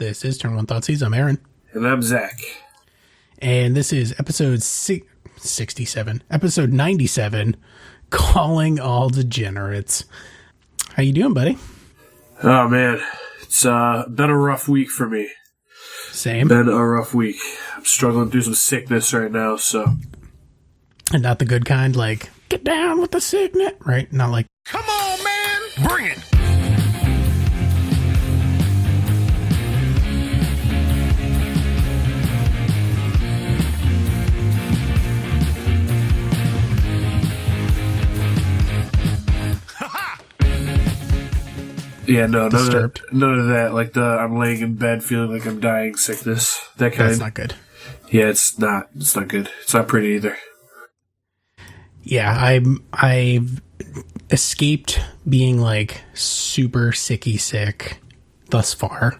This is Turn One Thoughtseize. I'm Ahren. And I'm Zach. And this is episode 67, episode 97, Calling All Degenerates. How you doing, buddy? Oh, man. It's been a rough week for me. Same. Been a rough week. I'm struggling through some sickness right now, so. And not the good kind, like, get down with the sickness, right? Not like, come on, man, bring it. Yeah, no, none of that. Like I'm laying in bed feeling like I'm dying sickness. That kind. That's not good. Yeah, it's not good. It's not pretty either. Yeah, I've escaped being like super sick thus far,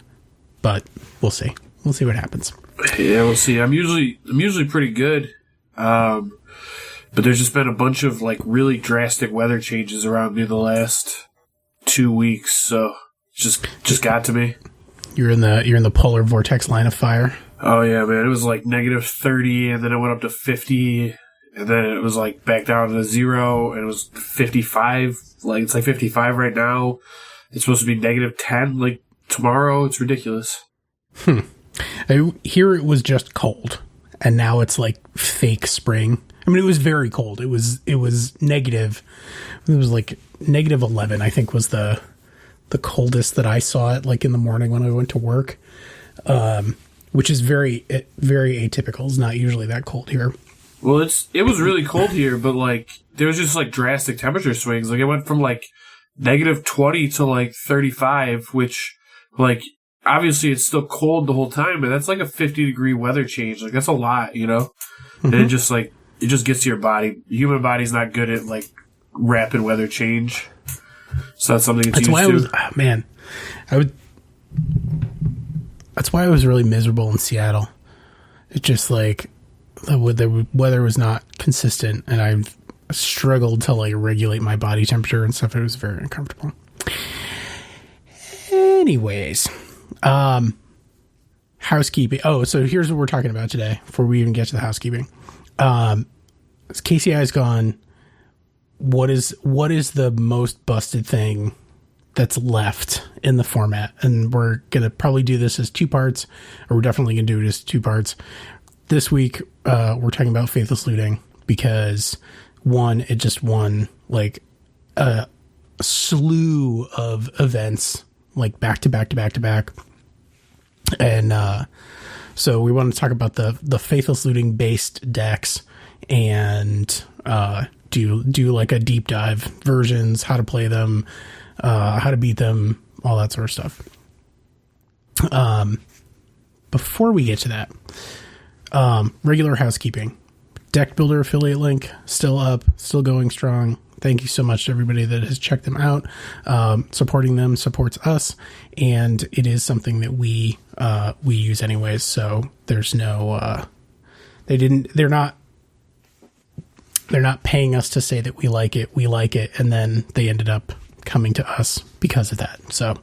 but we'll see. We'll see what happens. Yeah, we'll see. I'm usually pretty good. But there's just been a bunch of like really drastic weather changes around me the last 2 weeks, so just got to me. You're in the polar vortex line of fire. Oh yeah, man. It was like negative 30, and then it went up to 50, and then it was like back down to 0, and it was 55. Like it's like 55 right now. It's supposed to be negative 10 like tomorrow. It's ridiculous. Here it was just cold, and now it's like fake spring. I mean, it was very cold. It was negative. It was like negative 11, I think, was the coldest that I saw it, like in the morning when I went to work, which is very, very atypical. It's not usually that cold here. Well, it was really cold here, but like there was just like drastic temperature swings. Like it went from like negative 20 to like 35, which like obviously it's still cold the whole time, but that's like a 50-degree weather change. Like that's a lot, you know? Mm-hmm. And it just gets to your body. The human body's not good at like rapid weather change, so that's something it's used to. That's why I was really miserable in Seattle. It's just like the weather was not consistent, and I struggled to like regulate my body temperature and stuff. It was very uncomfortable. Anyways, housekeeping. Oh, so here's what we're talking about today before we even get to the housekeeping. KCI's gone. What is the most busted thing that's left in the format? And we're going to probably do this as 2 parts, or we're definitely going to do it as 2 parts. This week, we're talking about Faithless looting because, one, it just won like a slew of events, like back to back. And so we want to talk about the Faithless looting based decks and do like a deep dive versions, how to play them, how to beat them, all that sort of stuff. Before we get to that, regular housekeeping. Deck Builder affiliate link still up, still going strong. Thank you so much to everybody that has checked them out. Supporting them supports us, and it is something that we use anyways. So there's no they're not paying us to say that we like it, and then they ended up coming to us because of that. So,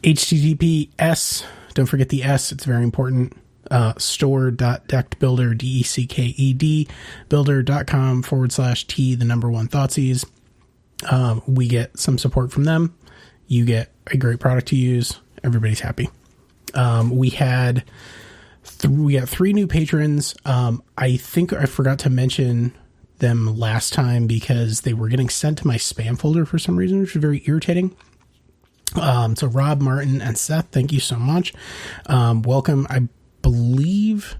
HTTPS, don't forget the S, it's very important. Store.deckbuilder, DECKED, builder.com/T, the number 1 Thoughtseize. We get some support from them. You get a great product to use. Everybody's happy. We got 3 new patrons. I think I forgot to mention them last time because they were getting sent to my spam folder for some reason, which was very irritating. So Rob, Martin, and Seth, thank you so much. Welcome. I believe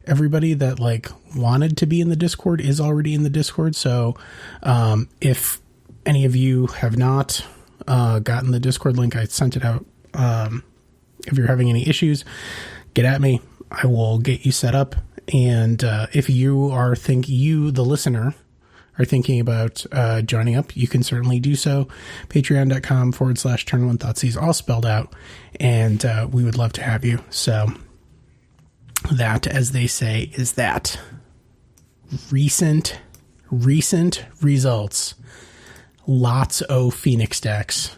everybody that like wanted to be in the Discord is already in the Discord. So if any of you have not gotten the Discord link, I sent it out. If you're having any issues, get at me. I will get you set up. And if you the listener, are thinking about joining up, you can certainly do so. Patreon.com/Turn1Thoughtseize, all spelled out. And we would love to have you. So that, as they say, is that. Recent results. Lots of Phoenix decks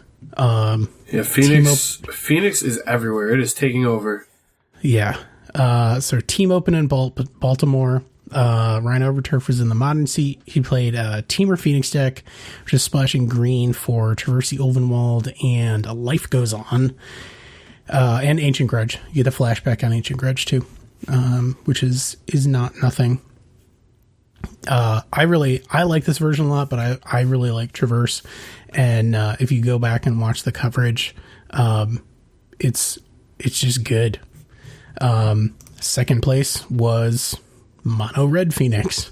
Phoenix is everywhere. It is taking over. Yeah. So Team Open in Baltimore. Ryan Overturf was in the modern seat. He played Teamer Phoenix deck, which is splashing green for Traverse the Ulvenwald and A Life Goes On. And Ancient Grudge. You get a flashback on Ancient Grudge too, which is not nothing. I like this version a lot, but I really like Traverse. And if you go back and watch the coverage, it's just good. Second place was Mono Red Phoenix,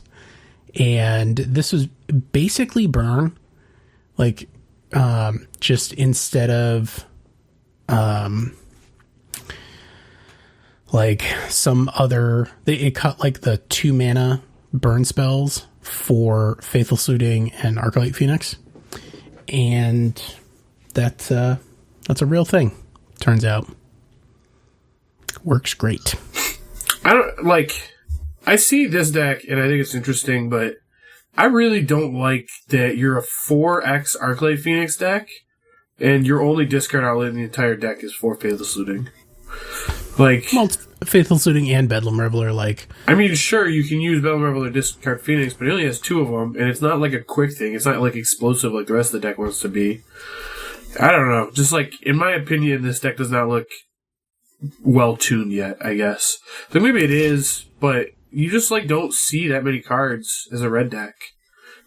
and this was basically burn, like just instead of like some other, it cut like the 2 mana burn spells for Faithless Looting and Arclight Phoenix, and that's a real thing. Turns out, works great. I see this deck and I think it's interesting, but I really don't like that you're a 4x Arclight Phoenix deck and your only discard outlet in the entire deck is 4 Faithless Looting. Well, it's Faithless Looting and Bedlam Reveler. I mean, sure, you can use Bedlam Reveler to discard Phoenix, but he only has 2 of them, and it's not like a quick thing. It's not like explosive like the rest of the deck wants to be. I don't know. Just in my opinion, this deck does not look well tuned yet, I guess. So maybe it is, but you just don't see that many cards as a red deck.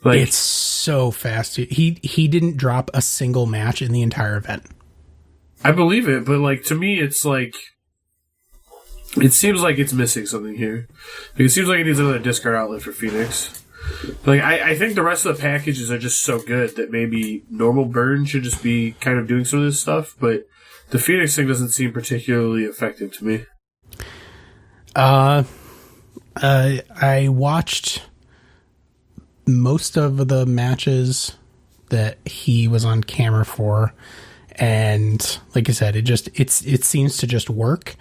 It's so fast. He didn't drop a single match in the entire event. I believe it, but to me it's it seems like it's missing something here. It seems like it needs another discard outlet for Phoenix. I think the rest of the packages are just so good that maybe normal burn should just be kind of doing some of this stuff, but the Phoenix thing doesn't seem particularly effective to me. I watched most of the matches that he was on camera for, and like I said, it seems to just work.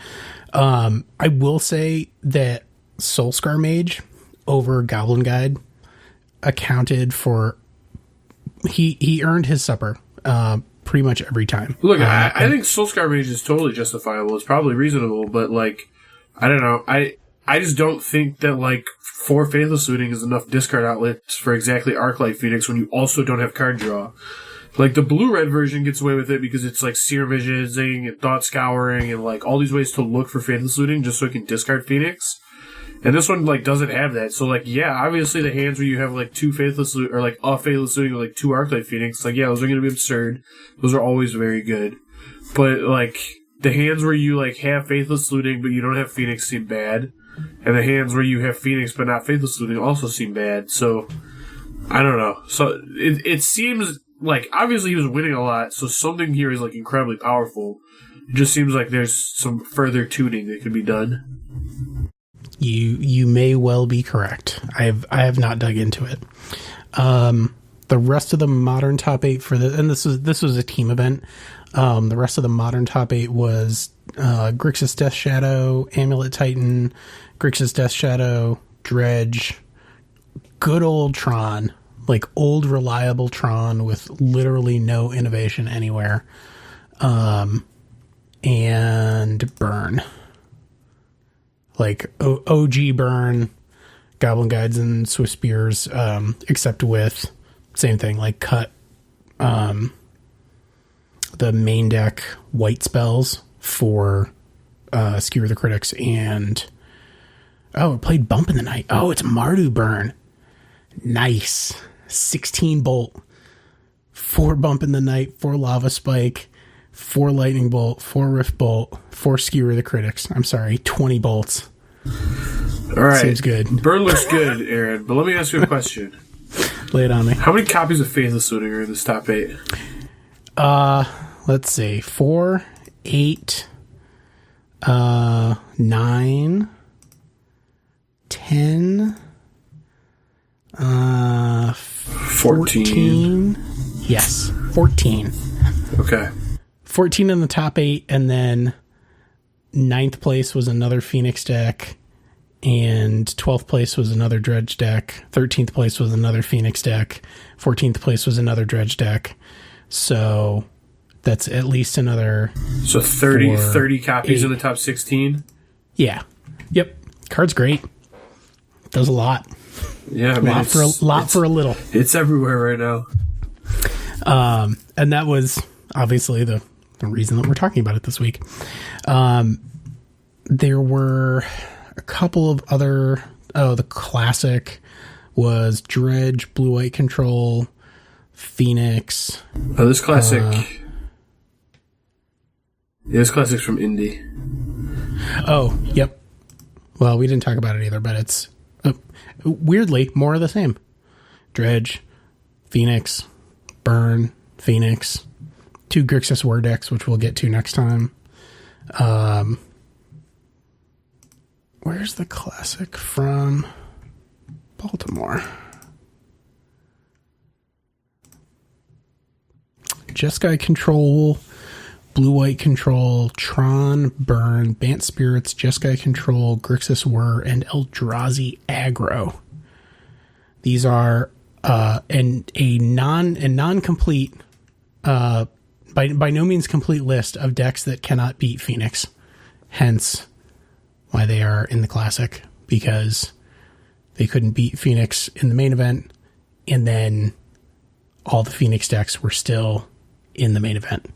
I will say that Soulscar Mage over Goblin Guide accounted for he earned his supper pretty much every time. Look, I think Soulscar Mage is totally justifiable. It's probably reasonable, but I don't know. I just don't think that 4 Faithless Looting is enough discard outlets for exactly Arclight Phoenix when you also don't have card draw. The blue-red version gets away with it because it's Seer Visioning and Thought Scouring and all these ways to look for Faithless Looting just so it can discard Phoenix. And this one doesn't have that. So yeah, obviously the hands where you have 2 Faithless Looting or a Faithless Looting with 2 Arclight Phoenix, yeah, those are going to be absurd. Those are always very good. But the hands where you have Faithless Looting but you don't have Phoenix seem bad. And the hands where you have Phoenix but not Faithless Looting also seem bad. So I don't know. So it seems obviously he was winning a lot, so something here is incredibly powerful. It just seems like there's some further tuning that could be done. You may well be correct. I have not dug into it. The rest of the modern top 8 and this was a team event. The rest of the modern top 8 was Grixis Death Shadow, Amulet Titan, Grixis Death Shadow, Dredge, good old Tron, old reliable Tron with literally no innovation anywhere, and Burn. OG Burn, Goblin Guides and Swift Spears, except with same thing, cut the main deck white spells for Skewer the Critics, and it played Bump in the Night. Oh, it's Mardu Burn. Nice. 16 bolt, 4 Bump in the Night, 4 Lava Spike, 4 Lightning Bolt, 4 Rift Bolt, 4 Skewer the Critics. I'm sorry, 20 bolts. All right. Seems good. Burn looks good, Aaron, but let me ask you a question. Lay it on me. How many copies of Faithless Looting are in this top 8? Let's see. 4, 8, 9, 10, 14. Yes, 14. Okay. 14 in the top 8, and then 9th place was another Phoenix deck, and 12th place was another Dredge deck, 13th place was another Phoenix deck, 14th place was another Dredge deck. So That's at least another... So 30 copies in the top 16? Yeah. Yep. Card's great. Does a lot. Yeah, I mean, lot for a little. It's everywhere right now. And that was obviously the reason that we're talking about it this week. There were a couple of other... Oh, the classic was Dredge, Blue-White Control, Phoenix. Oh, this classic... this classic's from Indy. Oh, yep. Well, we didn't talk about it either, but it's weirdly more of the same. Dredge, Phoenix, Burn, Phoenix, 2 Grixis War decks, which we'll get to next time. Where's the classic from Baltimore? Jeskai Control, Blue-White Control, Tron, Burn, Bant Spirits, Jeskai Control, Grixis Whir, and Eldrazi Aggro. These are a non-complete, by no means complete list of decks that cannot beat Phoenix. Hence why they are in the Classic, because they couldn't beat Phoenix in the main event, and then all the Phoenix decks were still in the main event.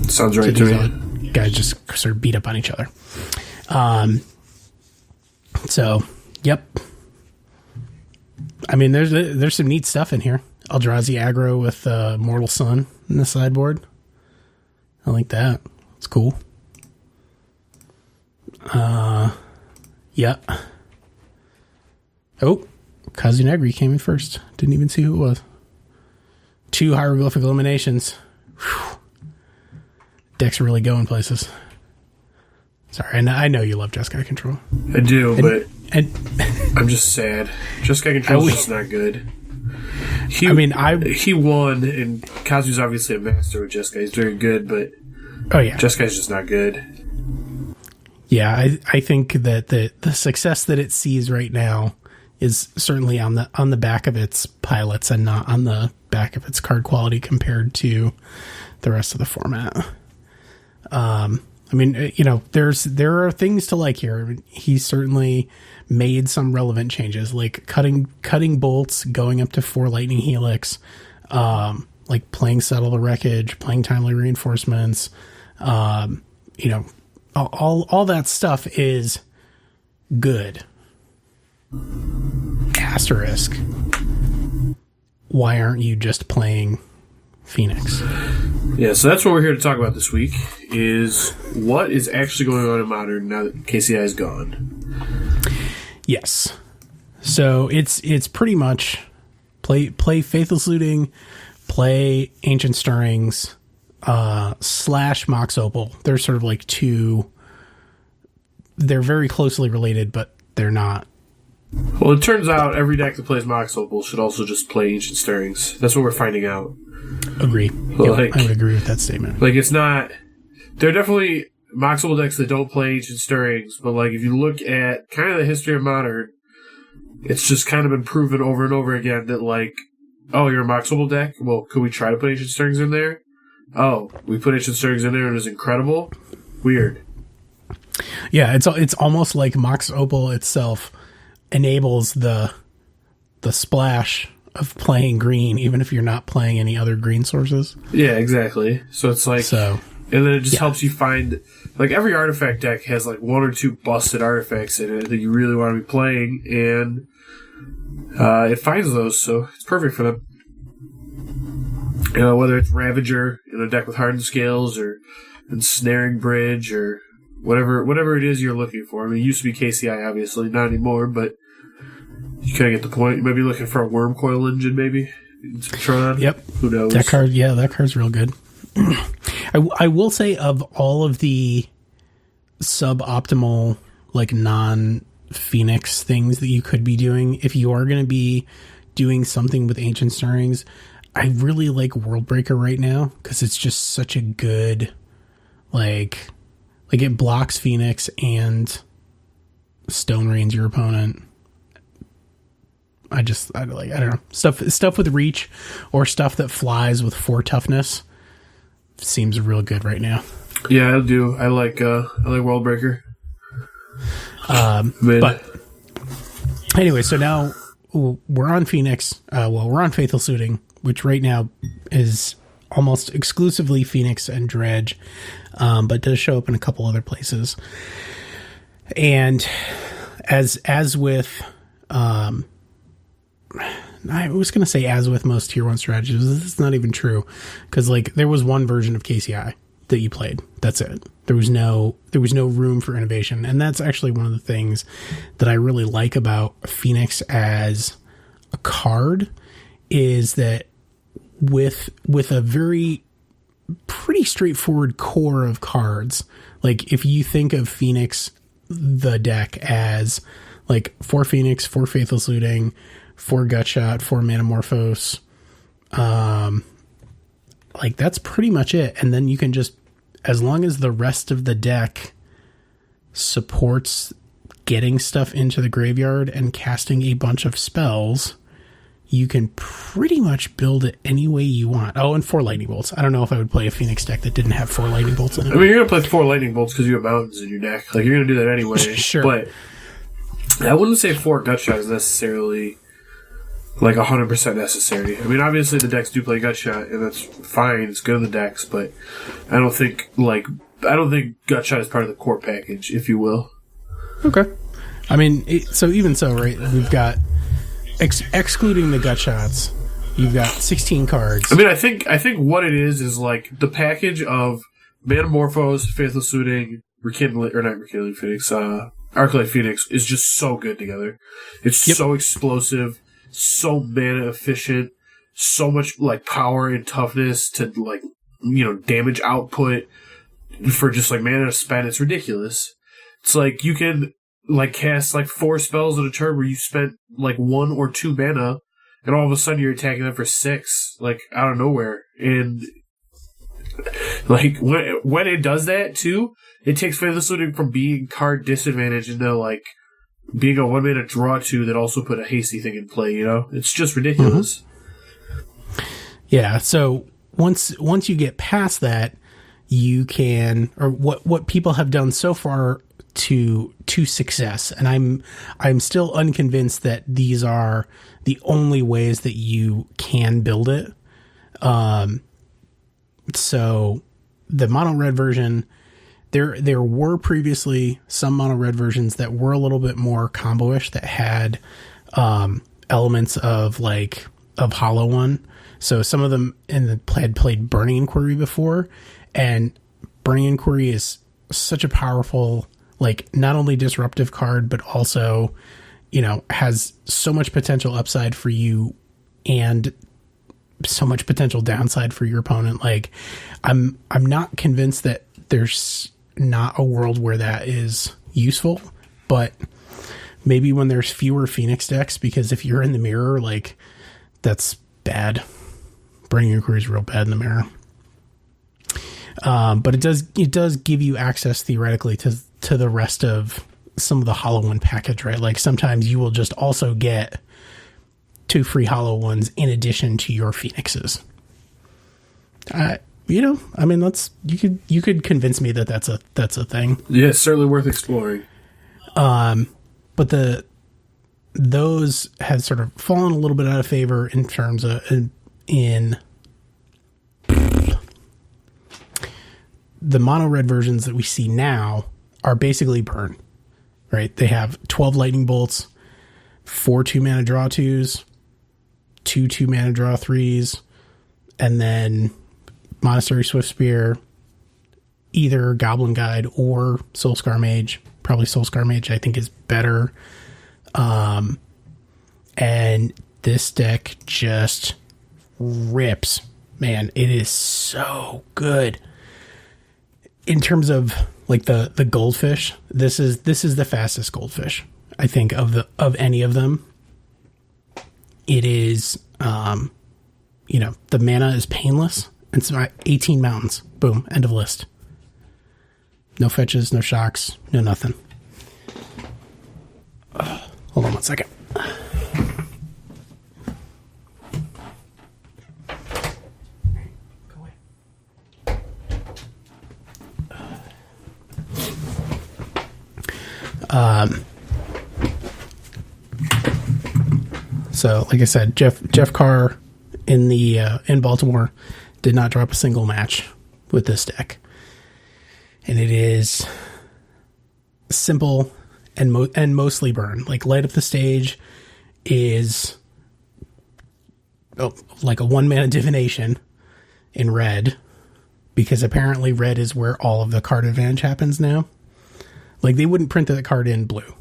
Sounds right to me. Guys just sort of beat up on each other. So, yep. I mean, there's some neat stuff in here. Eldrazi Aggro with Mortal Sun in the sideboard. I like that. It's cool. Yeah. Oh, Kazunegri came in first. Didn't even see who it was. 2 hieroglyphic eliminations. Whew. Deck's really going places. Sorry, and I know you love Jeskai Control. I do, but and I'm just sad. Jeskai Control's just not good. He won, and Kazu's obviously a master with Jeskai. He's very good, but Jeskai's just not good. Yeah, I think that the success that it sees right now is certainly on the back of its pilots and not on the back of its card quality compared to the rest of the format. I mean, you know, there are things to like here. He certainly made some relevant changes, like cutting bolts, going up to 4 lightning helix, like playing Settle the Wreckage, playing Timely Reinforcements, you know, all that stuff is good. Asterisk. Why aren't you just playing Phoenix? Yeah, so that's what we're here to talk about this week, is what is actually going on in Modern now that KCI is gone. Yes. So it's pretty much play Faithless Looting, play Ancient Stirrings, / Mox Opal. They're sort of like they're very closely related, but they're not. Well, it turns out every deck that plays Mox Opal should also just play Ancient Stirrings. That's what we're finding out. Agree. Like, I would agree with that statement. Like, it's not... There are definitely Mox Opal decks that don't play Ancient Stirrings, but, like, if you look at kind of the history of Modern, it's just kind of been proven over and over again that, like, oh, you're a Mox Opal deck? Well, could we try to put Ancient Stirrings in there? Oh, we put Ancient Stirrings in there and it was incredible? Weird. Yeah, it's almost like Mox Opal itself enables the splash of playing green, even if you're not playing any other green sources. Yeah, exactly. So it's like... And then it just helps you find... Like, every artifact deck has, like, 1 or 2 busted artifacts in it that you really want to be playing, and it finds those, so it's perfect for them. You know, whether it's Ravager in a deck with Hardened Scales, or Ensnaring Bridge, or whatever it is you're looking for. I mean, it used to be KCI, obviously, not anymore, but you kind of get the point. You might be looking for a Worm Coil engine, maybe. Tron. Yep. Who knows? That card's real good. I will say, of all of the suboptimal, like, non-Phoenix things that you could be doing, if you are going to be doing something with Ancient Stirrings, I really like Worldbreaker right now, because it's just such a good, like it blocks Phoenix and Stone Rains your opponent. I don't know, stuff with reach or stuff that flies with 4 toughness. seems real good right now. Yeah, I do. I like World Breaker. But anyway, so now we're on Phoenix. We're on Faithless Looting, which right now is almost exclusively Phoenix and Dredge, but does show up in a couple other places. And as with, I was going to say as with most tier 1 strategies, it's not even true, because like there was one version of KCI that you played. That's it. There was no room for innovation, and that's actually one of the things that I really like about Phoenix as a card, is that with a very pretty straightforward core of cards. Like if you think of Phoenix, the deck, as like 4 Phoenix, 4 Faithless Looting, 4 Gutshot, 4 Manamorphose, like that's pretty much it. And then you can just, as long as the rest of the deck supports getting stuff into the graveyard and casting a bunch of spells, you can pretty much build it any way you want. Oh, and 4 Lightning Bolts. I don't know if I would play a Phoenix deck that didn't have 4 Lightning Bolts in it. I mean, you're going to play 4 Lightning Bolts because you have mountains in your deck. Like, you're going to do that anyway. Sure. But I wouldn't say 4 Gutshot is necessarily, like, 100% necessary. I mean, obviously the decks do play Gutshot, and that's fine. It's good in the decks, but I don't think Gutshot is part of the core package, if you will. Okay. I mean, right, we've got... excluding the Gutshots, you've got 16 cards. I mean, I think what it is like the package of Manamorphose, Faithless Looting, Arclight Phoenix is just so good together. It's so explosive, so mana efficient, so much like power and toughness to like, damage output for just like mana to spend. It's ridiculous. It's like you can like cast like 4 spells in a turn where you spent like 1 or 2 mana, and all of a sudden you're attacking them for 6, like out of nowhere. And like when it does that too, it takes Faithless Looting from being card disadvantage into like being a 1 mana draw 2 that also put a hasty thing in play. It's just ridiculous. Mm-hmm. Yeah. So once you get past that, you can, or what people have done so far to success, and I'm still unconvinced that these are the only ways that you can build it. So the mono red version, there were previously some mono red versions that were a little bit more combo-ish, that had elements of Hollow One. So some of them had played Burning Inquiry before, and Burning Inquiry is such a powerful, like, not only disruptive card, but also, has so much potential upside for you and so much potential downside for your opponent. Like, I'm not convinced that there's not a world where that is useful, but maybe when there's fewer Phoenix decks, because if you're in the mirror, like, that's bad. Burning Inquiry is real bad in the mirror. But it does give you access theoretically to the rest of some of the Hollow One package, right? Like sometimes you will just also get 2 free Hollow Ones in addition to your Phoenixes. I mean, you could convince me that that's a thing. Yeah, it's certainly worth exploring. But those have sort of fallen a little bit out of favor in terms of the mono red versions that we see now are basically burn, right? They have 12 lightning bolts, 4 2-mana draw 2s, 2 2-mana draw 3s, and then Monastery Swift Spear, either Goblin Guide or Soulscar Mage. Probably Soulscar Mage, I think, is better. And this deck just rips. Man, it is so good. In terms of like the goldfish, this is the fastest goldfish, I think, of any of them. It is, the mana is painless. It's 18 mountains. Boom. End of list. No fetches, no shocks, no nothing. Hold on one second. Go away. So, like I said, Jeff Carr in Baltimore did not drop a single match with this deck, and it is simple and mostly burn. Like, Light Up the Stage is like a 1-mana divination in red, because apparently red is where all of the card advantage happens now. Like, they wouldn't print the card in blue.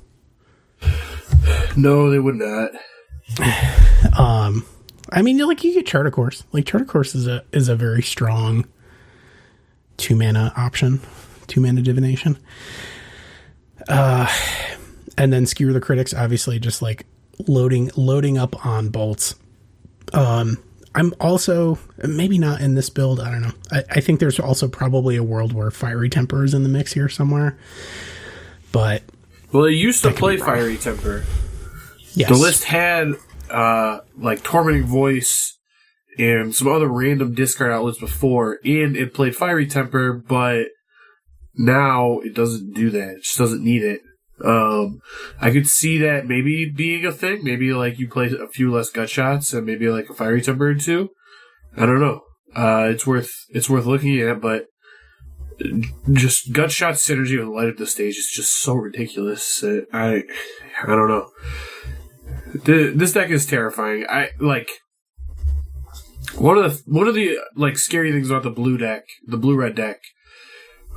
No, they would not. I mean, like, you get Chart a Course. Like, Chart a Course is a very strong 2-mana option, 2-mana divination. And then Skewer the Critics, obviously, just like loading up on bolts. I'm also, maybe not in this build, I don't know. I think there's also probably a world where Fiery Temper is in the mix here somewhere. But well, they used to play Fiery Temper. Yes. The list had like Tormenting Voice and some other random discard outlets before, and it played Fiery Temper, but now it doesn't do that. It just doesn't need it. I could see that maybe being a thing. Maybe like you play a few less gut shots and maybe like a Fiery Temper or two. I don't know. It's worth looking at, but just gut shot synergy with Light Up the Stage is just so ridiculous. I don't know. This deck is terrifying. I like one of the like scary things about the blue red deck.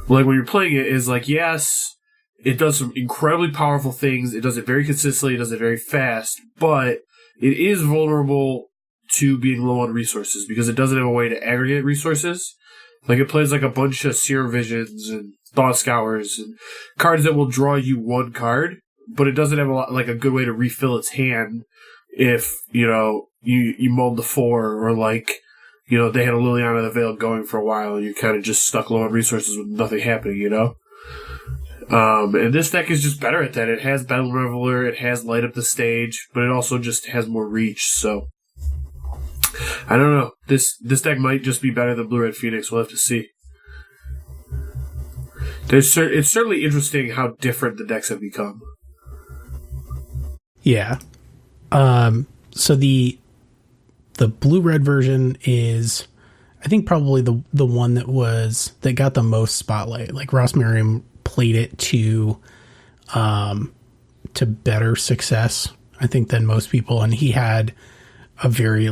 Like, when you're playing it, is like, yes, it does some incredibly powerful things. It does it very consistently. It does it very fast, but it is vulnerable to being low on resources because it doesn't have a way to aggregate resources. Like, it plays like a bunch of Serum Visions and Thought Scours and cards that will draw you one card, but it doesn't have a good way to refill its hand if, you mulled the 4 or like, they had a Liliana the Veil going for a while and you're kind of just stuck low on resources with nothing happening, And this deck is just better at that. It has Battle Reveler, it has Light Up the Stage, but it also just has more reach, so I don't know. This deck might just be better than Blue-Red Phoenix. We'll have to see. It's certainly interesting how different the decks have become. Yeah. So the blue-red version is, I think, probably the one that got the most spotlight. Like, Ross Merriam played it to better success, I think, than most people, and he had a very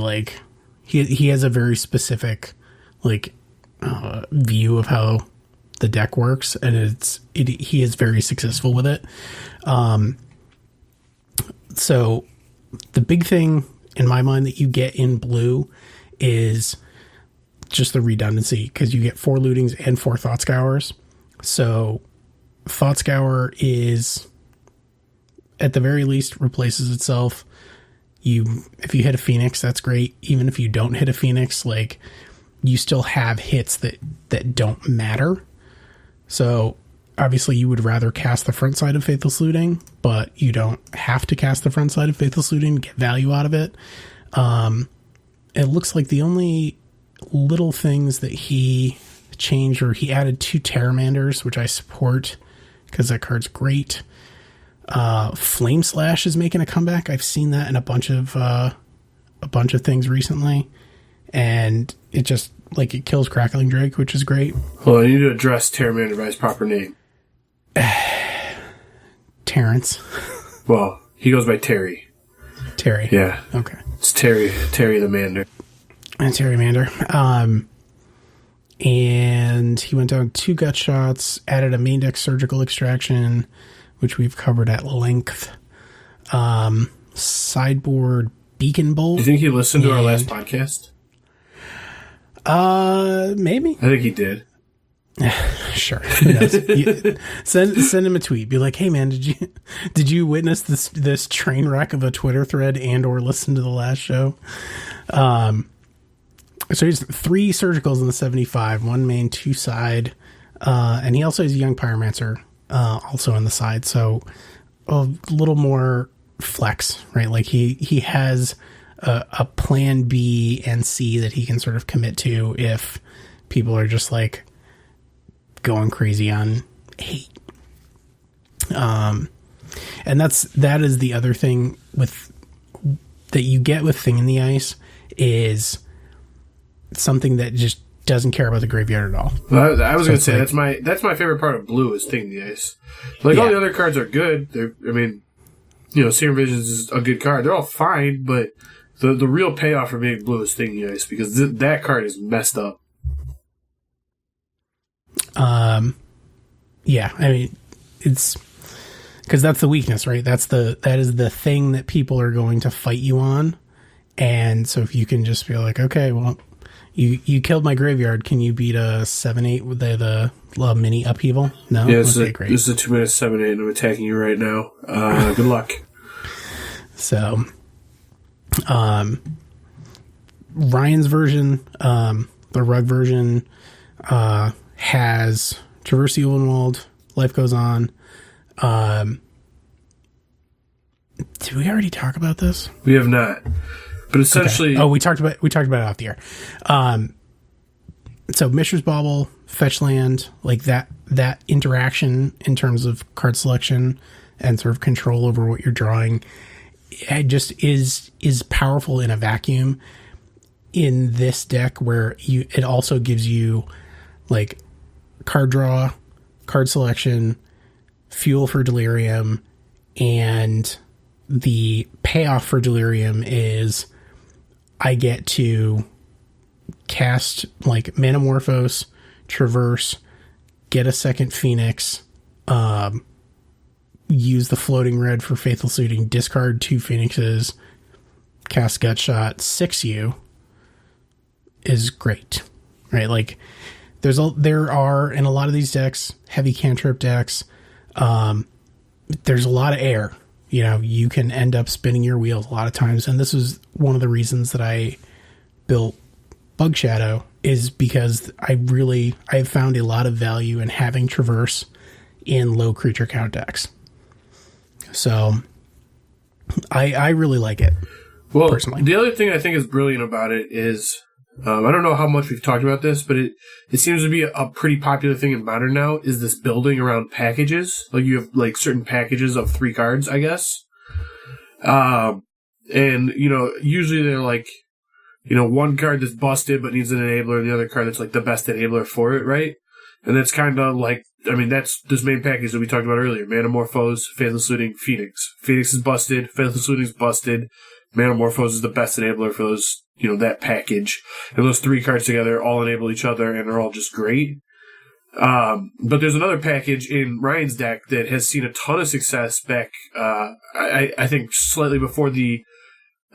he has a very specific view of how the deck works, and he is very successful with it. So the big thing in my mind that you get in blue is just the redundancy, because you get 4 lootings and 4 Thought Scours. So Thought Scour is, at the very least, replaces itself. If you hit a Phoenix, that's great. Even if you don't hit a Phoenix, you still have hits that don't matter. So obviously you would rather cast the front side of Faithless Looting, but you don't have to cast the front side of Faithless Looting to get value out of it. It looks like the only little things that he changed, or he added 2 Terramanders, which I support because that card's great. Flame Slash is making a comeback. I've seen that in a bunch of things recently, and it just it kills Crackling Drake, which is great. Well, I need to address Terramander by his proper name. Terrence. Well, he goes by Terry. Terry. Yeah. Okay. It's Terry the Mander. And Terry Mander. And he went down 2 gut shots, added a main deck Surgical Extraction, which we've covered at length. Sideboard Beacon Bolt. Do you think he listened to our last podcast? Maybe. I think he did. Sure. Send him a tweet. Be like, hey man, did you witness this train wreck of a Twitter thread and or listen to the last show? So he's 3 surgicals in the 75, 1 main, 2 side, and he also has a Young Pyromancer also on the side. So a little more flex, right? Like he has a plan B and C that he can sort of commit to if people are just going crazy on hate. And that is the other thing that you get with Thing in the Ice is something that just doesn't care about the graveyard at all. Well, I was going to say that's my favorite part of Blue is Thing in the Ice. Like all the other cards are good. Serum Visions is a good card. They're all fine, but the real payoff for being Blue is Thing in the Ice because that card is messed up. Yeah, I mean, it's because that's the weakness, right? That is the thing that people are going to fight you on. And so if you can just be like, okay, well, you killed my graveyard. Can you beat a 7/8 with the mini upheaval? No? Yeah, great. This is a 2-minute 7/8 and I'm attacking you right now. Good luck. So, Ryan's version, the Rug version, has Traverse the Ulvenwald, Life Goes On. Did we already talk about this? We have not. But essentially... Okay. Oh, we talked about it off the air. So Mishra's Bauble, Fetch Land, like that interaction in terms of card selection and sort of control over what you're drawing, it just is powerful in a vacuum in this deck where it also gives you like card draw, card selection, fuel for Delirium, and the payoff for Delirium is I get to cast like Manamorphose, Traverse, get a second Phoenix, use the floating red for Faithful Suiting, discard 2 Phoenixes, cast Gutshot, 6U is great, right? Like there are in a lot of these decks, heavy cantrip decks, there's a lot of air. You know, you can end up spinning your wheels a lot of times. And this is one of the reasons that I built Bug Shadow is because I've found a lot of value in having Traverse in low creature count decks. So I really like it. Well, personally. The other thing I think is brilliant about it is, I don't know how much we've talked about this, but it seems to be a pretty popular thing in Modern now, is this building around packages. Like, you have, like, certain packages of 3 cards, I guess. And, usually they're, like, one card that's busted but needs an enabler, and the other card that's, like, the best enabler for it, right? And that's kind of, like, that's this main package that we talked about earlier. Manamorphose, Faithless Looting, Phoenix. Phoenix is busted, Faithless Looting is busted, Manamorphose is the best enabler for those, that package. And those 3 cards together all enable each other and are all just great. But there's another package in Ryan's deck that has seen a ton of success back, I think slightly before the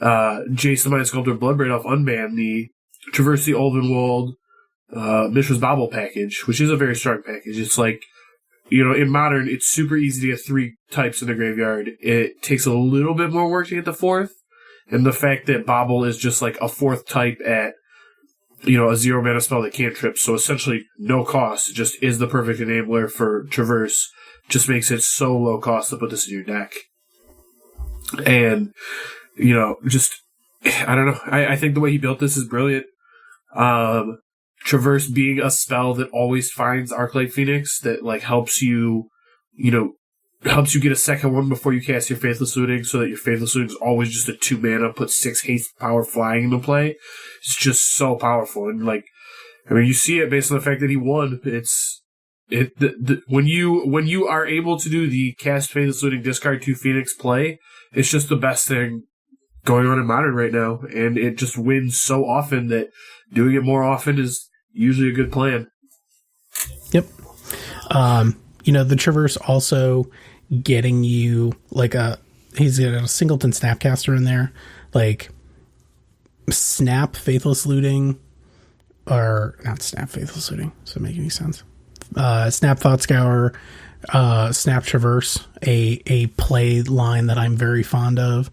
Jace the Mind Sculptor Bloodbraid Elf unbanned, the Traverse the Ulvenwald Mishra's Bauble package, which is a very strong package. It's like, in Modern, it's super easy to get 3 types in the graveyard. It takes a little bit more work to get the 4th. And the fact that Bauble is just like a 4th type at, a 0 mana spell that can't trip, so essentially no cost, it just is the perfect enabler for Traverse, just makes it so low cost to put this in your deck. And, I don't know, I think the way he built this is brilliant. Traverse being a spell that always finds Arclight Phoenix, that like helps you get a second one before you cast your Faithless Looting, so that your Faithless Looting is always just a 2 mana, put 6 haste power flying into play. It's just so powerful. And you see it based on the fact that he won. When you are able to do the cast Faithless Looting, discard 2 Phoenix play, it's just the best thing going on in Modern right now. And it just wins so often that doing it more often is usually a good plan. Yep. The Traverse also getting you like he's got a Singleton Snapcaster in there, like Snap Faithless Looting, or not Snap Faithless Looting, does that make any sense? Snap Thought Scour, Snap Traverse, a play line that I'm very fond of.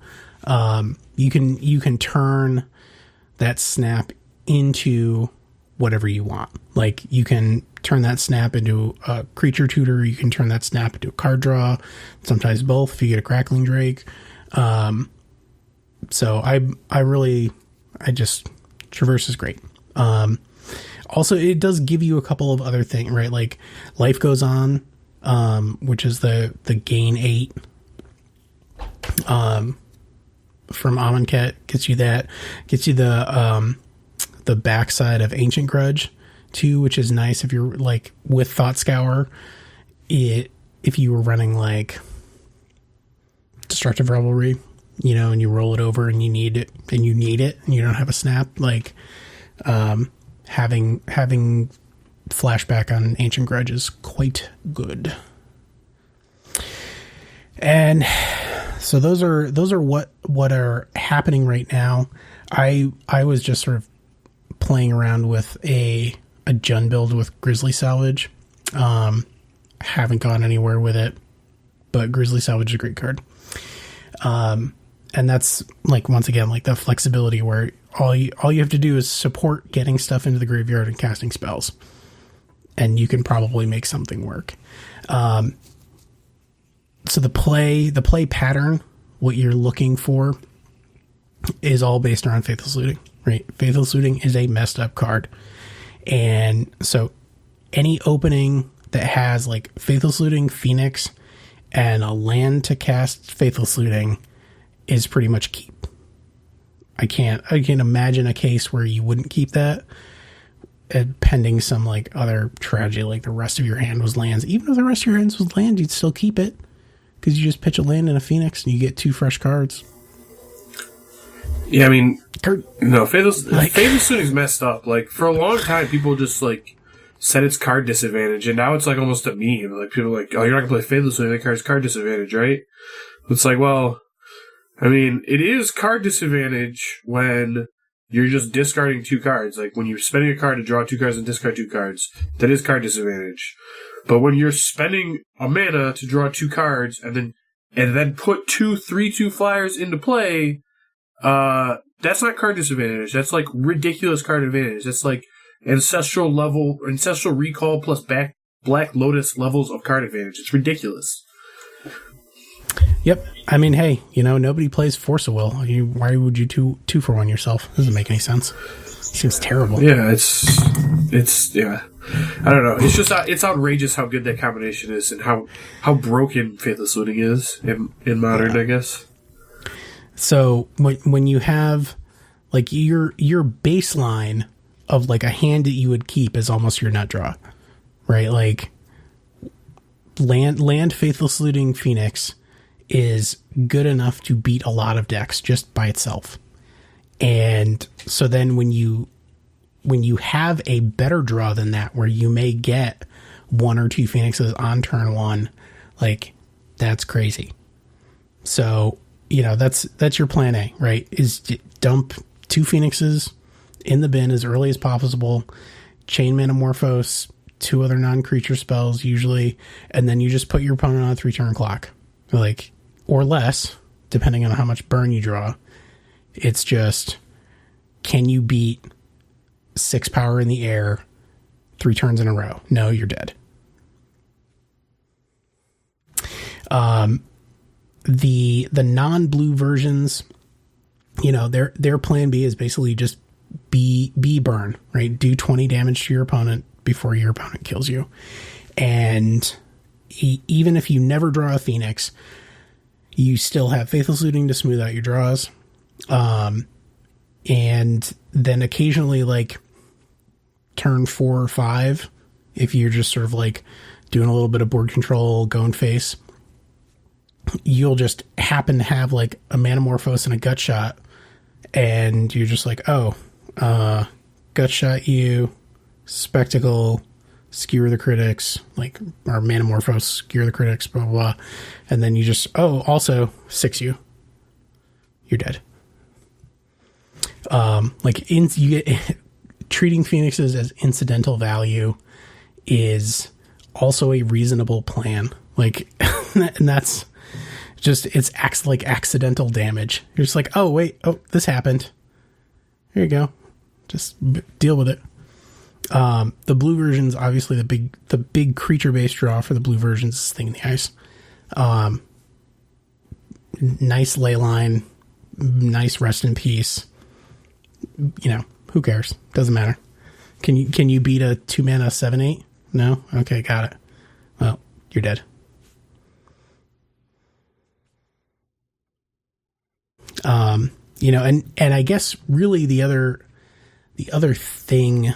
You can turn that Snap into whatever you want. Like, you can turn that Snap into a creature tutor, you can turn that Snap into a card draw, sometimes both if you get a Crackling Drake. So Traverse is great. Also, it does give you a couple of other things, right? Like Life Goes On, which is the gain 8 from Amonkhet gets you that. Gets you the backside of Ancient Grudge too, which is nice if you're like with Thought Scour. If you were running like Destructive Revelry, you know, and you roll it over and you need it, and you don't have a snap, like having flashback on Ancient Grudge is quite good. And so those are what are happening right now. I was just sort of playing around with a Jund build with Grizzly Salvage. Haven't gone anywhere with it, but Grizzly Salvage is a great card. And that's like, once again, like the flexibility where all you have to do is support getting stuff into the graveyard and casting spells, and you can probably make something work. So the play pattern, what you're looking for, is all based around Faithless Looting, right? Faithless Looting is a messed up card. And so any opening that has like Faithless Looting, Phoenix, and a land to cast Faithless Looting is pretty much keep. I can't imagine a case where you wouldn't keep that, pending some like other tragedy, like the rest of your hand was lands. Even if the rest of your hand was land, you'd still keep it, because you just pitch a land and a Phoenix and you get 2 fresh cards. Yeah, I mean, no, Faithless Looting's messed up. Like, for a long time, people just like said it's card disadvantage, and now it's like almost a meme. Like, people are like, oh, you're not gonna play Faithless Looting, that card's card disadvantage, right? It's like, well, I mean, it is card disadvantage when you're just discarding 2 cards. Like, when you're spending a card to draw 2 cards and discard 2 cards, that is card disadvantage. But when you're spending a mana to draw 2 cards and then put 2 3/2 flyers into play, that's not card disadvantage. That's like ridiculous card advantage. That's like ancestral recall plus Black Lotus levels of card advantage. It's ridiculous. Yep. I mean, hey, you know, nobody plays Force of Will. Why would you two for one yourself? Doesn't make any sense. Seems terrible. Yeah, it's yeah. I don't know. It's just it's outrageous how good that combination is, and how broken Faithless Looting is in Modern, I guess. So when you have like your baseline of like a hand that you would keep is almost your nut draw, right? Like land Faithless Looting Phoenix is good enough to beat a lot of decks just by itself. And so then when you have a better draw than that, where you may get 1 or 2 Phoenixes on turn 1, like, that's crazy. So, you know, that's your plan A, right? Is dump 2 Phoenixes in the bin as early as possible, chain Manamorphose, 2 other non-creature spells usually, and then you just put your opponent on a 3-turn clock, like, or less, depending on how much burn you draw. It's just, can you beat 6 power in the air 3 turns in a row? No, you're dead. The non-blue versions, you know, their plan B is basically just be burn, right? Do 20 damage to your opponent before your opponent kills you. And even if you never draw a Phoenix, you still have Faithless Looting to smooth out your draws. And then occasionally, like, turn 4 or 5, if you're just sort of like doing a little bit of board control, going face, you'll just happen to have like a Manamorphose and a Gut Shot, and you're just like, oh, Gut Shot you, Spectacle, Skewer the Critics, like, or Manamorphose, Skewer the Critics, blah, blah, blah. And then you just, also 6 you. You're dead. You get treating Phoenixes as incidental value is also a reasonable plan. Like, and that's just, it's acts like accidental damage. You're just like, oh wait, this happened. Here you go. Just deal with it. The blue versions, obviously the big creature based draw for the blue versions is Thing in the Ice. Nice ley line, nice rest in peace. You know, who cares? Doesn't matter. Can you beat a 2-mana 7/8? No? Okay, got it. Well, you're dead. You know, and I guess really the other thing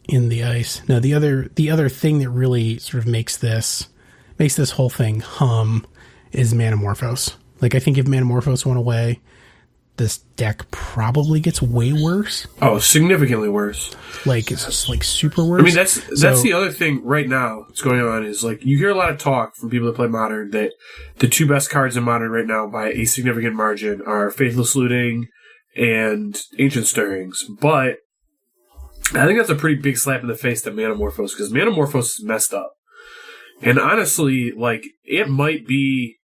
in the ice. No, the other thing that really sort of makes this whole thing hum is Manamorphose. Like, I think if Manamorphose went away, this deck probably gets way worse. Oh, significantly worse. Like, it's just like super worse. I mean, that's the other thing right now that's going on is, like, you hear a lot of talk from people that play Modern that the two best cards in Modern right now by a significant margin are Faithless Looting and Ancient Stirrings. But I think that's a pretty big slap in the face to Manamorphose, because Manamorphose is messed up. And honestly, like, it might be,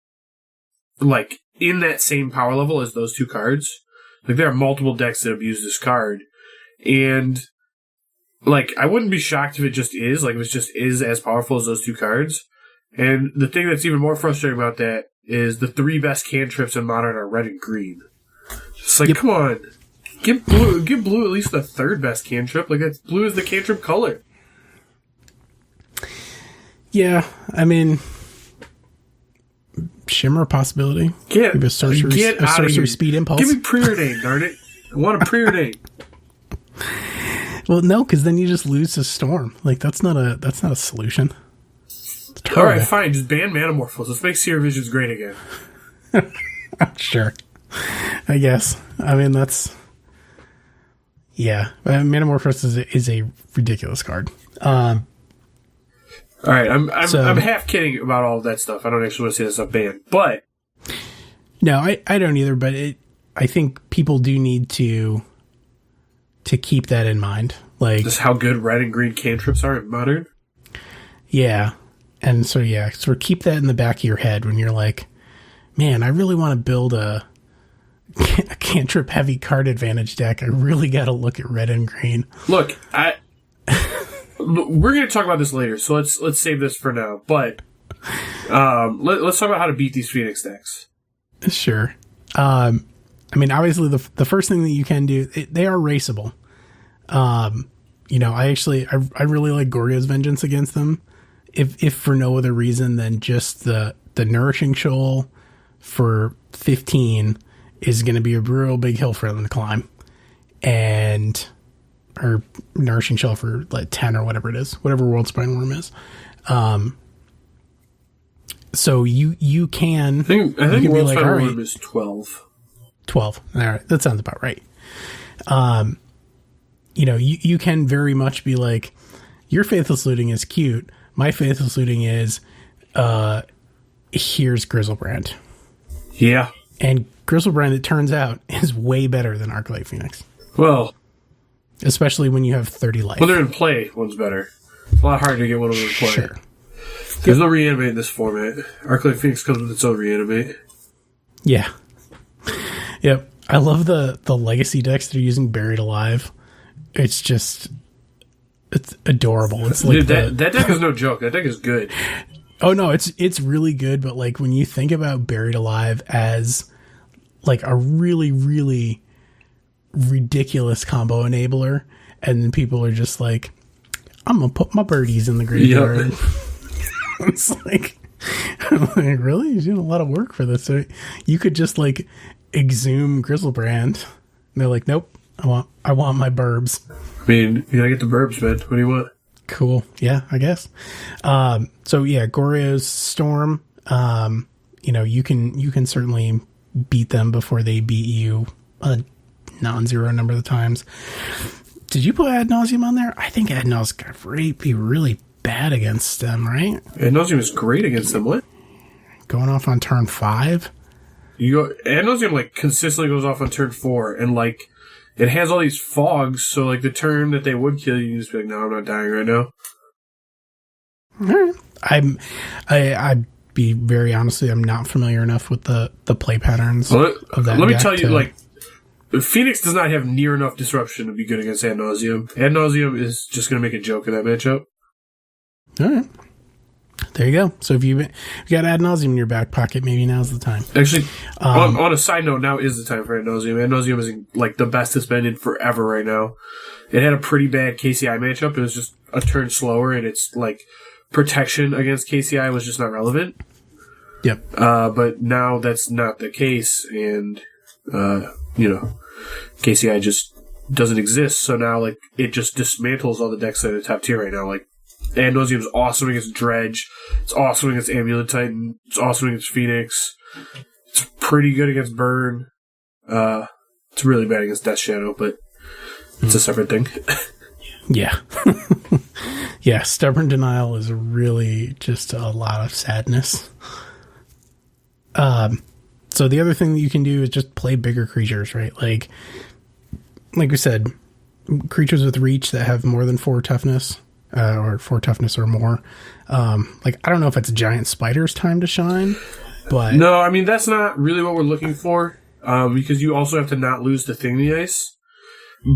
like, in that same power level as those two cards. Like, there are multiple decks that abuse this card. And, like, I wouldn't be shocked if it just is. Like, if it just is as powerful as those two cards. And the thing that's even more frustrating about that is the three best cantrips in Modern are red and green. It's like, Come on. Give blue at least the third best cantrip. Like, that's blue is the cantrip color. Yeah, I mean, Shimmer a possibility. Get a sorcery speed impulse. Give me preordain, darn it! I want a preordain. Well, no, because then you just lose to Storm. Like, that's not a solution. All right, fine. Just ban Manamorphose. Let's make Seer Visions great again. Sure, I guess. I mean, that's Manamorphose is a ridiculous card. All right, I'm half kidding about all of that stuff. I don't actually want to see that stuff banned, but no, I don't either. But I think people do need to keep that in mind. Like, just how good red and green cantrips are in Modern. Yeah, and so sort of keep that in the back of your head when you're like, man, I really want to build a cantrip heavy card advantage deck. I really got to look at red and green. Look, we're going to talk about this later, so let's save this for now. But let's talk about how to beat these Phoenix decks. Sure. I mean, obviously, the first thing that you can do, they are raceable. You know, I really like Goryo's Vengeance against them, if for no other reason than just the Nourishing Shoal for 15 is going to be a real big hill for them to climb, or Nourishing Shell for like 10 or whatever it is, whatever World Spine Worm is. So you can. I think World Spine Worm is 12. 12. All right, that sounds about right. You know, you can very much be like, your Faithless Looting is cute. My Faithless Looting is, here's Grizzlebrand. Yeah. And Grizzlebrand, it turns out, is way better than Arclight Phoenix. Well, especially when you have 30 life. When they're in play, one's better. It's a lot harder to get one of them in play. Sure. There's no reanimate in this format. Arclight Phoenix comes with its own reanimate. Yeah. Yep. I love the legacy decks that are using Buried Alive. It's adorable. It's like, dude, that deck is no joke. That deck is good. Oh no, it's really good, but like when you think about Buried Alive as like a really, really ridiculous combo enabler, and then people are just like, I'm gonna put my birdies in the graveyard. Yep. It's like, really? You're doing a lot of work for this. So you could just like exhume Grizzlebrand. And they're like, nope, I want my burbs. I mean, you gotta get the burbs, man. What do you want? Cool. Yeah, I guess. So yeah, Goryo's Storm. You know, you can certainly beat them before they beat you a non-zero number of the times. Did you put Ad Nauseam on there? I think Ad Nauseam could be really bad against them, right? Ad Nauseam is great against them. What? Going off on turn 5? Ad Nauseam like consistently goes off on turn 4, and like it has all these fogs, so like the turn that they would kill you just be like, no, I'm not dying right now. All right. I'd be very honestly, I'm not familiar enough with the play patterns of that. Let me tell you, like, Phoenix does not have near enough disruption to be good against Ad Nauseam. Ad Nauseam is just going to make a joke in that matchup. All right. There you go. So if you got Ad Nauseam in your back pocket, maybe now's the time. Actually, on a side note, now is the time for Ad Nauseam. Ad Nauseam is like the best it's been in forever right now. It had a pretty bad KCI matchup. It was just a turn slower, and it's like protection against KCI was just not relevant. Yep. But now that's not the case, and KCI just doesn't exist. So now, like, it just dismantles all the decks that are top tier right now. Like, Ad Nauseam's awesome against Dredge. It's awesome against Amulet Titan. It's awesome against Phoenix. It's pretty good against Burn. It's really bad against Death Shadow, but it's a separate thing. Yeah. Yeah, Stubborn Denial is really just a lot of sadness. So the other thing that you can do is just play bigger creatures, right? Like we said, creatures with reach that have more than 4 toughness, or 4 toughness or more. Like, I don't know if it's giant spider's time to shine, but... No, I mean, that's not really what we're looking for, because you also have to not lose the Thing in the Ice.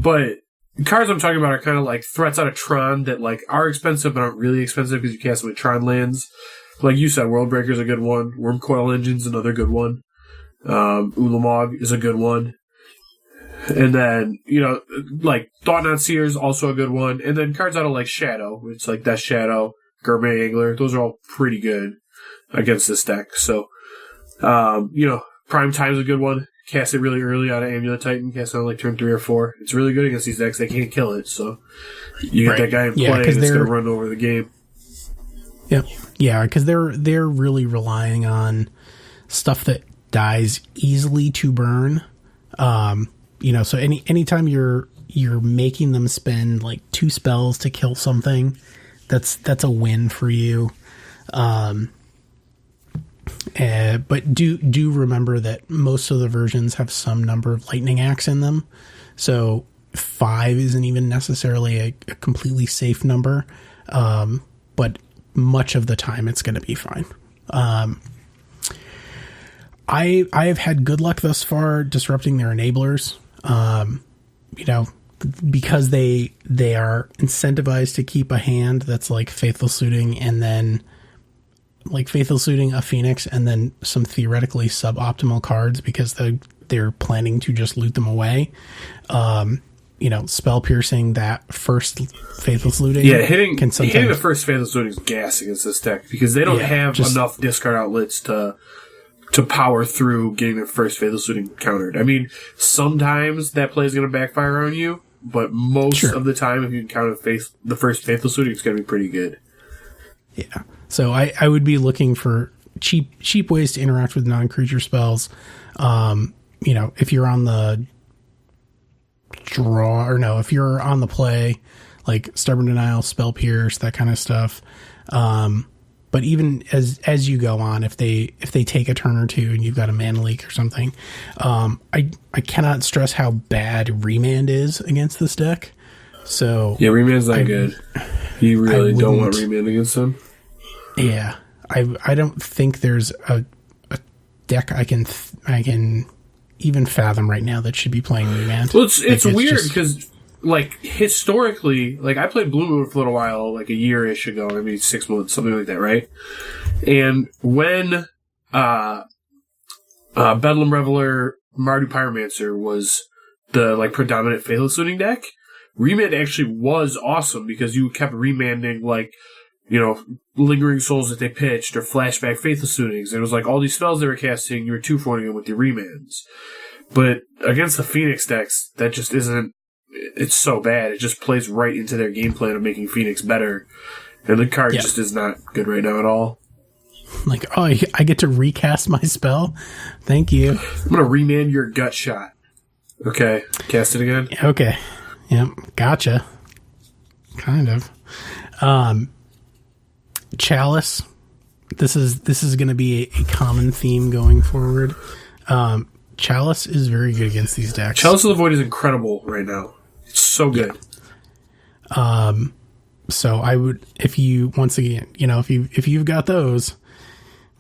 But the cards I'm talking about are kind of like threats out of Tron that, like, are expensive but aren't really expensive because you cast them with Tron lands. Like you said, Worldbreaker's a good one. Wormcoil Engine's another good one. Ulamog is a good one. And then, like, Thought-Knot Seer's also a good one. And then cards out of, like, Shadow. It's like Death Shadow, Gourmet Angler. Those are all pretty good against this deck. So, Prime Time's a good one. Cast it really early out of Amulet Titan. Cast it on, like, turn 3 or 4. It's really good against these decks. They can't kill it. So, you get that guy in play and it's going to run over the game. Yep. Yeah, because they're really relying on stuff that dies easily to burn. So anytime you're making them spend like 2 spells to kill something, that's a win for you. But do remember that most of the versions have some number of lightning axe in them, so 5 isn't even necessarily a completely safe number. But much of the time it's going to be fine. I have had good luck thus far disrupting their enablers. Because they are incentivized to keep a hand that's like Faithless Suiting, and then like Faithless Suiting a Phoenix, and then some theoretically suboptimal cards because they're planning to just loot them away. Spell Piercing, that first Faithless Looting. Yeah, hitting the first Faithless Looting is gas against this deck because they don't have enough discard outlets to power through getting their first Faithless Looting countered. I mean, sometimes that play is going to backfire on you, but most of the time, if you can counter the first Faithless Looting, it's going to be pretty good. Yeah. So I would be looking for cheap ways to interact with non-creature spells. If you're on the draw, if you're on the play, like Stubborn Denial, Spell Pierce, that kind of stuff. But even as you go on, if they take a turn or two and you've got a mana leak or something, I cannot stress how bad Remand is against this deck. So yeah, Remand's not good. You really don't want Remand against them. Yeah, I don't think there's a deck I can even fathom right now that should be playing Remand. Well, it's weird because, like, historically, like, I played Blue Moon for a little while, like a year-ish ago, maybe 6 months, something like that, right? And when Bedlam Reveler Mardu Pyromancer was the, like, predominant Faithless Looting deck, Remand actually was awesome because you kept remanding, like, Lingering Souls that they pitched or Flashback Faithless Lootings. It was like all these spells they were casting, you were 2-4ing them with your remands. But against the Phoenix decks, that just isn't... It's so bad. It just plays right into their game plan of making Phoenix better. And the card just is not good right now at all. Like, oh, I get to recast my spell? Thank you. I'm going to remand your Gut Shot. Okay. Cast it again? Okay. Yep. Gotcha. Kind of. Chalice. This is going to be a common theme going forward. Chalice is very good against these decks. Chalice of the Void is incredible right now. It's so good. So I would, if you, once again, if you've got those,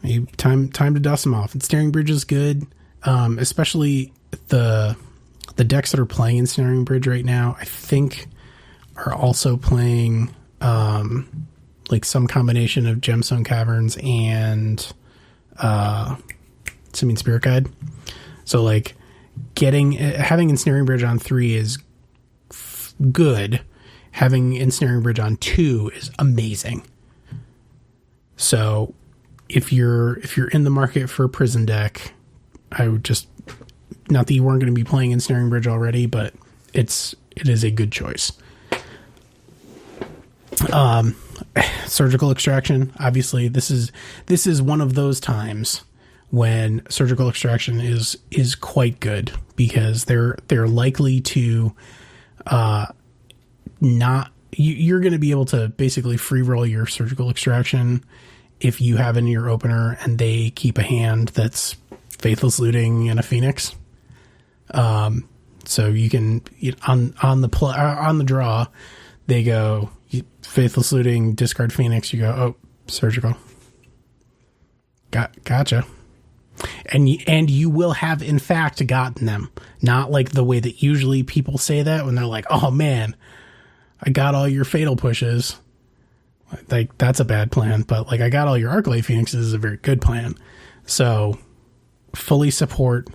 maybe time to dust them off. And Snaring Bridge is good, especially the decks that are playing in Snaring Bridge right now, I think are also playing like some combination of Gemstone Caverns and Simian Spirit Guide. So like having Ensnaring Bridge on 3 is good. Having Ensnaring Bridge on 2 is amazing. So if you're in the market for a prison deck, I would just, not that you weren't going to be playing Ensnaring Bridge already, but it is a good choice. Surgical Extraction, obviously this is one of those times when Surgical Extraction is quite good, because they're likely to not, you're going to be able to basically free roll your Surgical Extraction if you have in your opener and they keep a hand that's Faithless Looting and a Phoenix. So you can, on the draw, they go Faithless Looting, discard Phoenix. You go, oh, Surgical. Gotcha. And you will have in fact gotten them, not like the way that usually people say that when they're like, oh man, I got all your fatal pushes. Like, that's a bad plan, but like, I got all your Arclight Phoenixes is a very good plan. So fully support.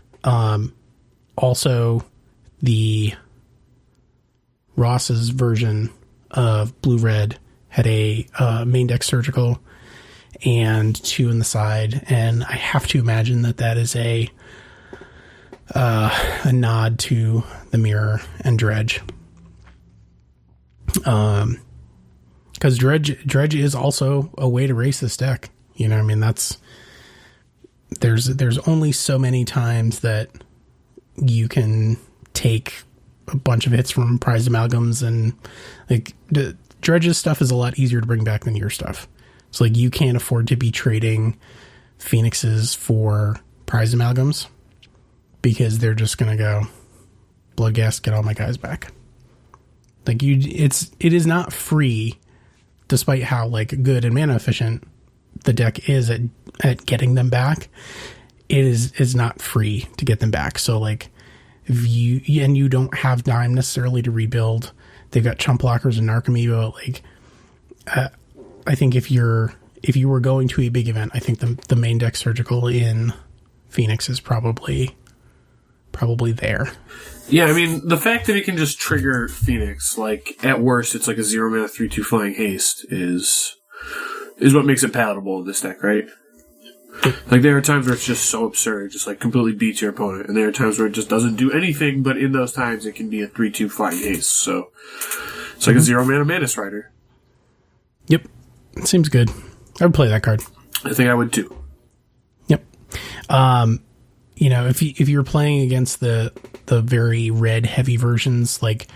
Also the Ross's version of Blue Red had a main deck Surgical and 2 in the side, and I have to imagine that is a nod to the Mirror and Dredge. Because Dredge is also a way to race this deck. You know what I mean? There's only so many times that you can take a bunch of hits from prize amalgams, and like the Dredge's stuff is a lot easier to bring back than your stuff. So like, you can't afford to be trading Phoenixes for prize amalgams, because they're just gonna go Bloodghast, get all my guys back. Like, it is not free, despite how like good and mana efficient the deck is at getting them back. It is not free to get them back. So like, if you don't have time necessarily to rebuild, they've got chump blockers and Narcomoeba. Like, I think if you were going to a big event, I think the main deck Surgical in Phoenix is probably there. Yeah, I mean, the fact that it can just trigger Phoenix, like, at worst, it's like a 0 mana 3/2 flying haste is what makes it palatable in this deck, right? Like, there are times where it's just so absurd, just like completely beats your opponent, and there are times where it just doesn't do anything, but in those times it can be a 3/2 flying haste. So it's like a 0 mana Mana Strider. Yep, seems good. I would play that card. I think I would too. Yep. If you're playing against the very red heavy versions like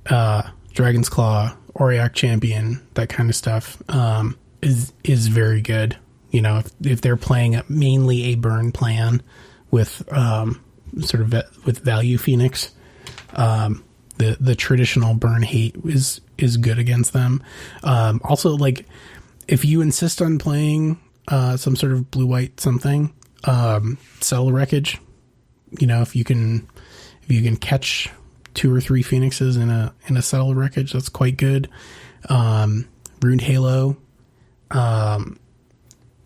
Dragon's Claw, Auriok Champion, that kind of stuff, is very good. You know, if they're playing mainly a burn plan with with value Phoenix, the traditional burn hate is good against them. Also, like, if you insist on playing some sort of blue-white something, Cell Wreckage, you know, if you can catch 2 or 3 Phoenixes in a Cell Wreckage, that's quite good. Ruined Halo,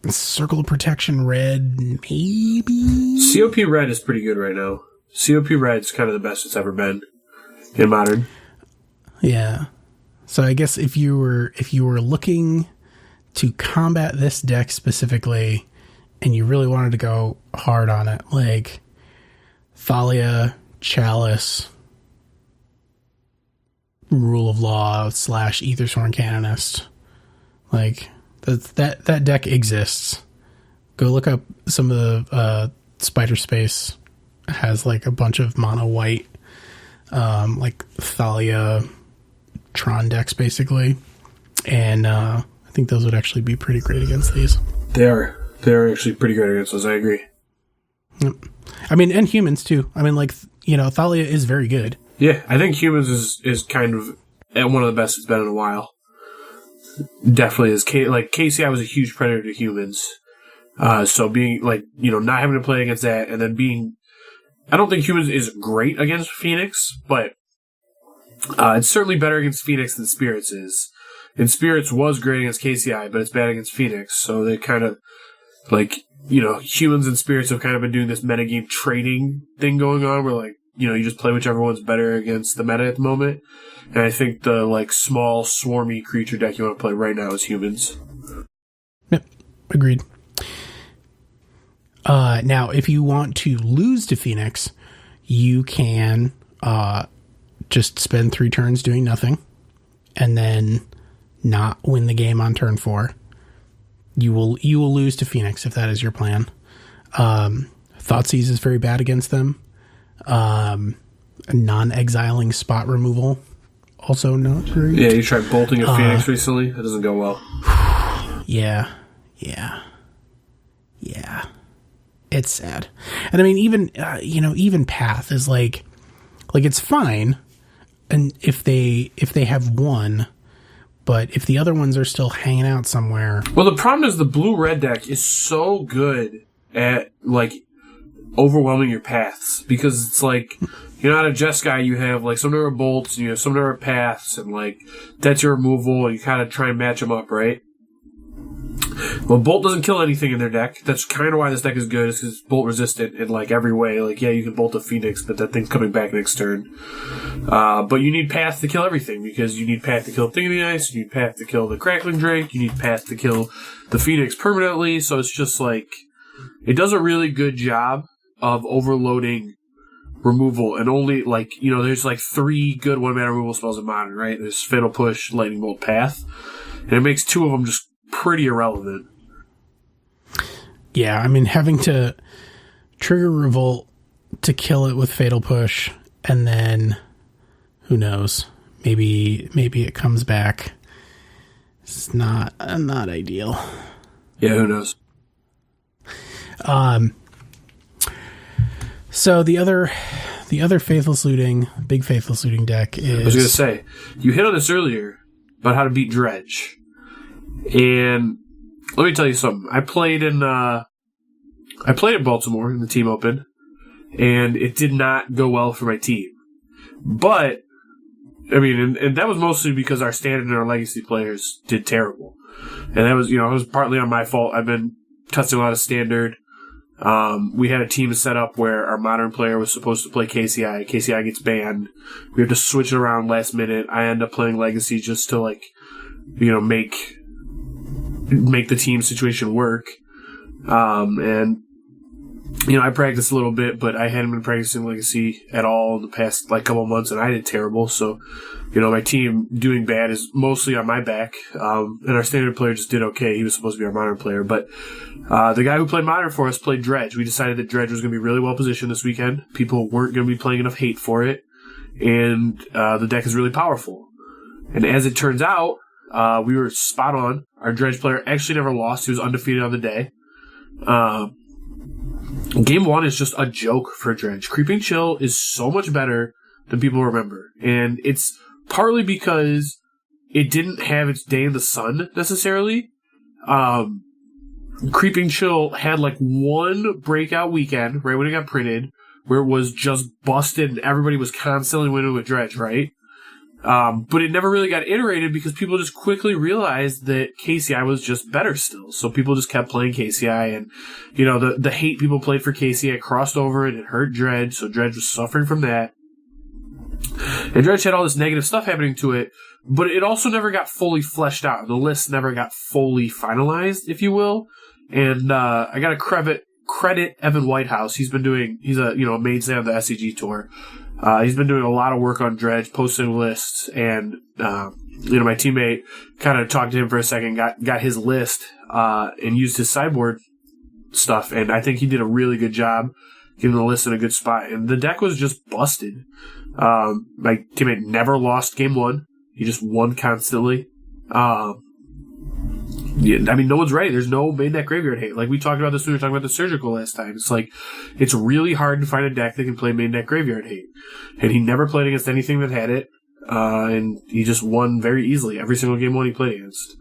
Circle of Protection Red, maybe? COP Red is pretty good right now. COP Red's kind of the best it's ever been in Modern. Yeah. So I guess if you were looking to combat this deck specifically, and you really wanted to go hard on it, like Thalia, Chalice, Rule of Law / Aethersworn Canonist, like, that deck exists. Go look up some of the Spider Space has like a bunch of mono white, like Thalia Tron decks basically, and I think those would actually be pretty great against these. They're actually pretty great against those. I agree. Yep. I mean, and humans too. I mean, like, you know, Thalia is very good. Yeah, I think humans is kind of at one of the best it's been in a while. Definitely is. Like, KCI was a huge predator to humans. So being, like, you know, not having to play against that, and then being, I don't think humans is great against Phoenix, but it's certainly better against Phoenix than Spirits is. And Spirits was great against KCI, but it's bad against Phoenix. So they kind of, like, you know, humans and Spirits have kind of been doing this metagame trading thing going on, where, like, you know, you just play whichever one's better against the meta at the moment. And I think the, like, small, swarmy creature deck you want to play right now is humans. Yep, agreed. Now, if you want to lose to Phoenix, you can just spend 3 turns doing nothing and then not win the game on turn 4. You will lose to Phoenix if that is your plan. Thoughtseize is very bad against them. Non-exiling spot removal, also not great. Yeah, you tried bolting a Phoenix recently. That doesn't go well. Yeah. It's sad. And I mean, even Path is like it's fine. And if they have one, but if the other ones are still hanging out somewhere. Well, the problem is the blue-red deck is so good at, like, overwhelming your paths. Because it's like, you're not a Jeskai, you have, like, some number of bolts, and you have some number of paths, and, like, that's your removal, and you kind of try and match them up, right? Well, Bolt doesn't kill anything in their deck. That's kind of why this deck is good, is because it's Bolt resistant in, like, every way. Like, yeah, you can Bolt a Phoenix, but that thing's coming back next turn. But you need Path to kill everything, because you need Path to kill Thing in the Ice, you need Path to kill the Crackling Drake, you need Path to kill the Phoenix permanently, so it's just, like, it does a really good job of overloading removal, and only, like, there's, like, 3 good 1-mana removal spells in Modern, right? There's Fatal Push, Lightning Bolt, Path, and it makes 2 of them just pretty irrelevant. Yeah, I mean, having to trigger Revolt to kill it with Fatal Push, and then, who knows, maybe it comes back. It's not ideal. Yeah, who knows? So the other Faithless Looting, big Faithless Looting deck is... I was going to say, you hit on this earlier about how to beat Dredge. And let me tell you something. I played in Baltimore in the team open, and it did not go well for my team. But, I mean, and that was mostly because our standard and our legacy players did terrible. And that was, it was partly on my fault. I've been testing a lot of standard. We had a team set up where our modern player was supposed to play KCI. KCI gets banned. We have to switch it around last minute. I end up playing legacy just to, like, make the team situation work. And I practiced a little bit, but I hadn't been practicing Legacy at all in the past, like, couple months, and I did terrible. So, my team doing bad is mostly on my back. And our standard player just did okay. He was supposed to be our modern player. But the guy who played modern for us played Dredge. We decided that Dredge was going to be really well positioned this weekend. People weren't going to be playing enough hate for it. And the deck is really powerful. And as it turns out, we were spot on. Our Dredge player actually never lost. He was undefeated on the day. Game 1 is just a joke for Dredge. Creeping Chill is so much better than people remember. And it's partly because it didn't have its day in the sun, necessarily. Creeping Chill had, like, one breakout weekend, right when it got printed, where it was just busted and everybody was constantly winning with Dredge, right? But it never really got iterated because people just quickly realized that KCI was just better still. So people just kept playing KCI, and, the hate people played for KCI crossed over and it hurt Dredge, so Dredge was suffering from that. And Dredge had all this negative stuff happening to it, but it also never got fully fleshed out. The list never got fully finalized, if you will. And I got to credit Evan Whitehouse. He's a mainstay on the SCG tour. He's been doing a lot of work on Dredge, posting lists, and my teammate kind of talked to him for a second, got his list, and used his sideboard stuff, and I think he did a really good job getting the list in a good spot. And the deck was just busted. My teammate never lost game 1. He just won constantly. No one's ready. There's no main deck graveyard hate. Like, we talked about this when we were talking about the Surgical last time. It's like, it's really hard to find a deck that can play main deck graveyard hate. And he never played against anything that had it. And he just won very easily every single game 1 he played against.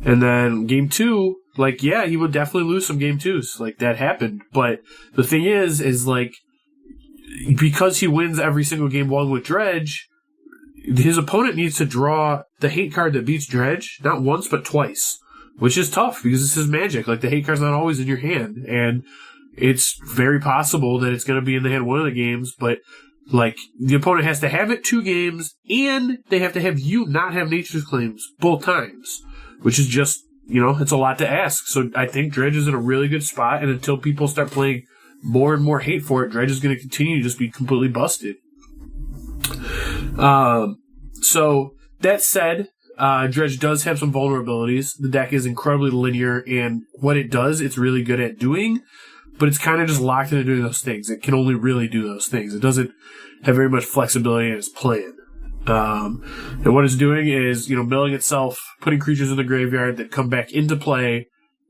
And then game 2, like, yeah, he would definitely lose some game 2s. Like, that happened. But the thing is like, because he wins every single game 1 with Dredge, his opponent needs to draw the hate card that beats Dredge, not once, but twice. Which is tough, because this is Magic. Like, the hate card's not always in your hand. And it's very possible that it's going to be in the hand one of the games, but, like, the opponent has to have it 2 games, and they have to have you not have Nature's Claims both times. Which is just it's a lot to ask. So I think Dredge is in a really good spot, and until people start playing more and more hate for it, Dredge is going to continue to just be completely busted. So that said, Dredge does have some vulnerabilities. The deck is incredibly linear, and what it does, it's really good at doing, but it's kind of just locked into doing those things. It can only really do those things. It doesn't have very much flexibility in its plan. And what it's doing is, milling itself, putting creatures in the graveyard that come back into play,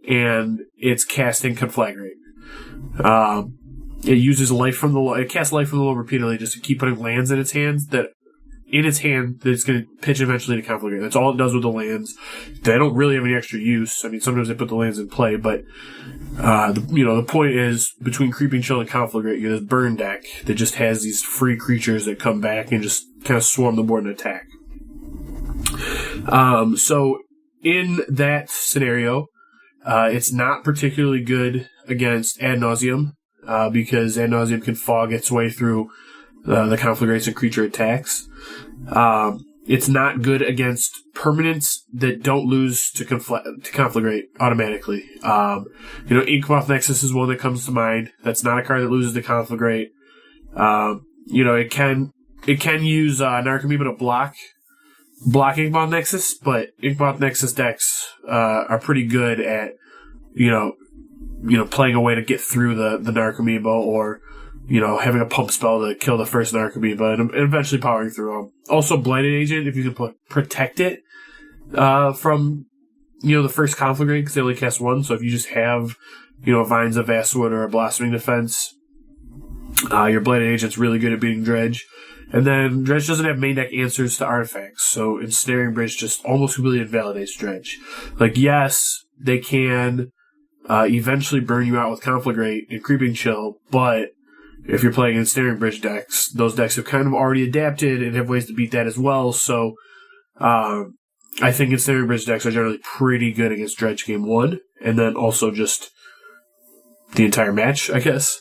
and it's casting Conflagrate. It uses it casts life from the loam repeatedly just to keep putting lands in its hands that it's going to pitch eventually to Conflagrate. That's all it does with the lands. They don't really have any extra use. I mean, sometimes they put the lands in play, but the point is, between Creeping Chill and Conflagrate, you have this burn deck that just has these free creatures that come back and just kind of swarm the board and attack. So in that scenario, it's not particularly good against Ad Nauseam, because Ad Nauseam can fog its way through the Conflagrates and creature attacks. It's not good against permanents that don't lose to Conflagrate automatically. Inkmoth Nexus is one that comes to mind. That's not a card that loses to Conflagrate. It can use Narcomoeba to block Inkmoth Nexus, but Inkmoth Nexus decks are pretty good at playing a way to get through the Narcomoeba, or having a pump spell to kill the first Narcomoeba and eventually powering through them. Also, Blighted Agent, if you can protect it from the first Conflagrate, because they only cast one. So if you just have Vines of Vastwood or a Blossoming Defense, your Blighted Agent's really good at beating Dredge. And then Dredge doesn't have main deck answers to artifacts, so Ensnaring Bridge just almost completely invalidates Dredge. Yes, they can eventually burn you out with Conflagrate and Creeping Chill, but if you're playing Ensnaring Bridge decks, those decks have kind of already adapted and have ways to beat that as well. So I think Ensnaring Bridge decks are generally pretty good against Dredge game one, and then also just the entire match, I guess.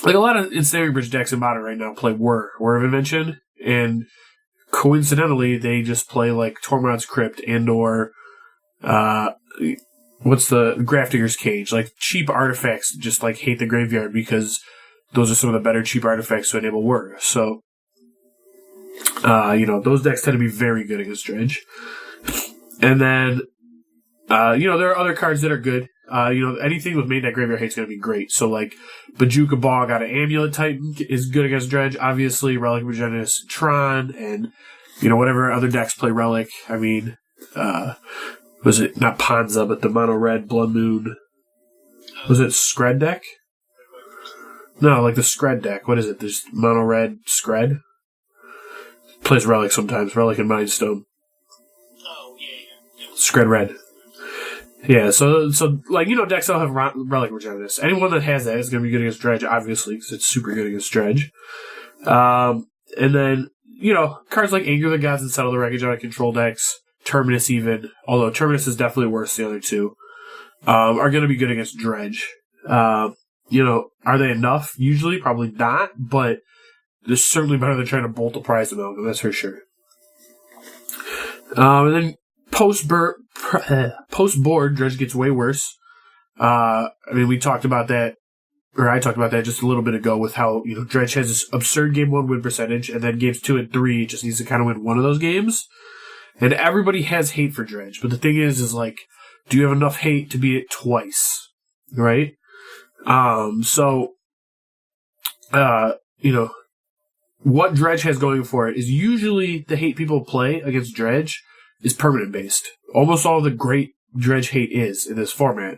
A lot of Ensnaring Bridge decks in Modern right now play Whir of Invention, and coincidentally, they just play Tormod's Crypt and or what's the Grafdigger's Cage, cheap artifacts just hate the graveyard, because those are some of the better cheap artifacts to enable Whir. So those decks tend to be very good against Dredge. And then there are other cards that are good. Anything with main deck graveyard hate is going to be great. So, Bajuka Bog out of Amulet Titan is good against Dredge. Obviously, Relic of Regenesis, Tron, and, whatever other decks play Relic. I mean, was it not Ponza, but the Mono Red Blood Moon? Was it Skred deck? No, the Skred deck. What is it? There's Mono Red Skred? Plays Relic sometimes. Relic and Mindstone. Oh, yeah. Skred Red. Yeah, so decks that'll have Relic Regenesis. Anyone that has that is going to be good against Dredge, obviously, because it's super good against Dredge. And then, cards like Anger the Gods and Settle the Wreckage out of control decks, Terminus even, although Terminus is definitely worse than the other two, are going to be good against Dredge. Are they enough? Usually, probably not, but they're certainly better than trying to bolt the prize amount, that's for sure. And then post-board, Dredge gets way worse. We talked about that, or I talked about that just a little bit ago with how, Dredge has this absurd game 1 win percentage, and then games 2 and 3 just needs to kind of win one of those games. And everybody has hate for Dredge, but the thing is do you have enough hate to beat it twice? Right? What Dredge has going for it is usually the hate people play against Dredge is permanent based. Almost all the great Dredge hate is in this format.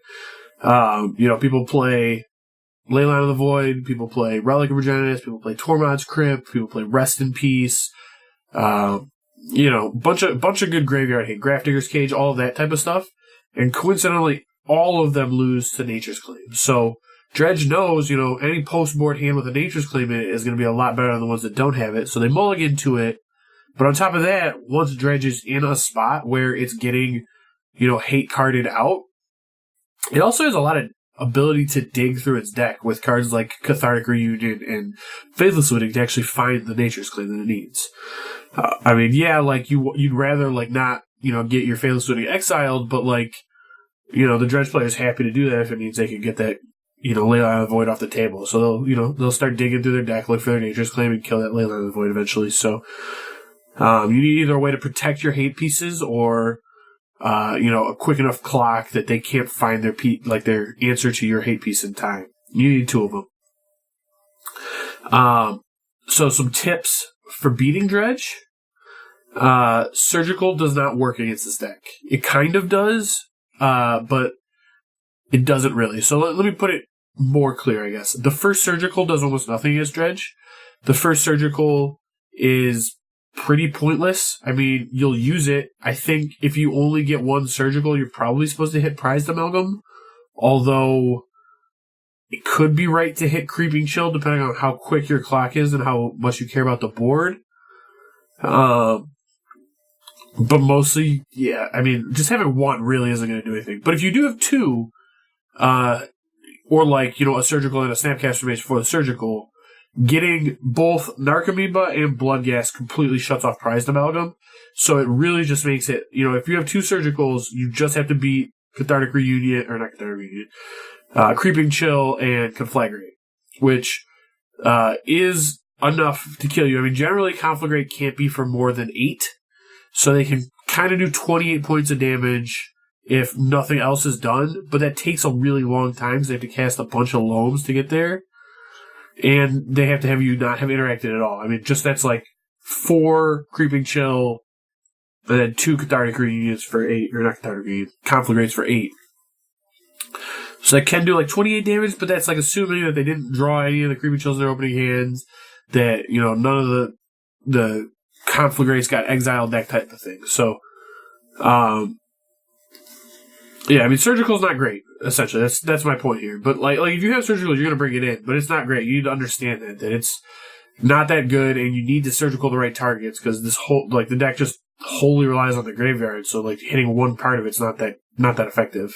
People play Leyline of the Void, people play Relic of Regenesis, people play Tormod's Crypt, people play Rest in Peace, bunch of good graveyard hate, Grafdigger's Cage, all of that type of stuff. And coincidentally, all of them lose to Nature's Claim. So Dredge knows, any post-board hand with a Nature's Claim in it is going to be a lot better than the ones that don't have it. So they mulligan to it. But on top of that, once Dredge is in a spot where it's getting, hate carded out, it also has a lot of ability to dig through its deck with cards like Cathartic Reunion and Faithless Looting to actually find the Nature's Claim that it needs. You'd rather not get your Faithless Looting exiled, but like, the Dredge player is happy to do that if it means they can get that, Leyline of the Void off the table. So they'll start digging through their deck, look for their Nature's Claim, and kill that Leyline of the Void eventually. So, you need either a way to protect your hate pieces or, a quick enough clock that they can't find their answer to your hate piece in time. You need two of them. So some tips for beating Dredge. Surgical does not work against this deck. It kind of does, but it doesn't really. So let me put it more clear, I guess. The first Surgical does almost nothing against Dredge. The first Surgical is pretty pointless. I mean, you'll use it. I think if you only get one Surgical, you're probably supposed to hit Prized Amalgam, although it could be right to hit Creeping Chill depending on how quick your clock is and how much you care about the board. But mostly, yeah, I mean, just having one really isn't going to do anything. But if you do have two, or like, a Surgical and a Snapcaster Mage for the Surgical, getting both Narcomoeba and Bloodghast completely shuts off Prized Amalgam. So it really just makes it, if you have two Surgicals, you just have to beat Cathartic Reunion, or not Cathartic Reunion, Creeping Chill and Conflagrate, which is enough to kill you. I mean, generally, Conflagrate can't be for more than 8, so they can kind of do 28 points of damage if nothing else is done, but that takes a really long time, so they have to cast a bunch of Loams to get there, and they have to have you not have interacted at all. I mean, just that's like 4 Creeping Chill, and then 2 Cathartic Reunions for 8, or not Cathartic Reunion, Conflagrates for 8. So that can do like 28 damage, but that's like assuming that they didn't draw any of the Creeping Chills in their opening hands, that, none of the Conflagrates got exiled, that type of thing. So, yeah, I mean, Surgical's not great, essentially. That's my point here. But like if you have Surgical, you're going to bring it in, but it's not great. You need to understand that it's not that good, and you need to Surgical the right targets, because this whole, the deck just wholly relies on the graveyard, so hitting one part of it's not that effective.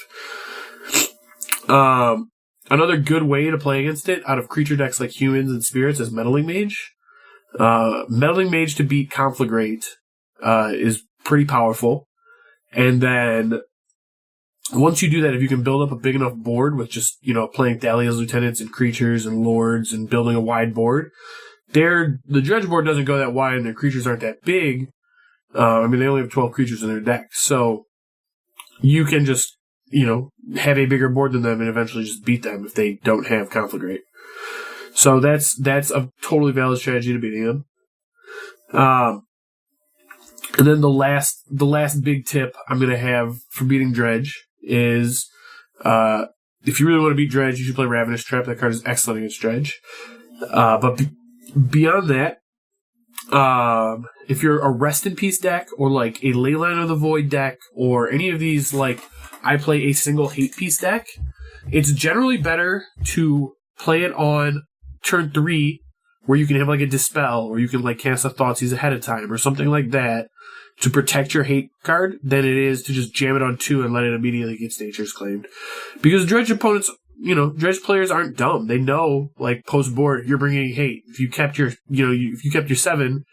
Another good way to play against it out of creature decks like Humans and Spirits is Meddling Mage. Meddling Mage to beat Conflagrate is pretty powerful. And then once you do that, if you can build up a big enough board with just, playing Thalia's Lieutenants and creatures and lords and building a wide board, the Dredge board doesn't go that wide and their creatures aren't that big. I mean, they only have 12 creatures in their deck. So you can just, have a bigger board than them and eventually just beat them if they don't have Conflagrate. So that's a totally valid strategy to beating them. And then the last big tip I'm going to have for beating Dredge is, if you really want to beat Dredge, you should play Ravenous Trap. That card is excellent against Dredge. But beyond that, if you're a Rest in Peace deck or like a Leyline of the Void deck or any of these, I play a single hate piece deck, it's generally better to play it on turn 3 where you can have a Dispel or you can cast a Thoughtseize ahead of time or something like that to protect your hate card than it is to just jam it on 2 and let it immediately get Nature's Claimed. Because Dredge opponents, Dredge players aren't dumb. They know, post board, you're bringing hate. If you kept your, if you kept your 7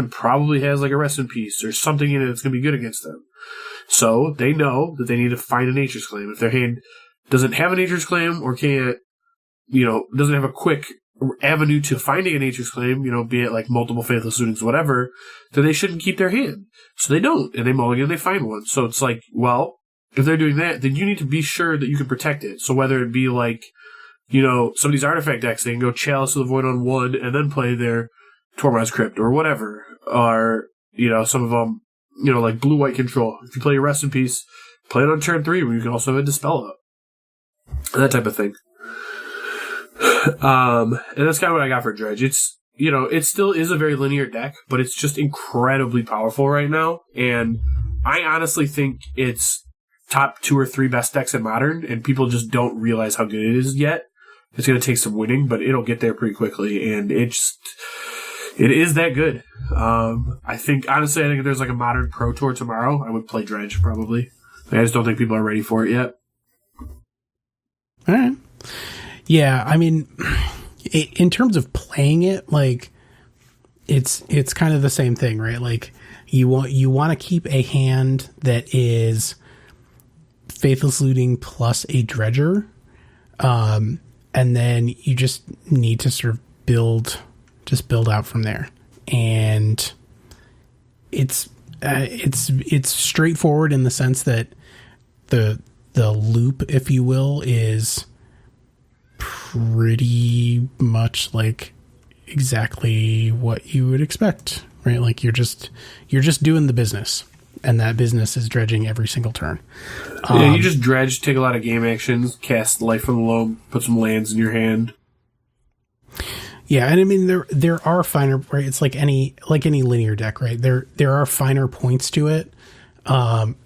probably has a Rest in Peace or something in it that's going to be good against them. So they know that they need to find a Nature's Claim. If their hand doesn't have a Nature's Claim or can't, doesn't have a quick avenue to finding a Nature's Claim, be it multiple Faithless Lootings, whatever, then they shouldn't keep their hand. So they don't, and they mulligan and they find one. So it's well, if they're doing that, then you need to be sure that you can protect it. So whether it be some of these artifact decks, they can go Chalice of the Void on 1 and then play their Tormod's Crypt or whatever. Or, some of them, blue-white control. If you play your Rest in Peace, play it on turn 3 where you can also have a Dispel up. That type of thing. And that's kind of what I got for Dredge. It's, it still is a very linear deck, but it's just incredibly powerful right now. And I honestly think it's top 2 or 3 best decks in Modern, and people just don't realize how good it is yet. It's going to take some winning, but it'll get there pretty quickly, and it is that good. I think if there's a Modern Pro Tour tomorrow, I would play Dredge, probably. I just don't think people are ready for it yet. All right. Yeah, I mean, in terms of playing it, it's kind of the same thing, right? You want to keep a hand that is Faithless Looting plus a Dredger, and then you just need to sort of build out from there. And it's straightforward in the sense that the loop, if you will, is pretty much like exactly what you would expect, right? Like you're just doing the business, and that business is dredging every single turn. You just dredge, take a lot of game actions, cast Life from the Loam, put some lands in your hand. Yeah, and I mean there are finer, right? It's like any linear deck, right? There are finer points to it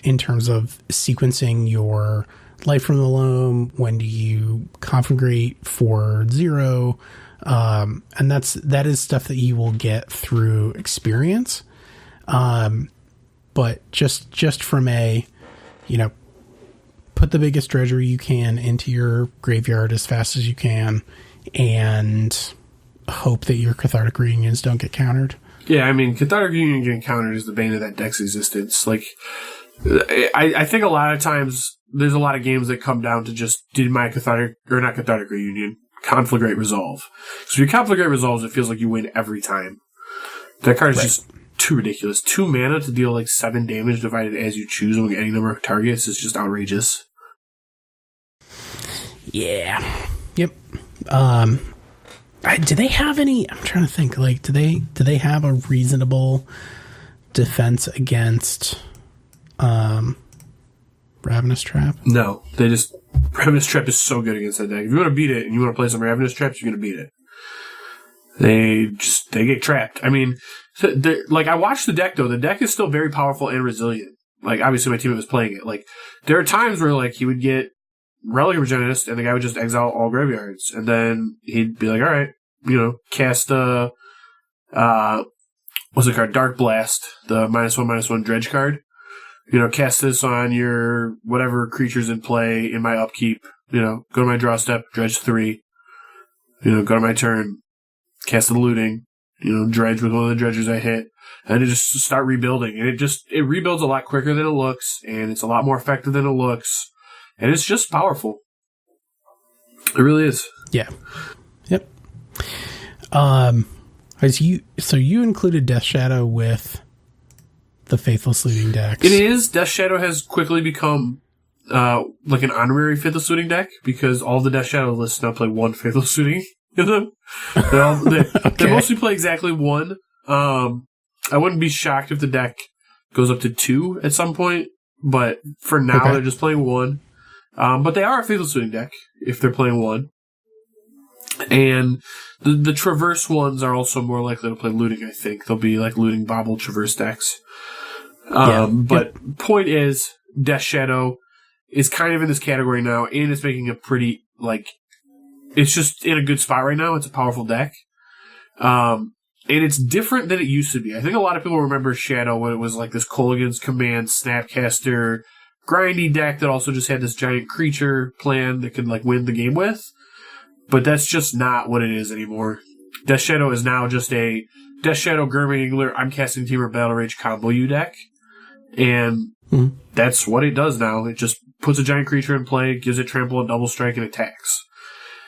in terms of sequencing your Life from the Loam. When do you configurate for 0? And that is stuff that you will get through experience. But just from a, put the biggest dredger you can into your graveyard as fast as you can, and hope that your Cathartic Reunions don't get countered. Yeah, I mean, Cathartic Reunion getting countered is the bane of that deck's existence. Like, I think a lot of times there's a lot of games that come down to just, did my Conflagrate Resolve? So if you Conflagrate Resolves, it feels like you win every time. That card is just too ridiculous. 2 mana to deal like 7 damage divided as you choose among any number of targets is just outrageous. Yeah. Yep. Do they have any? I'm trying to think. Like, do they have a reasonable defense against Ravenous Trap? No, Ravenous Trap is so good against that deck. If you want to beat it and you want to play some Ravenous Traps, you're going to beat it. They get trapped. I mean, like, I watched the deck though. The deck is still very powerful and resilient. Like, obviously my teammate was playing it. Like, there are times where like he would get Relic Regenist and the guy would just exile all graveyards, and then he'd be like, all right, cast what's the card? Dark Blast, the -1/-1 dredge card. Cast this on your whatever creatures in play in my upkeep. Go to my draw step, dredge 3. Go to my turn, cast the looting. Dredge with one of the dredgers I hit, and it just start rebuilding. And it rebuilds a lot quicker than it looks, and it's a lot more effective than it looks, and it's just powerful. It really is. Yeah. Yep. So you included Death Shadow with the Faithless Looting decks. It is. Death Shadow has quickly become like an honorary Faithless Looting deck, because all the Death Shadow lists now play 1 Faithless Looting in them. They mostly play exactly 1. I wouldn't be shocked if the deck goes up to 2 at some point, but for now they're just playing 1. But they are a Faithless Looting deck if they're playing 1. And the Traverse ones are also more likely to play looting, I think. They'll be like looting bobble Traverse decks. But point is, Death Shadow is kind of in this category now, and it's making a pretty, like, it's just in a good spot right now. It's a powerful deck. And it's different than it used to be. I think a lot of people remember Shadow when it was like this Kolaghan's Command, Snapcaster, grindy deck that also just had this giant creature plan that could like win the game with. But that's just not what it is anymore. Death Shadow is now just a Death Shadow Gurming Angler, I'm casting Temur Battle Rage combo you deck. And that's what it does now. It just puts a giant creature in play, gives it trample and double strike, and attacks.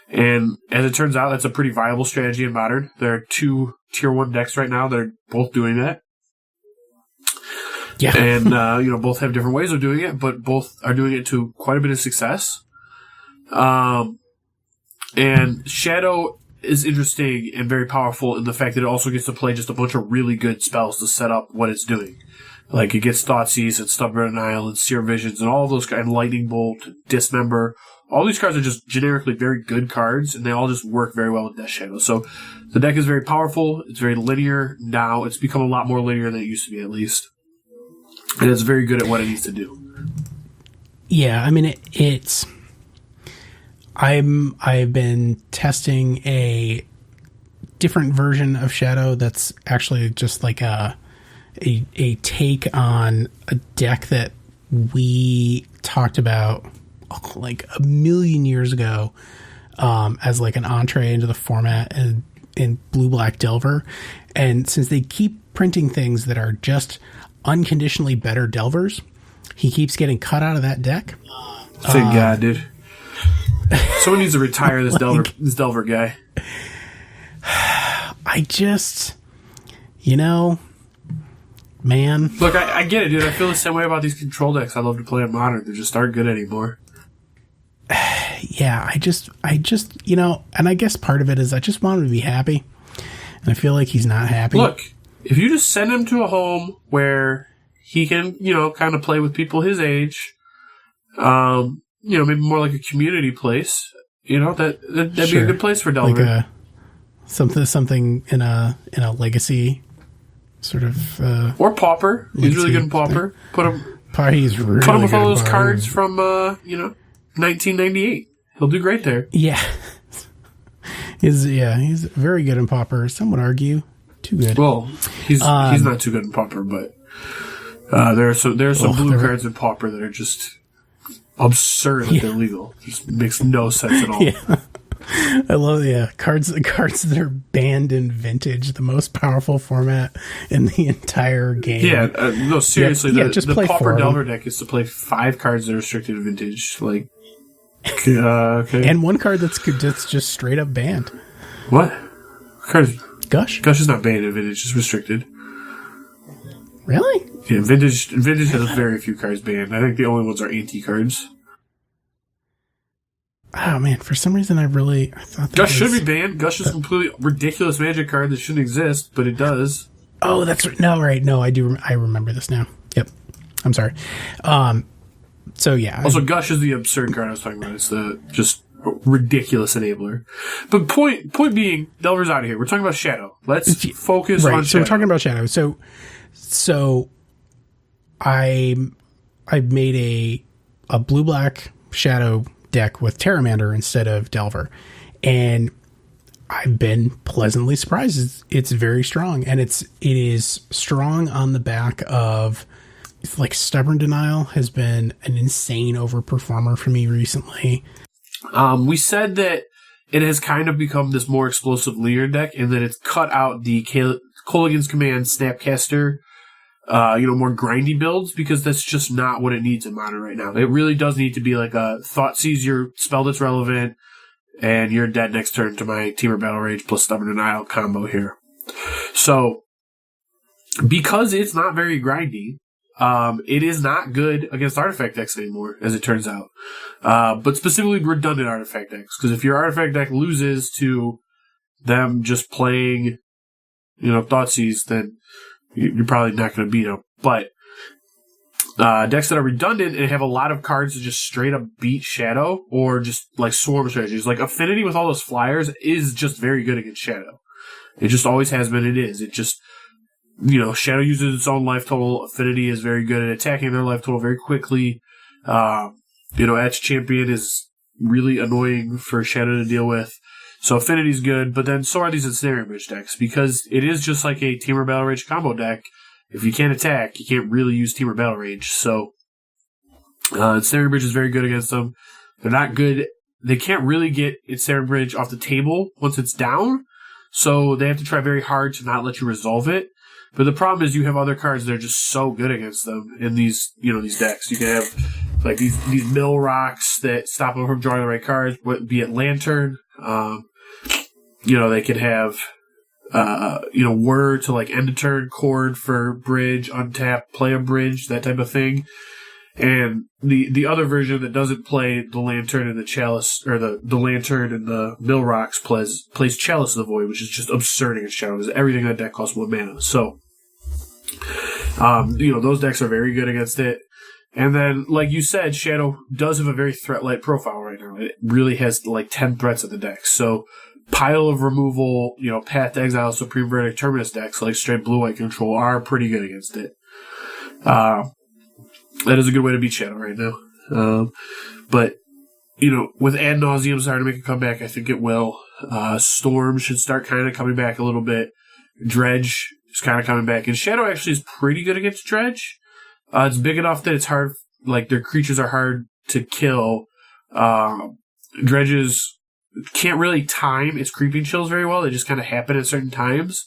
And as it turns out, that's a pretty viable strategy in Modern. There are 2 Tier 1 decks right now that are both doing that. Yeah. And, both have different ways of doing it, but both are doing it to quite a bit of success. And Shadow is interesting and very powerful in the fact that it also gets to play just a bunch of really good spells to set up what it's doing. Like, it gets Thoughtseize and Stubborn Denial and Seer Visions and all of those, and Lightning Bolt, Dismember. All these cards are just generically very good cards, and they all just work very well with Death Shadow. So the deck is very powerful. It's very linear now. It's become a lot more linear than it used to be, at least. And it's very good at what it needs to do. Yeah, I mean, it's... I've been testing a different version of Shadow that's actually just like a take on a deck that we talked about like a million years ago as like an entree into the format in Blue Black Delver. And since they keep printing things that are just unconditionally better Delvers. He keeps getting cut out of that deck. Thank God, dude. Someone needs to retire this Delver guy. I just, man. Look, I get it, dude. I feel the same way about these control decks I love to play on Modern. They just aren't good anymore. Yeah, I just, and I guess part of it is I just want him to be happy. And I feel like he's not happy. Look, if you just send him to a home where he can, kind of play with people his age, maybe more like a community place, that'd be a good place for Delver. Like something in a legacy sort of or Pauper. He's really good in Pauper. Put him with all those cards from 1998. He'll do great there. Yeah. He's very good in Pauper. Some would argue too good. Well, he's not too good in Pauper, but there are some blue cards in Pauper that are just absurdly illegal. Just makes no sense at all. Yeah. I love cards that are banned in Vintage, the most powerful format in the entire game. Yeah, no, seriously, just the play Pauper Delver deck is to play 5 cards that are restricted to Vintage. Like, okay. And 1 card that's just straight up banned. What? Card? Gush? Gush is not banned in Vintage, it's restricted. Really? Yeah, Vintage has very few cards banned. I think the only ones are anti-cards. Oh man, for some reason I thought that Gush should be banned. Gush is a completely ridiculous Magic card that shouldn't exist, but it does. Oh, that's right. No, right. No, I do. I remember this now. Yep. I'm sorry. So yeah. Also, Gush is the absurd card I was talking about. It's the just ridiculous enabler. But point being, Delver's out of here. We're talking about Shadow. Let's focus on Shadow. So we're talking about Shadow. So I made a blue-black Shadow deck with Terramander instead of Delver, and I've been pleasantly surprised. It's very strong, and it is strong on the back of like Stubborn Denial has been an insane overperformer for me recently. We said that it has kind of become this more explosive leader deck, and that it's cut out the Kolaghan's Command Snapcaster more grindy builds, because that's just not what it needs in Modern right now. It really does need to be like a Thoughtseize your spell that's relevant, and you're dead next turn to my Temur Battle Rage plus Stubborn Denial combo here. So, because it's not very grindy, it is not good against artifact decks anymore, as it turns out. But specifically redundant artifact decks, because if your artifact deck loses to them just playing, Thoughtseize, then you're probably not going to beat them. But decks that are redundant and have a lot of cards that just straight up beat Shadow, or just like swarm strategies, like Affinity with all those flyers is just very good against Shadow. It just always has been. It is. It just, Shadow uses its own life total. Affinity is very good at attacking their life total very quickly. Etch Champion is really annoying for Shadow to deal with. So Affinity's good, but then so are these Ensnaring Bridge decks, because it is just like a Temur Battle Rage combo deck. If you can't attack, you can't really use Temur Battle Rage. So Ensnaring Bridge is very good against them. They're not good. They can't really get Ensnaring Bridge off the table once it's down, so they have to try very hard to not let you resolve it. But the problem is you have other cards that are just so good against them in these decks. You can have like these mill rocks that stop them from drawing the right cards, be it Lantern. They could have, Whir to like end a turn, Chord for bridge, untap, play a bridge, that type of thing. And the other version that doesn't play the Lantern and the Chalice, or the Lantern and the Mill Rocks plays Chalice of the Void, which is just absurd against Shadow, because everything in that deck costs 1 mana. So, those decks are very good against it. And then, like you said, Shadow does have a very threat-light profile right now. It really has like 10 threats in the deck. So, Pile of Removal, Path to Exile, Supreme Verdict, Terminus decks like straight blue-white control are pretty good against it. That is a good way to beat Shadow right now. But, with Ad Nauseam starting to make a comeback, I think it will. Storm should start kind of coming back a little bit. Dredge is kind of coming back. And Shadow actually is pretty good against Dredge. It's big enough that it's hard, like their creatures are hard to kill. Dredges can't really time its creeping chills very well. They just kind of happen at certain times.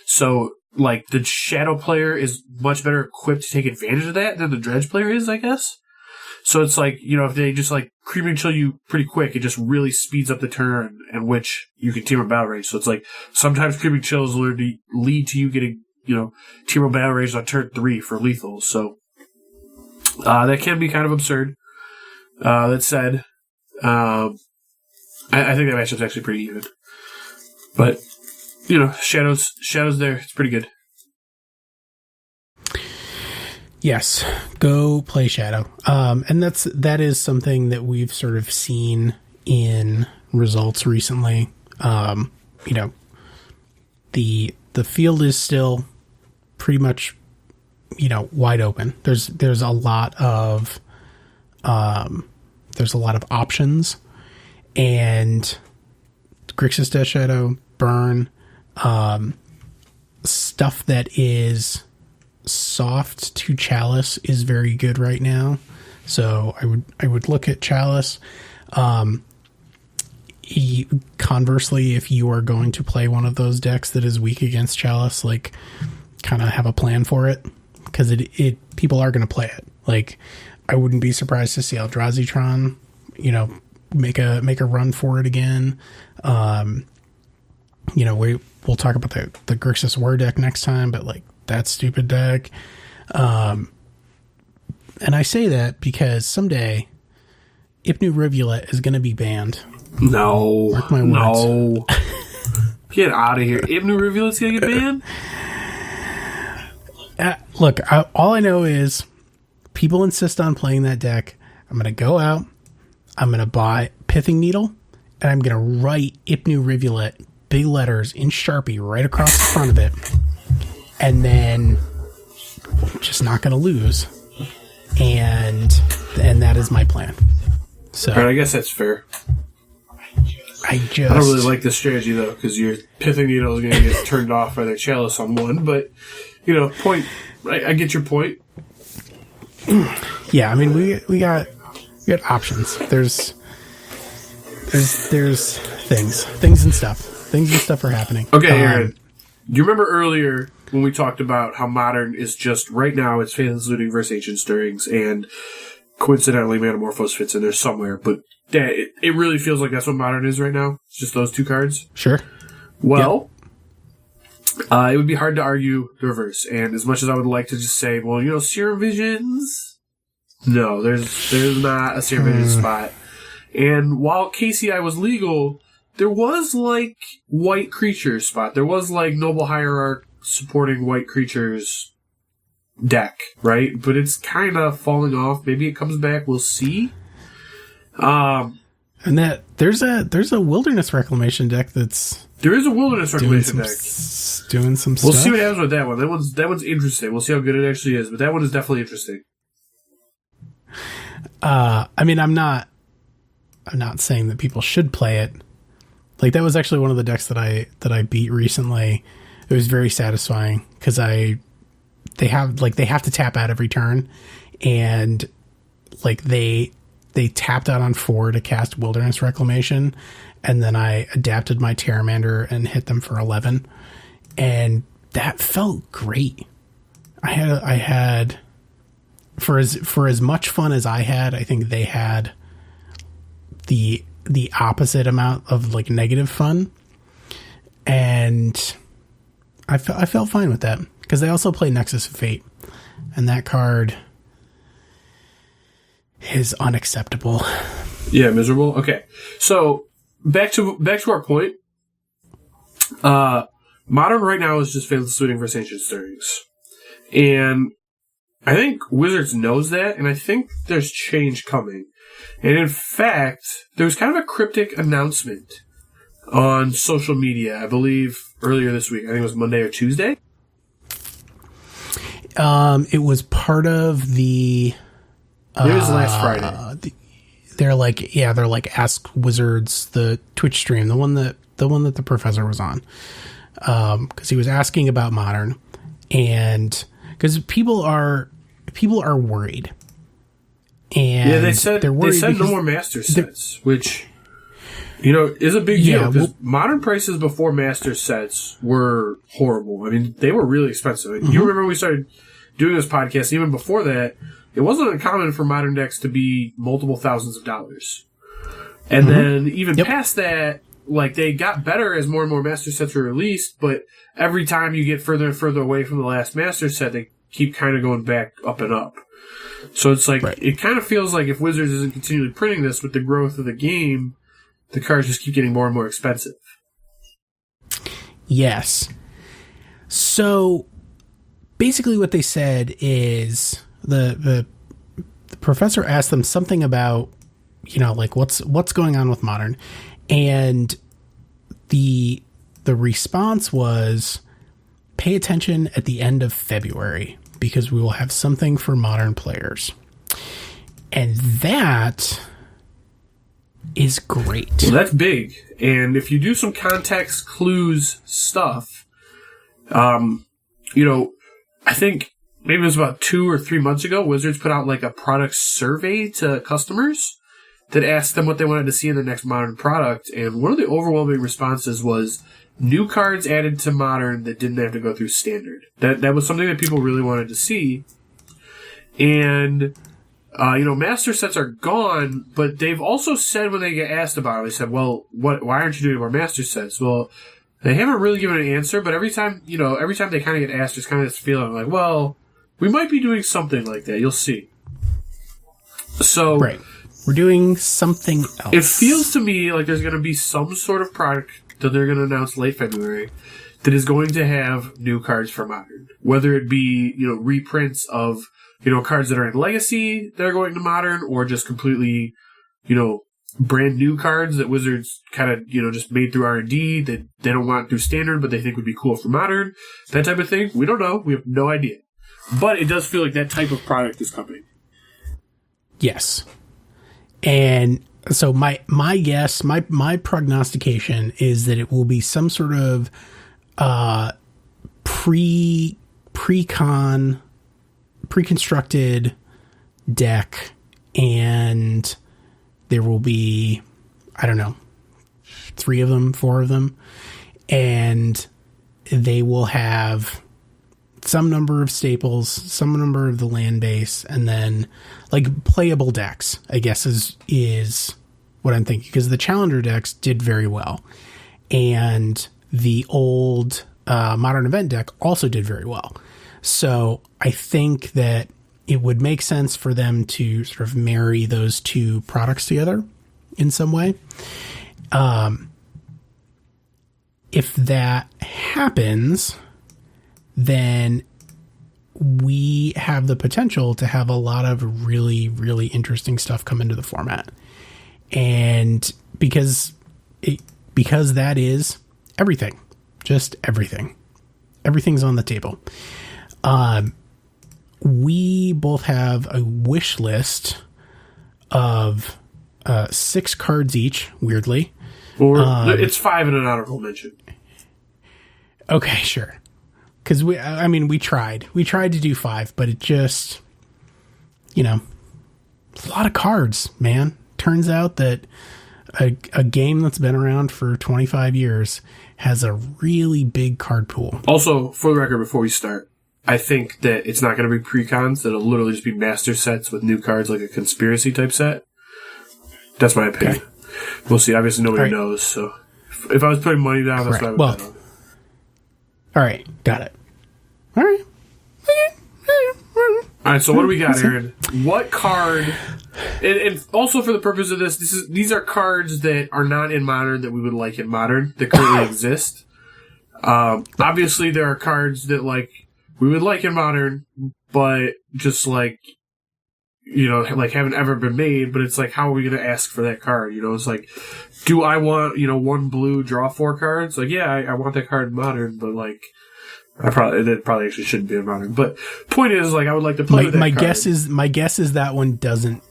So like the Shadow player is much better equipped to take advantage of that than the Dredge player is, I guess. So it's like, if they just like Creeping Chill you pretty quick, it just really speeds up the turn in which you can team up battle rage. So it's like sometimes Creeping Chills lead to you getting, team up battle rage on turn 3 for lethals. So that can be kind of absurd. That said, I think that matchup's actually pretty even. But, Shadow's there. It's pretty good. Yes, go play Shadow. And that is something that we've sort of seen in results recently. The field is still pretty much, wide open. There's a lot of options, and Grixis Death Shadow, Burn, stuff that is soft to Chalice is very good right now. So I would look at Chalice. Conversely, if you are going to play one of those decks that is weak against Chalice, like, kind of have a plan for it, because people are going to play it. Like, I wouldn't be surprised to see Eldrazi-tron, make a run for it again. We'll talk about the Grixis War deck next time, but like, that stupid deck. And I say that because someday Ipnu Rivulet is going to be banned. No. Mark my words. No. Get out of here. Ipnu Rivulet's going to get banned? Look, all I know is people insist on playing that deck. I'm going to go out. I'm going to buy Pithing Needle, and I'm going to write Ipnu Rivulet, big letters in Sharpie right across the front of it. And then I'm just not going to lose. And that is my plan. So, all right, I guess that's fair. I don't really like this strategy, though, because your Pithing Needle is going to get turned off by their Chalice on one. But, point. I get your point. Yeah, I mean, we got options. There's things and stuff. Things and stuff are happening. Okay, Aaron. Do you remember earlier when we talked about how Modern is just, right now, it's Faithless Looting versus Ancient Stirrings, and coincidentally, Manamorphose fits in there somewhere, but it really feels like that's what Modern is right now. It's just those two cards. Sure. Well, it would be hard to argue the reverse, and as much as I would like to just say, well, Serum Visions, no, there's not a Serum Visions spot. And while KCI was legal, there was, white creatures spot. There was, Noble Hierarch supporting white creatures deck, right? But it's kind of falling off. Maybe it comes back. We'll see. And that there's a Wilderness Reclamation deck that's... There is a Wilderness Reclamation deck. Doing some stuff. We'll see what happens with that one. That one's interesting. We'll see how good it actually is. But that one is definitely interesting. I mean, I'm not saying that people should play it. Like, that was actually one of the decks that I beat recently. It was very satisfying because they have to tap out every turn, and they tapped out on 4 to cast Wilderness Reclamation, and then I adapted my Terramander and hit them for 11, and that felt great. I had for as much fun as I had, I think they had the opposite amount of negative fun, and I felt fine with that because they also play Nexus of Fate, and that card is unacceptable. Yeah, miserable. Okay, so back to our point. Modern right now is just Faithless Looting versus Ancient Stirrings, and I think Wizards knows that, and I think there's change coming. And in fact, there was kind of a cryptic announcement on social media, I believe, earlier this week. I think it was Monday or Tuesday. It was part of the... It was last Friday. They're like Ask Wizards, the Twitch stream, the one that the professor was on. Because he was asking about Modern, and because people are worried. And yeah, they said no more master sets, which Is a big deal Yeah, because modern prices before master sets were horrible. I mean, they were really expensive. You remember when we started doing this podcast, even before that, it wasn't uncommon for modern decks to be multiple thousands of dollars. And then even past that, like, they got better as more and more master sets were released, but every time you get further and further away from the last master set, they keep kind of going back up and up. So it's like, it kind of feels like if Wizards isn't continually printing this with the growth of the game, the cards just keep getting more and more expensive. Yes. So basically what they said is the professor asked them something about, like what's going on with Modern, and the response was, pay attention at the end of February because we will have something for Modern players. And that is great. Well, that's big. And if you do some context clues stuff, I think maybe it was about 2 or 3 months ago, Wizards put out like a product survey to customers that asked them what they wanted to see in the next Modern product. And one of the overwhelming responses was new cards added to Modern that didn't have to go through Standard. That was something that people really wanted to see. And master sets are gone, but they've also said when they get asked about it, they said, well, why aren't you doing more master sets? Well, they haven't really given an answer, but every time they kind of get asked, there's kind of this feeling like, well, we might be doing something like that. You'll see. So, right. We're doing something else. It feels to me like there's going to be some sort of product that they're going to announce late February that is going to have new cards for Modern. Whether it be, reprints of cards that are in Legacy that are going to Modern, or just completely, brand new cards that Wizards kind of, just made through R&D that they don't want through Standard, but they think would be cool for Modern. That type of thing. We don't know. We have no idea. But it does feel like that type of product is coming. Yes. And so my guess, my prognostication is that it will be some sort of pre-constructed deck, and there will be, I don't know, 3 of them, 4 of them, and they will have some number of staples, some number of the land base, and then like playable decks, I guess is what I'm thinking, because the Challenger decks did very well, and the old Modern Event deck also did very well. So I think that it would make sense for them to sort of marry those 2 products together in some way. If that happens, then we have the potential to have a lot of really, really interesting stuff come into the format. And because that is everything, just everything. Everything's on the table. We both have a wish list of 6 cards each, weirdly. Or it's 5 in an honorable mention. Okay, sure. Because we tried. We tried to do 5, but it just, it's a lot of cards, man. Turns out that a game that's been around for 25 years has a really big card pool. Also, for the record, before we start, I think that it's not going to be pre-cons. That it'll literally just be master sets with new cards, like a conspiracy type set. That's my opinion. Okay. We'll see. Obviously, nobody knows. So, if I was putting money down, that's what I would bet on. All right, got it. All right. All right. So, what do we got, Aaron? What card? And also for the purpose of this, these are cards that are not in Modern that we would like in Modern that currently exist. Obviously, there are cards that we would like in Modern, but just haven't ever been made. But it's like, how are we going to ask for that card? It's like, do I want 1 blue, draw 4 cards? Like, yeah, I want that card in Modern, but that probably actually shouldn't be in Modern. But point is, I would like to play with that card. My guess is that one doesn't.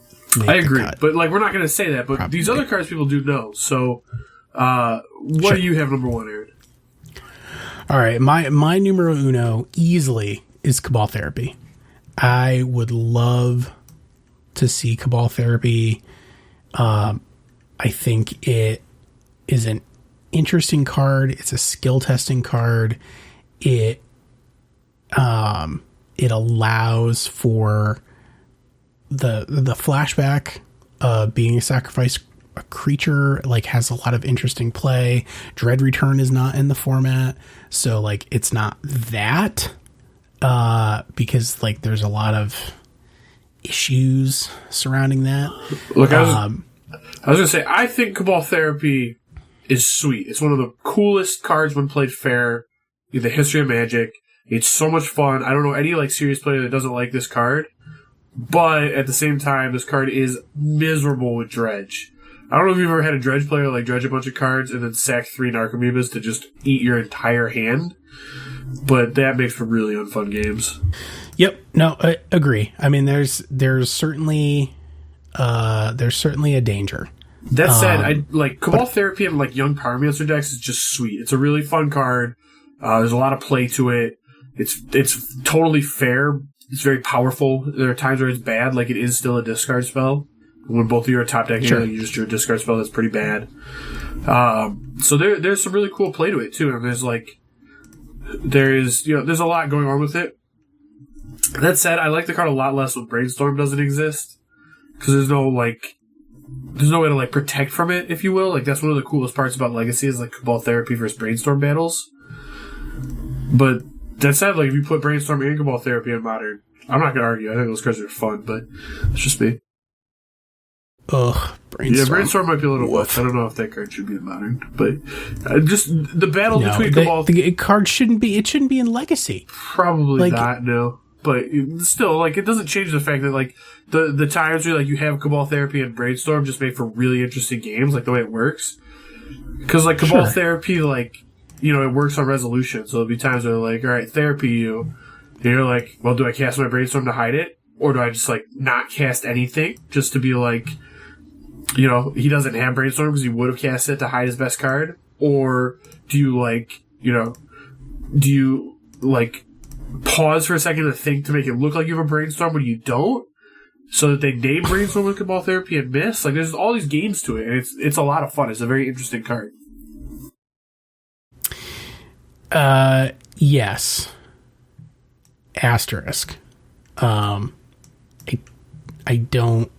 I agree, but we're not going to say that. But probably. These other cards people do know. So, what do you have number 1, Aaron? All right, my numero uno easily is Cabal Therapy. I would love to see Cabal Therapy. I think it is an interesting card. It's a skill testing card. It allows for the flashback being a sacrifice. A creature like has a lot of interesting play. Dread Return is not in the format, so like it's not that because like there's a lot of issues surrounding that. Look, I was gonna say I think Cabal Therapy is sweet. It's one of the coolest cards when played fair in the history of Magic. It's so much fun. I don't know any like serious player that doesn't like this card, but at the same time, this card is miserable with Dredge. I don't know if you've ever had a Dredge player like dredge a bunch of cards and then sack 3 Narcomoebas to just eat your entire hand, but that makes for really unfun games. Yep. No, I agree. I mean, there's certainly a danger. That said, I like Cabal Therapy and like Young Pyromancer decks is just sweet. It's a really fun card. There's a lot of play to it. It's totally fair. It's very powerful. There are times where it's bad, like it is still a discard spell. When both of you are top decking, sure. You just drew a discard spell that's pretty bad. So there's some really cool play to it too. And there's a lot going on with it. That said, I like the card a lot less when Brainstorm doesn't exist, because there's no way to like protect from it, if you will. Like that's one of the coolest parts about Legacy is like Cabal Therapy versus Brainstorm battles. But that said, like if you put Brainstorm and Cabal Therapy in Modern, I'm not gonna argue. I think those cards are fun, but it's just me. Ugh, Brainstorm. Yeah, Brainstorm might be a little much. I don't know if that card should be in Modern, but just the battle between Cabal... The card shouldn't be in Legacy. Probably not, no. But still, like, it doesn't change the fact that, like, the times where, like, you have Cabal Therapy and Brainstorm just make for really interesting games, like, the way it works. Because, like, Cabal Therapy, like, you know, it works on resolution, so there'll be times where, like, all right, Therapy you, and you're like, well, do I cast my Brainstorm to hide it? Or do I just, like, not cast anything just to be, like... You know, he doesn't have Brainstorm because he would have cast it to hide his best card? Or do you, pause for a second to think to make it look like you have a Brainstorm when you don't? So that they name Brainstorm with Cabal Therapy and miss? Like, there's all these games to it, and it's a lot of fun. It's a very interesting card. Yes. Asterisk. I don't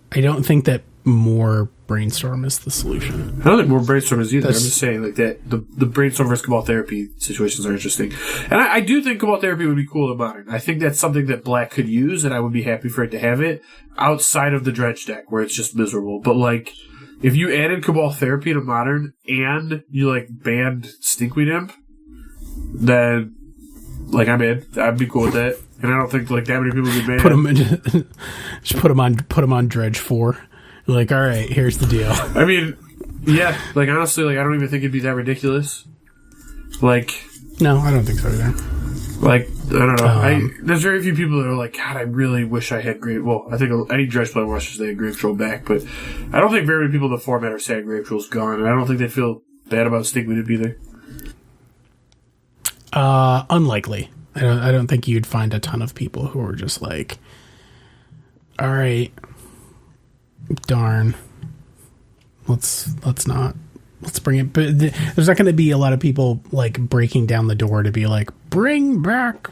think that more Brainstorm is the solution. I don't think more Brainstorm is either. I'm just saying like that the Brainstorm versus Cabal Therapy situations are interesting. And I do think Cabal Therapy would be cool in Modern. I think that's something that Black could use, and I would be happy for it to have it outside of the Dredge deck where it's just miserable. But like if you added Cabal Therapy to Modern and you like banned Stinkweed Imp, then like I'm in. I'd be cool with that. And I don't think like that many people would be mad. Put him on Dredge 4. Like, all right, here's the deal. I mean, yeah, like honestly, like I don't even think it'd be that ridiculous. Like, no, I don't think so either. Like, I don't know. There's very few people that are like, God, I really wish I had Grave. Well, I think any Dredge player wishes they had Grave Troll back, but I don't think very many people in the format are sad Grave Troll's gone, and I don't think they feel bad about Stinkweed Imp either. Unlikely. I don't think you'd find a ton of people who are just like, all right, darn, let's bring it. But there's not going to be a lot of people like breaking down the door to be like, bring back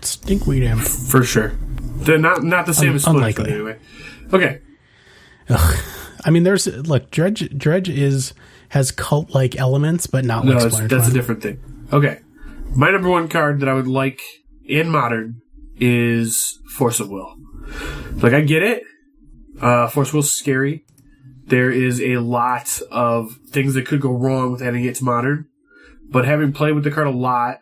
Stinkweed Imp. For sure. They're not the same as unlikely anyway. Okay. Ugh. I mean, Dredge has cult like elements, but not like Splinter Twin. That's a different thing. Okay. My number one card that I would like in Modern is Force of Will. Like, I get it. Force of Will's scary. There is a lot of things that could go wrong with adding it to Modern. But having played with the card a lot,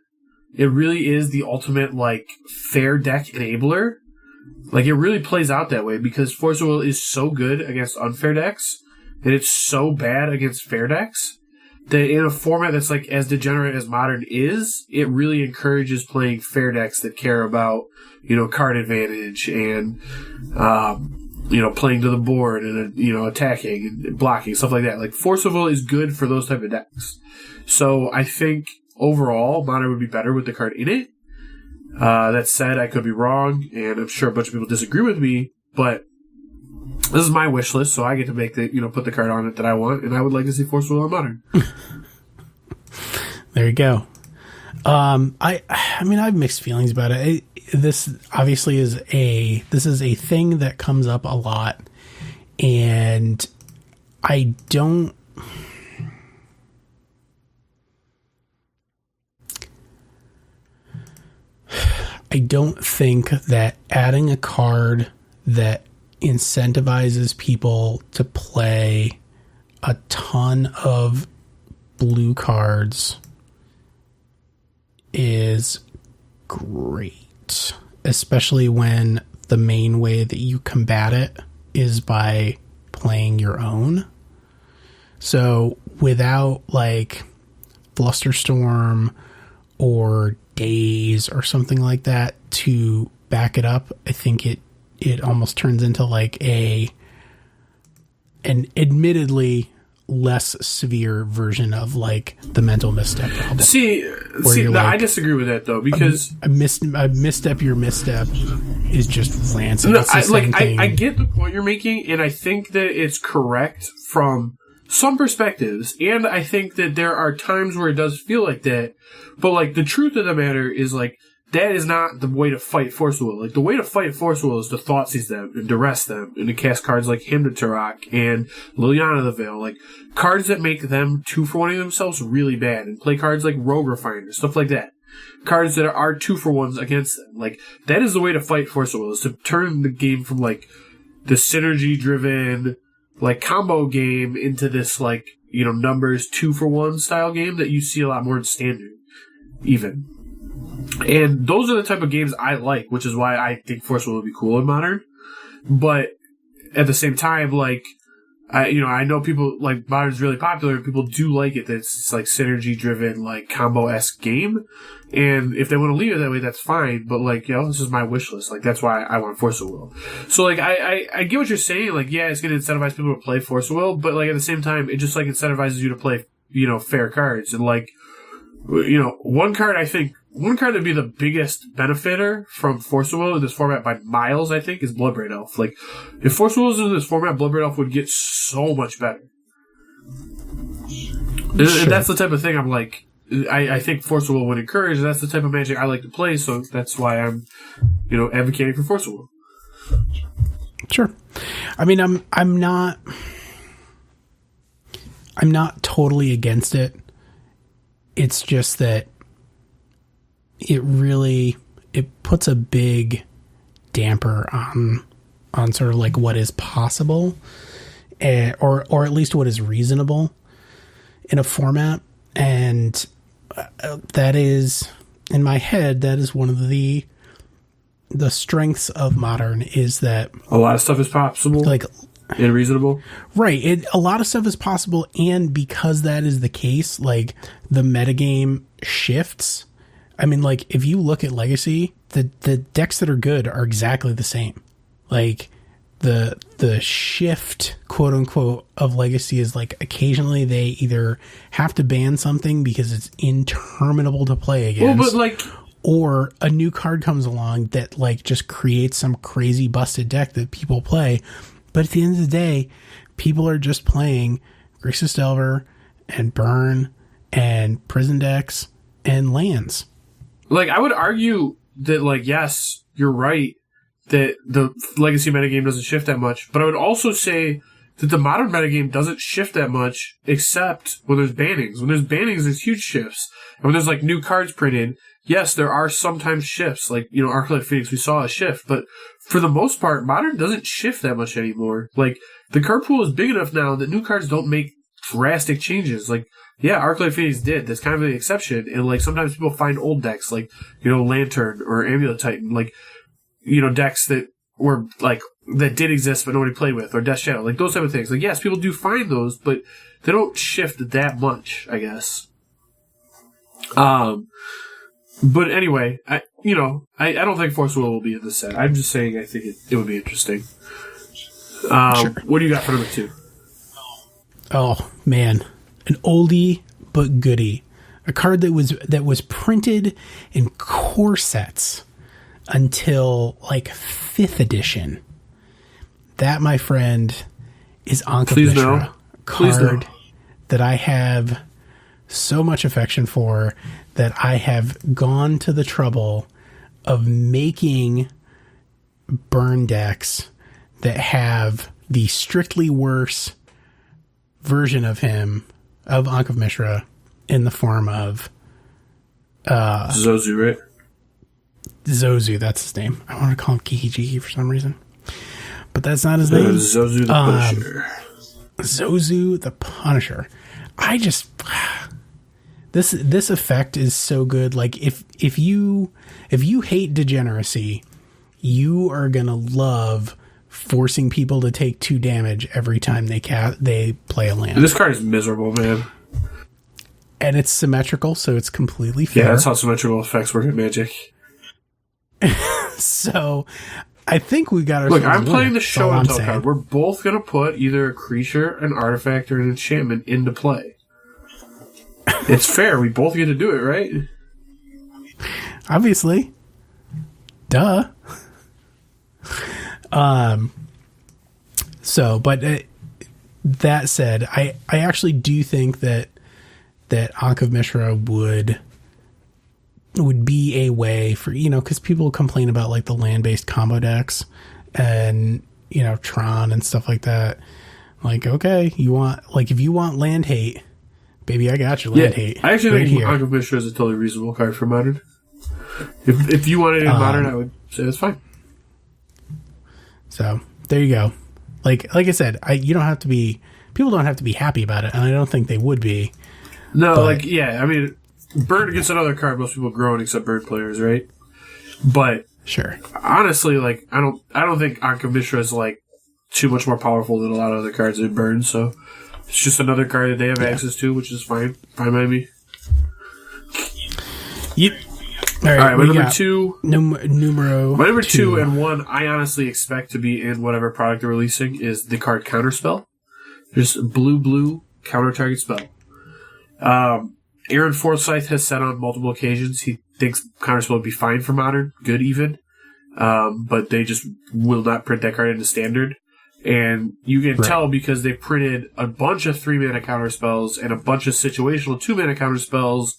it really is the ultimate, like, fair deck enabler. Like, it really plays out that way because Force of Will is so good against unfair decks, and it's so bad against fair decks, that in a format that's like as degenerate as Modern is, it really encourages playing fair decks that care about, you know, card advantage and, you know, playing to the board and, you know, attacking and blocking, stuff like that. Like, Force of Will is good for those type of decks. So I think overall, Modern would be better with the card in it. That said, I could be wrong, and I'm sure a bunch of people disagree with me, but This is my wish list, so I get to make put the card on it that I want, and I would like to see Force Will on Modern. There you go. I mean, I have mixed feelings about it. This obviously is a thing that comes up a lot, and I don't think that adding a card that incentivizes people to play a ton of blue cards is great, especially when the main way that you combat it is by playing your own. So without like Flusterstorm or Days or something like that to back it up, I think it almost turns into like an admittedly less severe version of like the mental misstep problem. I disagree with that though, because a misstep your misstep is just rancid. No, I get the point you're making, and I think that it's correct from some perspectives, and I think that there are times where it does feel like that, but like the truth of the matter is like that is not the way to fight Force Will. Like the way to fight Force Will is to Thoughtseize them and to rest them and to cast cards like Hymn to Turok and Liliana the Veil, like cards that make them 2-for-1ing themselves really bad, and play cards like Rogue Refiner, stuff like that. Cards that are 2-for-1s against them. Like that is the way to fight Force Will, is to turn the game from like the synergy driven like combo game into this like, numbers 2-for-1 style game that you see a lot more in Standard even. And those are the type of games I like, which is why I think Force Will would be cool in Modern. But at the same time, like, I know people, like, Modern's really popular, and people do like it, that it's like synergy-driven, like, combo-esque game. And if they want to leave it that way, that's fine. But, like, this is my wish list. Like, that's why I want Force Will. So, like, I get what you're saying. Like, yeah, it's going to incentivize people to play Force Will, but, like, at the same time, it just, like, incentivizes you to play, fair cards. And, like, one card that'd be the biggest benefiter from Force Will in this format by miles, I think, is Bloodbraid Elf. Like, if Force Will was in this format, Bloodbraid Elf would get so much better. Sure. And that's the type of thing I'm like, I think Force Will would encourage, and that's the type of Magic I like to play, so that's why I'm, advocating for Force Will. Sure. I mean, I'm not totally against it. It's just that it puts a big damper on sort of like what is possible, or at least what is reasonable in a format. And that is, in my head, that is one of the strengths of Modern, is that a lot of stuff is possible, like, and reasonable. Right. A lot of stuff is possible, and because that is the case, like, the metagame shifts. I mean, like, if you look at Legacy, the decks that are good are exactly the same. Like, the shift, quote unquote, of Legacy is like occasionally they either have to ban something because it's interminable to play against. Well, but like, or a new card comes along that like just creates some crazy busted deck that people play. But at the end of the day, people are just playing Grixis Delver and Burn and Prison decks and lands. Like, I would argue that, like, yes, you're right that the Legacy metagame doesn't shift that much, but I would also say that the Modern metagame doesn't shift that much, except when there's bannings. When there's bannings, there's huge shifts. And when there's, like, new cards printed, yes, there are sometimes shifts. Like, Arclight Phoenix, we saw a shift, but for the most part, Modern doesn't shift that much anymore. Like, the card pool is big enough now that new cards don't make drastic changes. Like, yeah, Arclight Phoenix did. That's kind of the exception. And, like, sometimes people find old decks, like, Lantern or Amulet Titan, like, decks that were, like, that did exist but nobody played with, or Death Shadow, like, those type of things. Like, yes, people do find those, but they don't shift that much, I guess. But anyway, I don't think Force Will be in this set. I'm just saying I think it would be interesting. Sure. What do you got for number 2? Oh, man. An oldie but goodie. A card that was printed in core sets until like 5th edition. that, my friend, is Ankh of Please Mishra, no. card Please no. that I have so much affection for that I have gone to the trouble of making burn decks that have the strictly worse version of him, of Ankh of Mishra, in the form of Zozu, right? Zozu, that's his name. I want to call him Kiki Jiki for some reason. But that's not his name. Zozu the Punisher. Zozu the Punisher. I just... This effect is so good. Like, if you hate degeneracy, you are going to love forcing people to take 2 damage every time they play a land. This card is miserable, man. And it's symmetrical, so it's completely fair. Yeah, that's how symmetrical effects work in Magic. So, I think we got our... Look, I'm playing the show and tell card. We're both going to put either a creature, an artifact, or an enchantment into play. It's fair. We both get to do it, right? Obviously. Duh. So, but that said, I actually do think that Ankh of Mishra would be a way for, because people complain about like the land-based combo decks and, Tron and stuff like that. Like, okay, if you want land hate, baby, I got your land hate. I actually right think here. Ankh of Mishra is a totally reasonable card for Modern. If you wanted it in Modern, I would say that's fine. So there you go. Like I said, people don't have to be happy about it, and I don't think they would be. No, I mean, Bird against another card, most people groan except Bird players, right? But Sure. honestly, I don't think Ankh of Mishra is too much more powerful than a lot of other cards in Burn, so it's just another card that they have access to, which is fine. Fine by me. Yep. All right, my number 2. Numero. My number 2 and 1, I honestly expect to be in whatever product they're releasing, is the card Counterspell. Just blue, counter target spell. Aaron Forsyth has said on multiple occasions he thinks Counterspell would be fine for Modern, good even, but they just will not print that card into Standard. And you can tell because they printed a bunch of 3-mana counterspells and a bunch of situational 2-mana counterspells.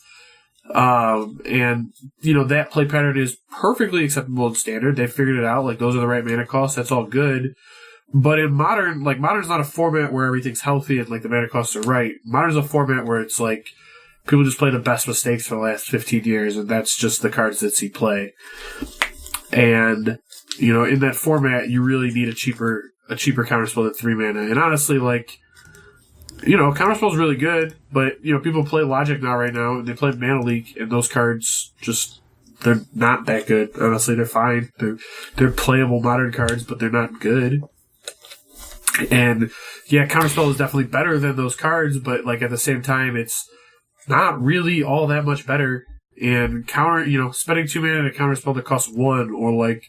And that play pattern is perfectly acceptable in Standard. They figured it out. Those are the right mana costs. That's all good. But in Modern, Modern's not a format where everything's healthy and the mana costs are right. Modern's a format where it's people just play the best mistakes for the last 15 years, and that's just the cards that see play. And in that format, you really need a cheaper counterspell than 3 mana. And honestly, Counterspell's really good, but, people play Logic right now, and they play Mana Leak, and those cards they're not that good. Honestly, they're fine. They're playable Modern cards, but they're not good. And, yeah, Counterspell is definitely better than those cards, but, at the same time, it's not really all that much better. And spending 2 mana in a Counterspell that costs 1, or,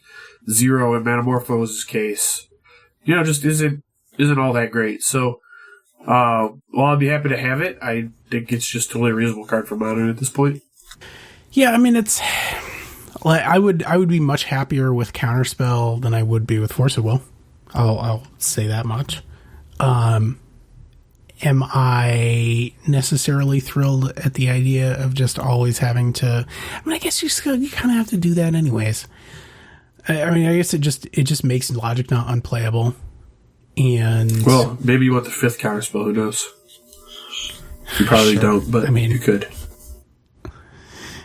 0 in Metamorphose's case, just isn't all that great. So, while I'd be happy to have it, I think it's just totally a reasonable card for Modern at this point. Yeah, I mean, it's I would be much happier with Counterspell than I would be with Force of Will. I'll say that much. Am I necessarily thrilled at the idea of just always having to? I mean, I guess you kind of have to do that anyways. I guess it just makes Logic not unplayable. And well, maybe you want the 5th Counterspell. Who knows? You probably don't, but you could.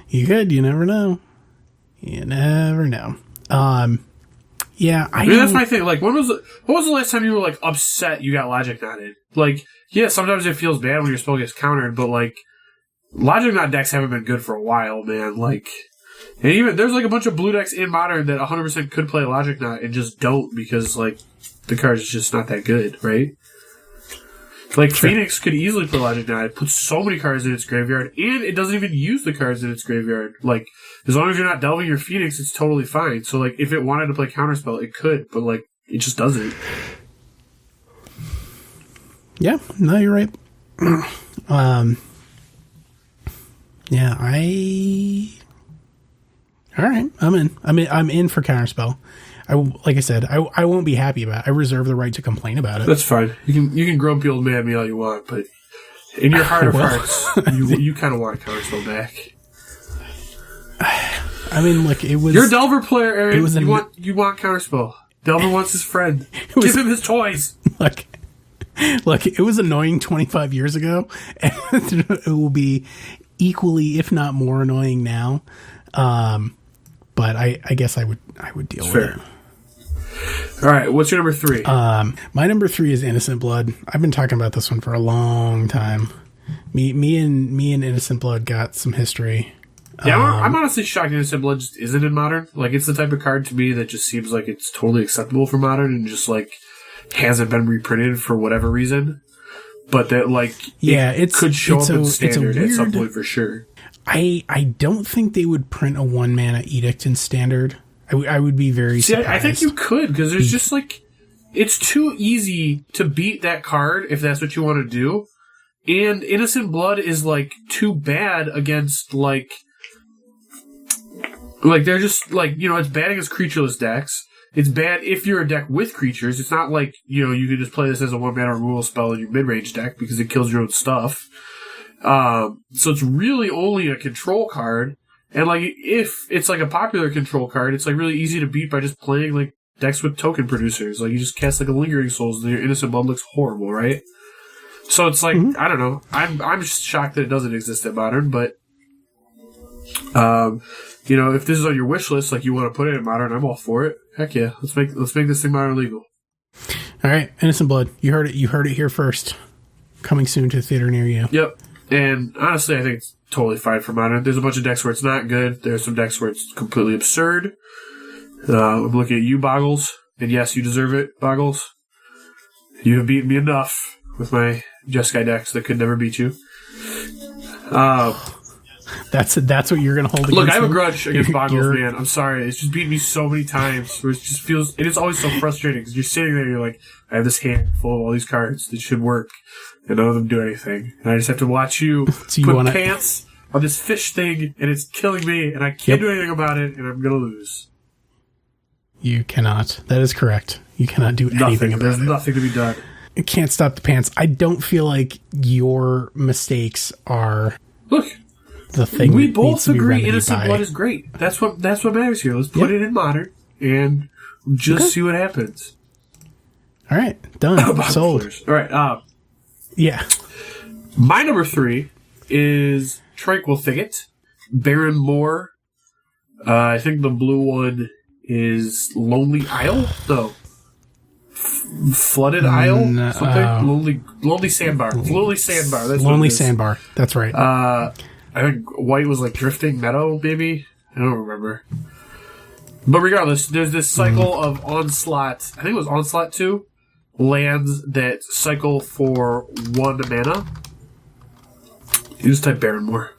You could. You never know. You never know. Yeah, I mean, that's my thing. What was the last time you were upset you got Logic knotted? Yeah, sometimes it feels bad when your spell gets countered, but Logic knot decks haven't been good for a while, man. And even there's a bunch of blue decks in Modern that 100% could play Logic knot and just don't because the card's just not that good, right? Sure. Phoenix could easily play Logic knot. It puts so many cards in its graveyard, and it doesn't even use the cards in its graveyard. As long as you're not delving your Phoenix, it's totally fine. So, if it wanted to play Counterspell, it could, but, it just doesn't. Yeah, no, you're right. Yeah, All right, I'm in. I'm in for Counterspell. Like I said, I won't be happy about it. I reserve the right to complain about it. That's fine. You can grumpy old man me all you want, but in your heart of hearts, you kind of want Counterspell back. I mean, look, it was... You're a Delver player, Aaron. It was you want Counterspell. Delver wants his friend. Give him his toys. Look, it was annoying 25 years ago, and it will be equally, if not more, annoying now. But I guess I would deal with it. All right, what's your number 3? My number 3 is Innocent Blood. I've been talking about this one for a long time. Me and Innocent Blood got some history. Yeah, I'm honestly shocked Innocent Blood just isn't in Modern. Like, it's the type of card to me that just seems like it's totally acceptable for Modern and just, like, hasn't been reprinted for whatever reason. But that, like, it could show up in Standard at some point for sure. I don't think they would print a 1-mana Edict in Standard. I would be very surprised. I think you could, because there's just, like, it's too easy to beat that card if that's what you want to do. And Innocent Blood is, like, too bad against, like, they're just, like, you know, it's bad against creatureless decks. It's bad if you're a deck with creatures. It's not like, you know, you can just play this as a 1-mana removal spell in your mid-range deck because it kills your own stuff. So it's really only a control card. And, like, if it's, like, a popular control card, it's, like, really easy to beat by just playing, like, decks with token producers. Like, you just cast, like, a Lingering Souls and your Innocent Blood looks horrible, right? So it's, like, I don't know. I'm just shocked that it doesn't exist at Modern, but... you know, if this is on your wish list, like you want to put it in Modern, I'm all for it. Heck yeah, let's make this thing Modern legal. All right, Innocent Blood, you heard it here first. Coming soon to a theater near you. Yep, and honestly, I think it's totally fine for Modern. There's a bunch of decks where it's not good. There's some decks where it's completely absurd. I'm looking at you, Boggles, and yes, you deserve it, Boggles. You have beaten me enough with my Jeskai decks that could never beat you. That's what you're going to hold against Look, I have a him? grudge against Boggles, man. I'm sorry. It's just beaten me so many times where it just feels... And it's always so frustrating because you're sitting there and you're like, I have this hand full of all these cards that should work and none of them do anything. And I just have to watch you put pants on this fish thing and it's killing me and I can't do anything about it and I'm going to lose. You cannot. That is correct. You cannot do anything about it. There's nothing to be done. You can't stop the pants. I don't feel like your mistakes are... Look... The thing we both agree Innocent Blood is great. That's what matters here. Let's put it in Modern and just see what happens. All right, done. Sold. All right. Yeah. My number 3 is Tranquil Thicket, Baron Moor. I think the blue one is Lonely Isle. No. Flooded Isle. Something. Lonely Sandbar. Lonely Sandbar. That's Lonely Sandbar. That's right. I think white was like Drifting Meadow, maybe? I don't remember. But regardless, there's this cycle of Onslaught, I think it was Onslaught 2, lands that cycle for 1 mana. You just type Baron Moor.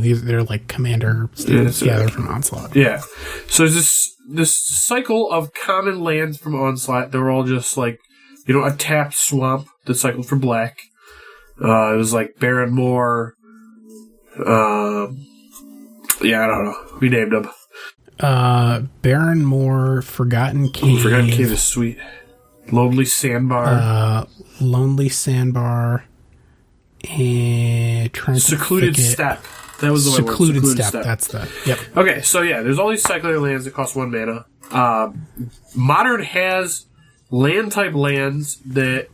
They're like commander standards. Yeah, they're from Onslaught. Yeah. So there's this cycle of common lands from Onslaught. They were all just like, you know, a tapped swamp that cycled for black. It was like Baron Moor. I don't know. We named them. Baron Moor, Forgotten Cave. Forgotten Cave is sweet. Lonely Sandbar. Lonely Sandbar. And Secluded Steppe. That was the one. Secluded Steppe. That's the... Yep. Okay, so yeah, there's all these cycler lands that cost 1 mana. Modern has land type lands that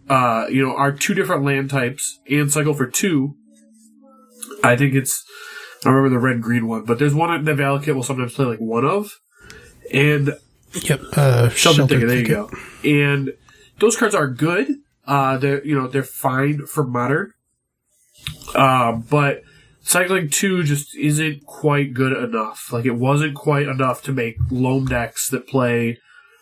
are 2 different land types and cycle for 2. I think it's... I don't remember the red-green one, but there's one that Valakut will sometimes play like 1 of. And... Yep. Shelter Thicket, there you go. And those cards are good. They're fine for Modern. But cycling 2 just isn't quite good enough. Like, it wasn't quite enough to make loam decks that play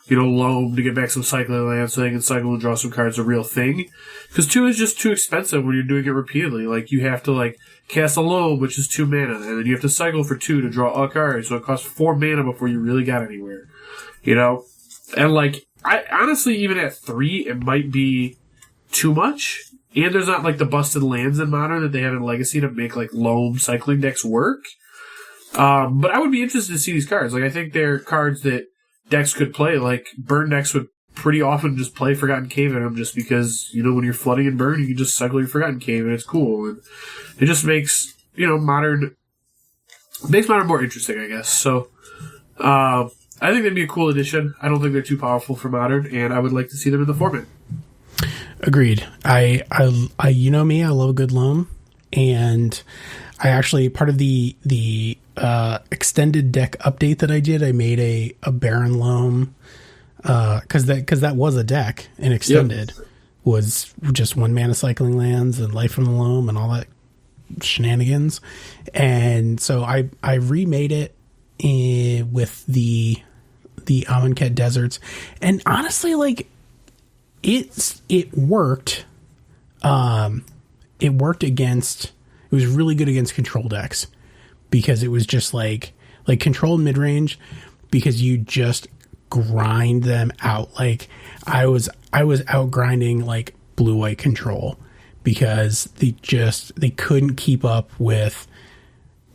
loam to get back some cycling land so they can cycle and draw some cards a real thing. Because 2 is just too expensive when you're doing it repeatedly. Like, you have to, like, cast a loam, which is 2 mana, and then you have to cycle for 2 to draw a card, so it costs 4 mana before you really got anywhere. And, like, I honestly, even at 3, it might be too much. And there's not, like, the busted lands in Modern that they have in Legacy to make, like, loam cycling decks work. But I would be interested to see these cards. Like, I think they're cards that decks could play. Like, burn decks would pretty often just play Forgotten Cave in them just because, when you're flooding and burn, you can just cycle your Forgotten Cave and it's cool. And it just makes, Modern more interesting, I guess. So, I think they'd be a cool addition. I don't think they're too powerful for Modern, and I would like to see them in the format. Agreed. I you know me, I love a good loam, and I actually, part of the extended deck update that I did, I made a Baron loam, because that was a deck, and extended was just 1 mana cycling lands and life from the loam and all that shenanigans, and so I remade it with the Amonkhet Deserts, and honestly, like, it worked. It worked against. It was really good against control decks because it was just like control mid range, because you just grind them out. Like, I was out grinding like blue white control because they couldn't keep up with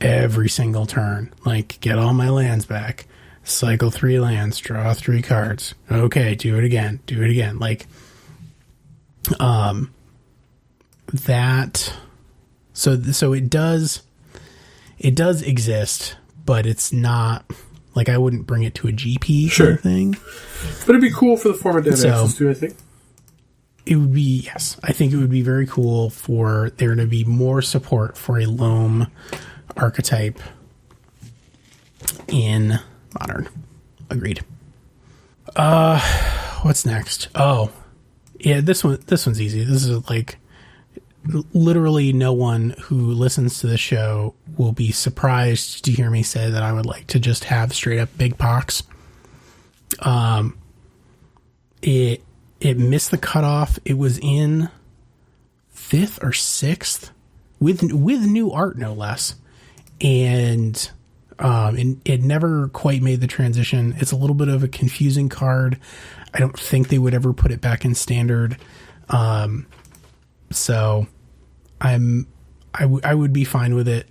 every single turn. Like, get all my lands back, cycle 3 lands, draw 3 cards. Okay, do it again. Like, that. So it does exist, but it's not like, I wouldn't bring it to a GP kind of thing. But it'd be cool for the format to have access to, I think. It would be, yes. I think it would be very cool for there to be more support for a loam archetype in Modern. Agreed. What's next? Oh, yeah, this one's easy. This is like, literally no one who listens to the show will be surprised to hear me say that I would like to just have straight up big pox. It missed the cutoff. It was in 5th or 6th with new art, no less. And it never quite made the transition. It's a little bit of a confusing card. I don't think they would ever put it back in standard. So I would be fine with it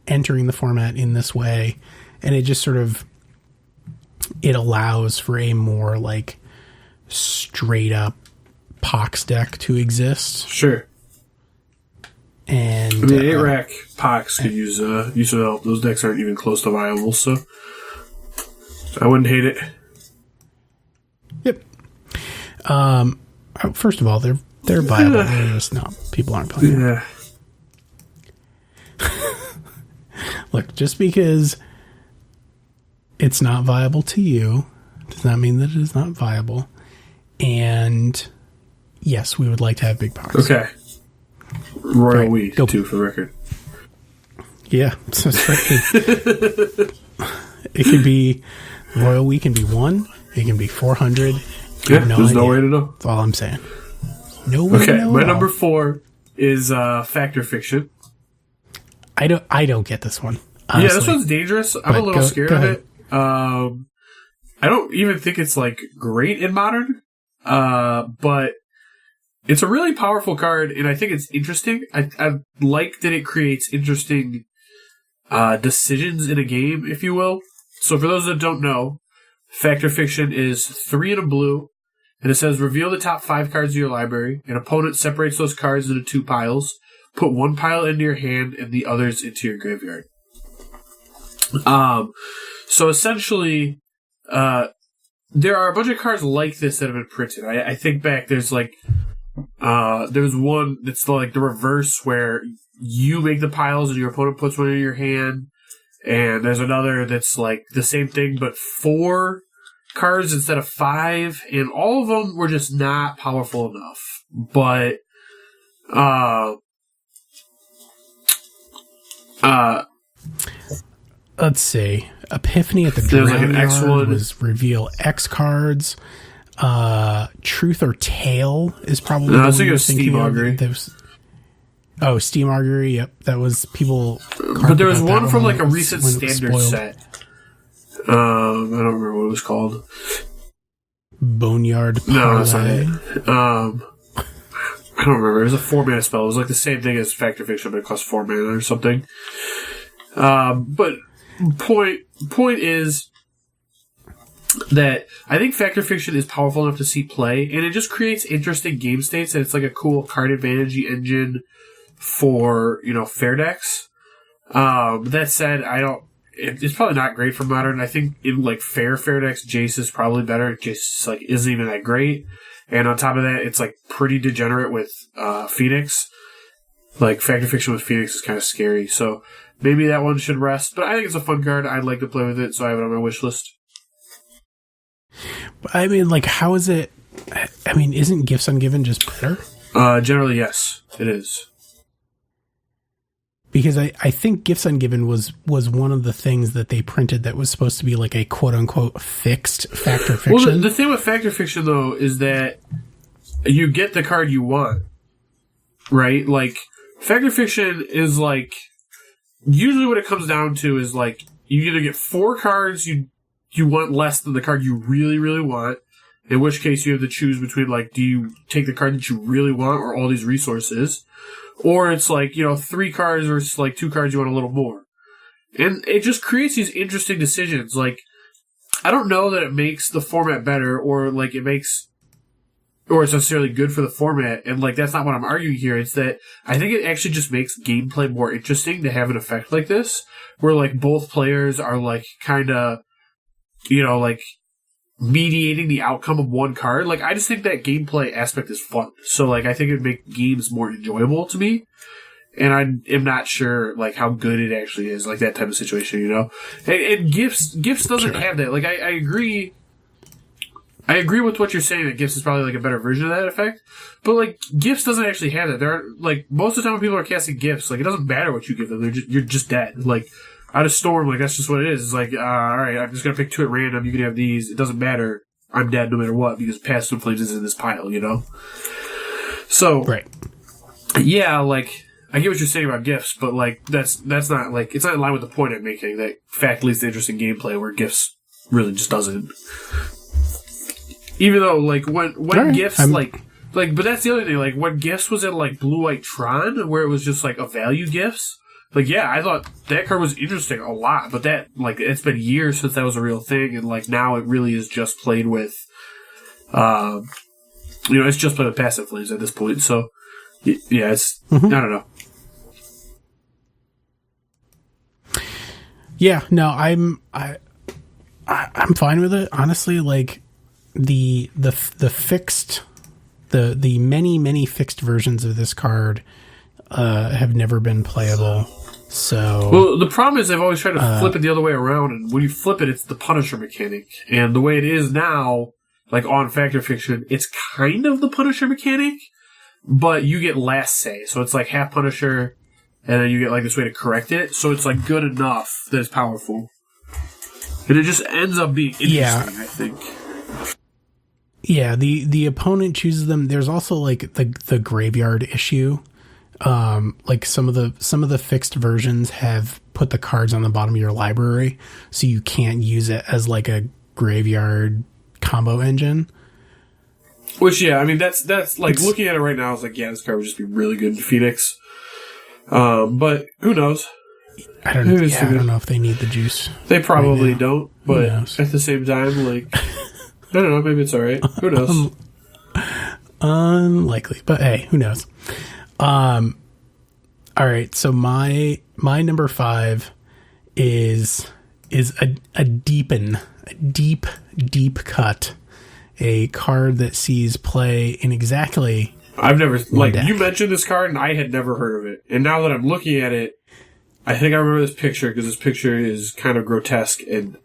entering the format in this way. And it just sort of, it allows for a more like straight up Pox deck to exist. Sure. And 8-rack Pox could use some help. Those decks aren't even close to viable, so I wouldn't hate it. Yep. First of all, they're viable. They're just not. People aren't playing. Yeah. Look, just because it's not viable to you does not mean that it is not viable. And yes, we would like to have big Pox. Okay. Royal Right, We, go. too, for the record. Yeah, so it's right. It can be, Royal We can be 1. It can be 400. Yeah, there's no way to know. That's all I'm saying. No way to know. My number 4 is Factor Fiction. I don't get this one. Honestly. Yeah, this one's dangerous. I'm a little scared of it. I don't even think it's like great in Modern, but it's a really powerful card, and I think it's interesting. I like that it creates interesting decisions in a game, if you will. So for those that don't know, Factor Fiction is 3 and a blue, and it says reveal the top 5 cards of your library. An opponent separates those cards into 2 piles. Put 1 pile into your hand and the others into your graveyard. So essentially, there are a bunch of cards like this that have been printed. I think back, there's like, there's one that's like the reverse where you make the piles and your opponent puts one in your hand. And there's another that's like the same thing, but 4 cards instead of 5. And all of them were just not powerful enough. But, let's see. Epiphany at the There was like an X Drown Yard one. was reveal X cards. Truth or Tale is probably No, I was the one thinking you were of Steam thinking of. Augury. There was- Steam Augury. Yep, that was people. But there was carped about one that from like a when recent it was standard spoiled. set. I don't remember what it was called. Boneyard No, that's not Parlay. it. I don't remember. It was a 4-mana spell. It was like the same thing as Factor Fiction, but it cost 4 mana or something. But point is that I think Factor Fiction is powerful enough to see play, and it just creates interesting game states, and it's like a cool card advantage engine for, fair decks. That said, it's probably not great for Modern. I think in like fair decks, Jace is probably better. Jace like isn't even that great. And on top of that, it's like pretty degenerate with Phoenix. Like Factor Fiction with Phoenix is kind of scary. So maybe that one should rest. But I think it's a fun card. I'd like to play with it, so I have it on my wish list. I mean, like, how is it? I mean, isn't Gifts Ungiven just better? Generally, yes, it is. Because I think Gifts Ungiven was one of the things that they printed that was supposed to be like a quote-unquote fixed Factor Fiction. Well, the thing with Factor Fiction, though, is that you get the card you want, right? Like, Factor Fiction is like, usually what it comes down to is like, you either get 4 cards you want less than the card you really, really want, in which case you have to choose between, like, do you take the card that you really want or all these resources? Or it's like, 3 cards or it's like 2 cards you want a little more. And it just creates these interesting decisions. Like, I don't know that it makes the format better or like or it's necessarily good for the format. And like, that's not what I'm arguing here. It's that I think it actually just makes gameplay more interesting to have an effect like this, where like both players are like kind of, like mediating the outcome of one card. Like, I just think that gameplay aspect is fun. So, like, I think it would make games more enjoyable to me. And I am not sure, like, how good it actually is, like, that type of situation, And Gifts doesn't have that. Like, I agree. I agree with what you're saying that Gifts is probably, like, a better version of that effect. But, like, Gifts doesn't actually have that. There are, like, most of the time when people are casting Gifts, like, it doesn't matter what you give them. You're just dead. Like, out of Storm, like, that's just what it is. It's like, alright, I'm just gonna pick 2 at random, you can have these, it doesn't matter, I'm dead no matter what, because Past Twin Flames is in this pile, So, right. Yeah, like, I get what you're saying about Gifts, but, like, that's not, like, it's not in line with the point I'm making, that fact leads to interesting gameplay, where Gifts really just doesn't. Even though, like, when right, Gifts, like, but that's the other thing, like, when Gifts was in, like, Blue White Tron, where it was just, like, a value Gifts, like, yeah, I thought that card was interesting a lot, but that, like, it's been years since that was a real thing, and, like, now it really is just played with, it's just played with Passive Flames at this point, so, yeah, it's, I don't know. Yeah, no, I'm fine with it. Honestly, like, the fixed, the many fixed versions of this card, have never been playable. So, well, the problem is I've always tried to flip it the other way around, and when you flip it, it's the Punisher mechanic. And the way it is now, like on Factor Fiction, it's kind of the Punisher mechanic, but you get last say. So it's like half Punisher, and then you get like this way to correct it. So it's like good enough that it's powerful. And it just ends up being interesting, I think. Yeah, the opponent chooses them. There's also like the graveyard issue. Like some of the fixed versions have put the cards on the bottom of your library, so you can't use it as like a graveyard combo engine. Which, yeah, I mean, that's like, looking at it right now, I was like, yeah, this card would just be really good in Phoenix. But who knows? I don't know if they need the juice. They probably right don't, but at the same time, like, I don't know, maybe it's alright. Who knows? Unlikely, but hey, who knows? All right, so my number 5 is a deep cut, a card that sees play in exactly. I've never, like, deck. you mentioned this card and I had never heard of it, and now that I'm looking at it, I think I remember this picture because this picture is kind of grotesque and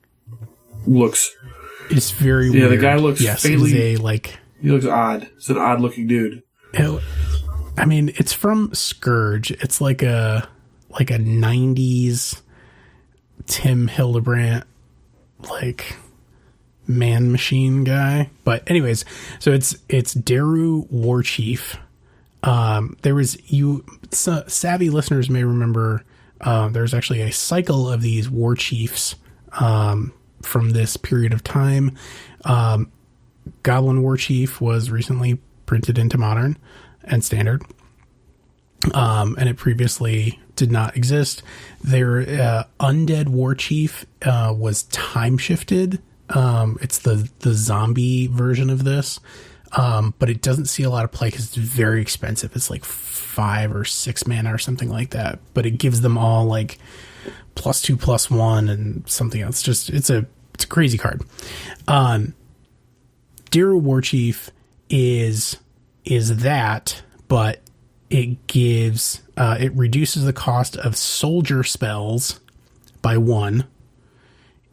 looks. It's very weird. Yeah, the guy looks faintly. He looks odd. It's an odd looking dude. I mean, it's from Scourge. It's like a 90s Tim Hildebrandt like man machine guy. But anyways, so it's Daru Warchief. There was savvy listeners may remember there's actually a cycle of these war chiefs from this period of time. Goblin War Chief was recently printed into Modern and Standard, and it previously did not exist. Their Undead War Chief was time shifted. It's the zombie version of this, but it doesn't see a lot of play because it's very expensive. It's like 5 or 6 mana or something like that, but it gives them all like +2, +1 and something else. It's a crazy card. Daru Warchief is that, but it gives it reduces the cost of soldier spells by 1,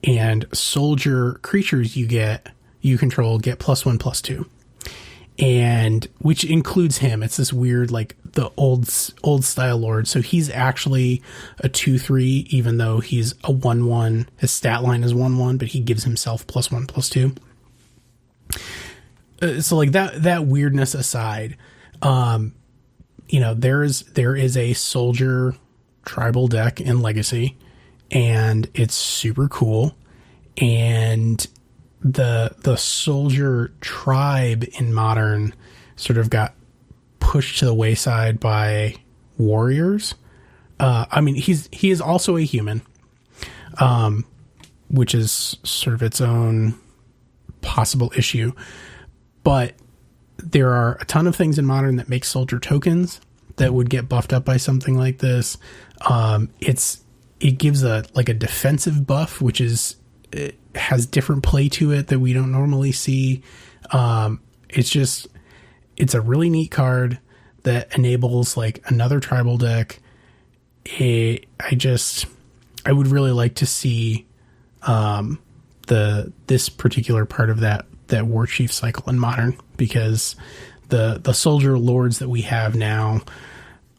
and soldier creatures you control get +1, +2, and which includes him. It's this weird, like the old style lord. So he's actually a 2/3, even though he's a 1/1. His stat line is 1/1, but he gives himself +1, +2. So like that weirdness aside, there is a soldier tribal deck in Legacy, and it's super cool. And the soldier tribe in Modern sort of got pushed to the wayside by warriors. He is also a human, which is sort of its own possible issue. But there are a ton of things in Modern that make soldier tokens that would get buffed up by something like this. It gives a defensive buff, which it has different play to it that we don't normally see. It's a really neat card that enables like another tribal deck. I would really like to see this particular part of that War Chief cycle in Modern, because the soldier lords that we have now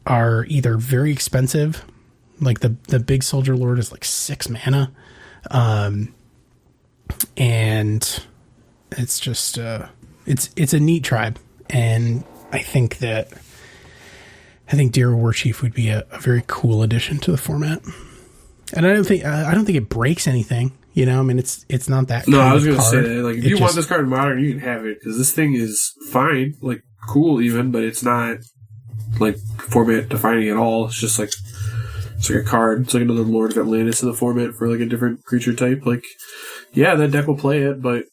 are either very expensive, like the big soldier lord is like 6 mana, and it's just it's a neat tribe, and I think Daru Warchief would be a very cool addition to the format. And I don't think it breaks anything. It's not that. No, I was going to say that. Like, if you want this card in Modern, you can have it, because this thing is fine, like cool even, but it's not like format defining at all. It's just like it's like a card. It's like another Lord of Atlantis in the format for like a different creature type. Like, yeah, that deck will play it, but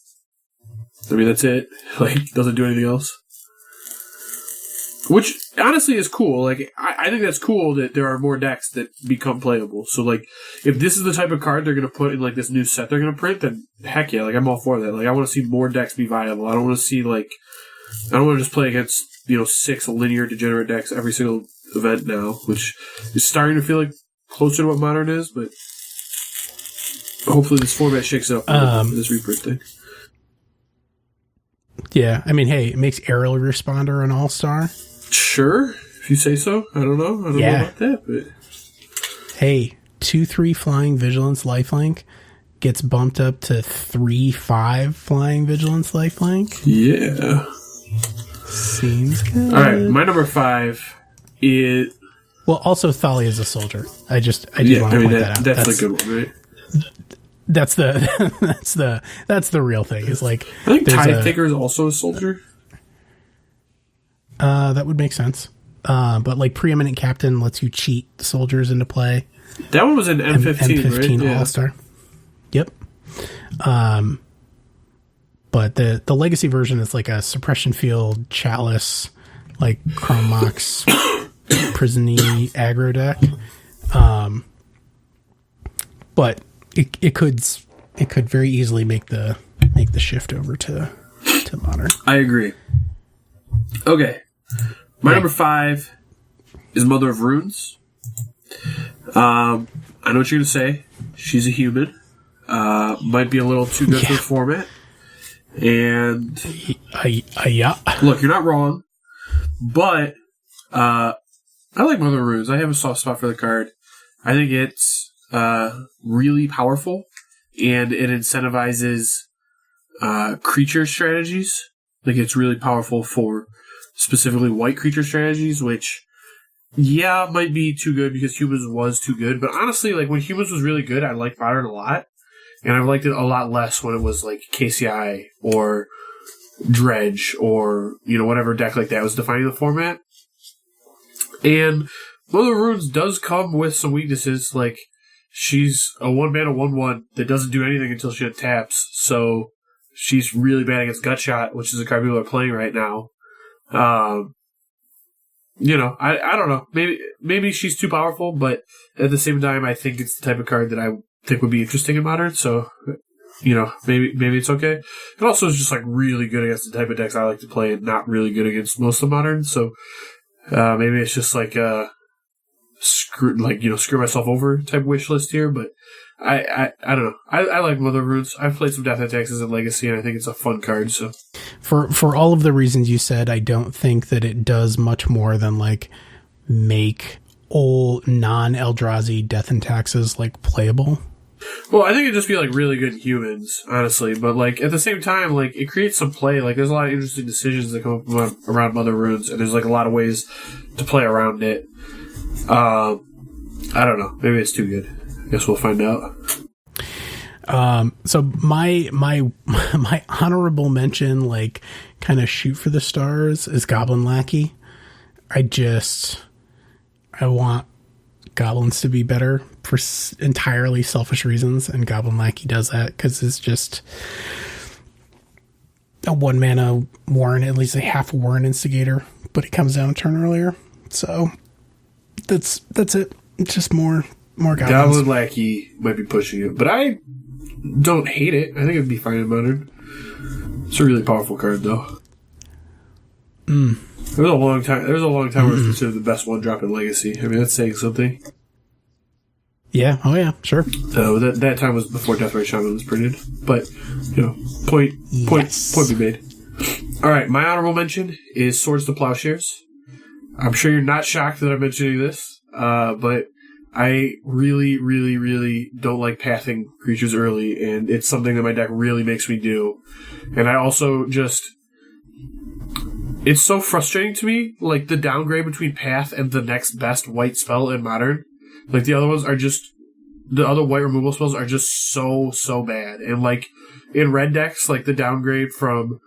I mean that's it. Like, doesn't do anything else. Which honestly is cool. Like, I think that's cool that there are more decks that become playable. So, like, if this is the type of card they're going to put in, like, this new set they're going to print, then heck yeah, like, I'm all for that. Like, I want to see more decks be viable. I don't want to see, like, I don't want to just play against, 6 linear degenerate decks every single event now, which is starting to feel like closer to what Modern is, but hopefully this format shakes up for this reprint thing. Yeah, I mean, hey, it makes Aerial Responder an all-star. Sure, if you say so. I don't know. I don't know about that, but hey, 2/3 flying vigilance lifelink gets bumped up to 3/5 flying vigilance lifelink. Yeah, seems good. All right, my number 5 is also Thalia is a soldier. I just want to point that out. That's a good one, right? That's the real thing. Is like I think Tide Taker is also a soldier. That would make sense. But like Preeminent Captain lets you cheat soldiers into play. That one was an M15, M15 right? All-Star. Yep. But the Legacy version is like a Suppression Field, Chalice, like Chrome Mox, Prison-y aggro deck. But it could very easily make the shift over to Modern. I agree. Okay. My number 5 is Mother of Runes. I know what you're going to say. She's a human. Might be a little too good for the format. And yeah. Look, you're not wrong. But I like Mother of Runes. I have a soft spot for the card. I think it's really powerful. and it incentivizes creature strategies. Like, it's really powerful for specifically white creature strategies, which, yeah, might be too good because Humans was too good. But honestly, like, when Humans was really good, I liked Modern a lot. And I've liked it a lot less when it was, like, KCI or Dredge or, whatever deck like that was defining the format. And Mother of Runes does come with some weaknesses. Like, she's a 1-mana 1/1 that doesn't do anything until she untaps. So she's really bad against Gutshot, which is a card people are playing right now. I don't know. Maybe she's too powerful, but at the same time, I think it's the type of card that I think would be interesting in Modern. So, maybe it's okay. It also is just like really good against the type of decks I like to play, and not really good against most of Modern. So maybe it's just like screw myself over type wish list here. But I don't know. I like Mother of Runes. I've played some Death and Taxes in Legacy, and I think it's a fun card. So for all of the reasons you said, I don't think that it does much more than like make old non-Eldrazi Death and Taxes like playable. Well, I think it'd just be like really good Humans, honestly. But like at the same time, like it creates some play. Like there's a lot of interesting decisions that come up around Mother of Runes, and there's like a lot of ways to play around it. I don't know. Maybe it's too good. I guess we'll find out. So my honorable mention, like kind of shoot for the stars, is Goblin Lackey. I want goblins to be better for entirely selfish reasons, and Goblin Lackey does that because it's just a 1-mana Warren, at least a half a Warren instigator, but it comes down a turn earlier. So that's it. It's just more goblins. Goblin Lackey might be pushing it, but I don't hate it. I think it'd be fine in Modern. It's a really powerful card, though. There was a long time where it was considered the best 1-drop in Legacy. I mean, that's saying something. Yeah. Oh, yeah. Sure. That time was before Deathrite Shaman was printed. But, point be made. All right, my honorable mention is Swords to Plowshares. I'm sure you're not shocked that I'm mentioning this, but I really, really, really don't like pathing creatures early, and it's something that my deck really makes me do. And I also just... It's so frustrating to me, like, the downgrade between Path and the next best white spell in Modern. Like, the other ones are just... The other white removal spells are just so bad. And, like, in red decks, like, the downgrade from,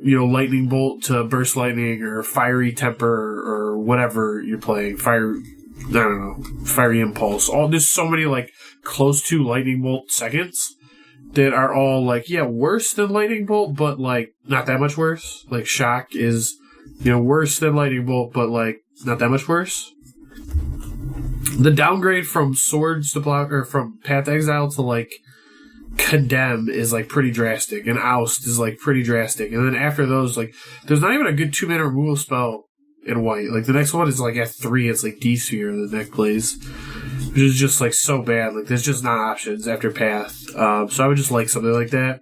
Lightning Bolt to Burst Lightning or Fiery Temper or whatever you're playing. Fiery Impulse. There's so many, like, close to Lightning Bolt seconds that are all, like, worse than Lightning Bolt, but, like, not that much worse. Like, Shock is, worse than Lightning Bolt, but, like, not that much worse. The downgrade from Swords to Block, or from Path Exile to, like, Condemn is, like, pretty drastic, and Oust is, like, pretty drastic. And then after those, like, there's not even a good 2-mana removal spell in white. Like, the next one is, like, at 3, it's, like, D-Sphere the deck plays, which is just, like, so bad. Like, there's just not options after Path. So I would just like something like that.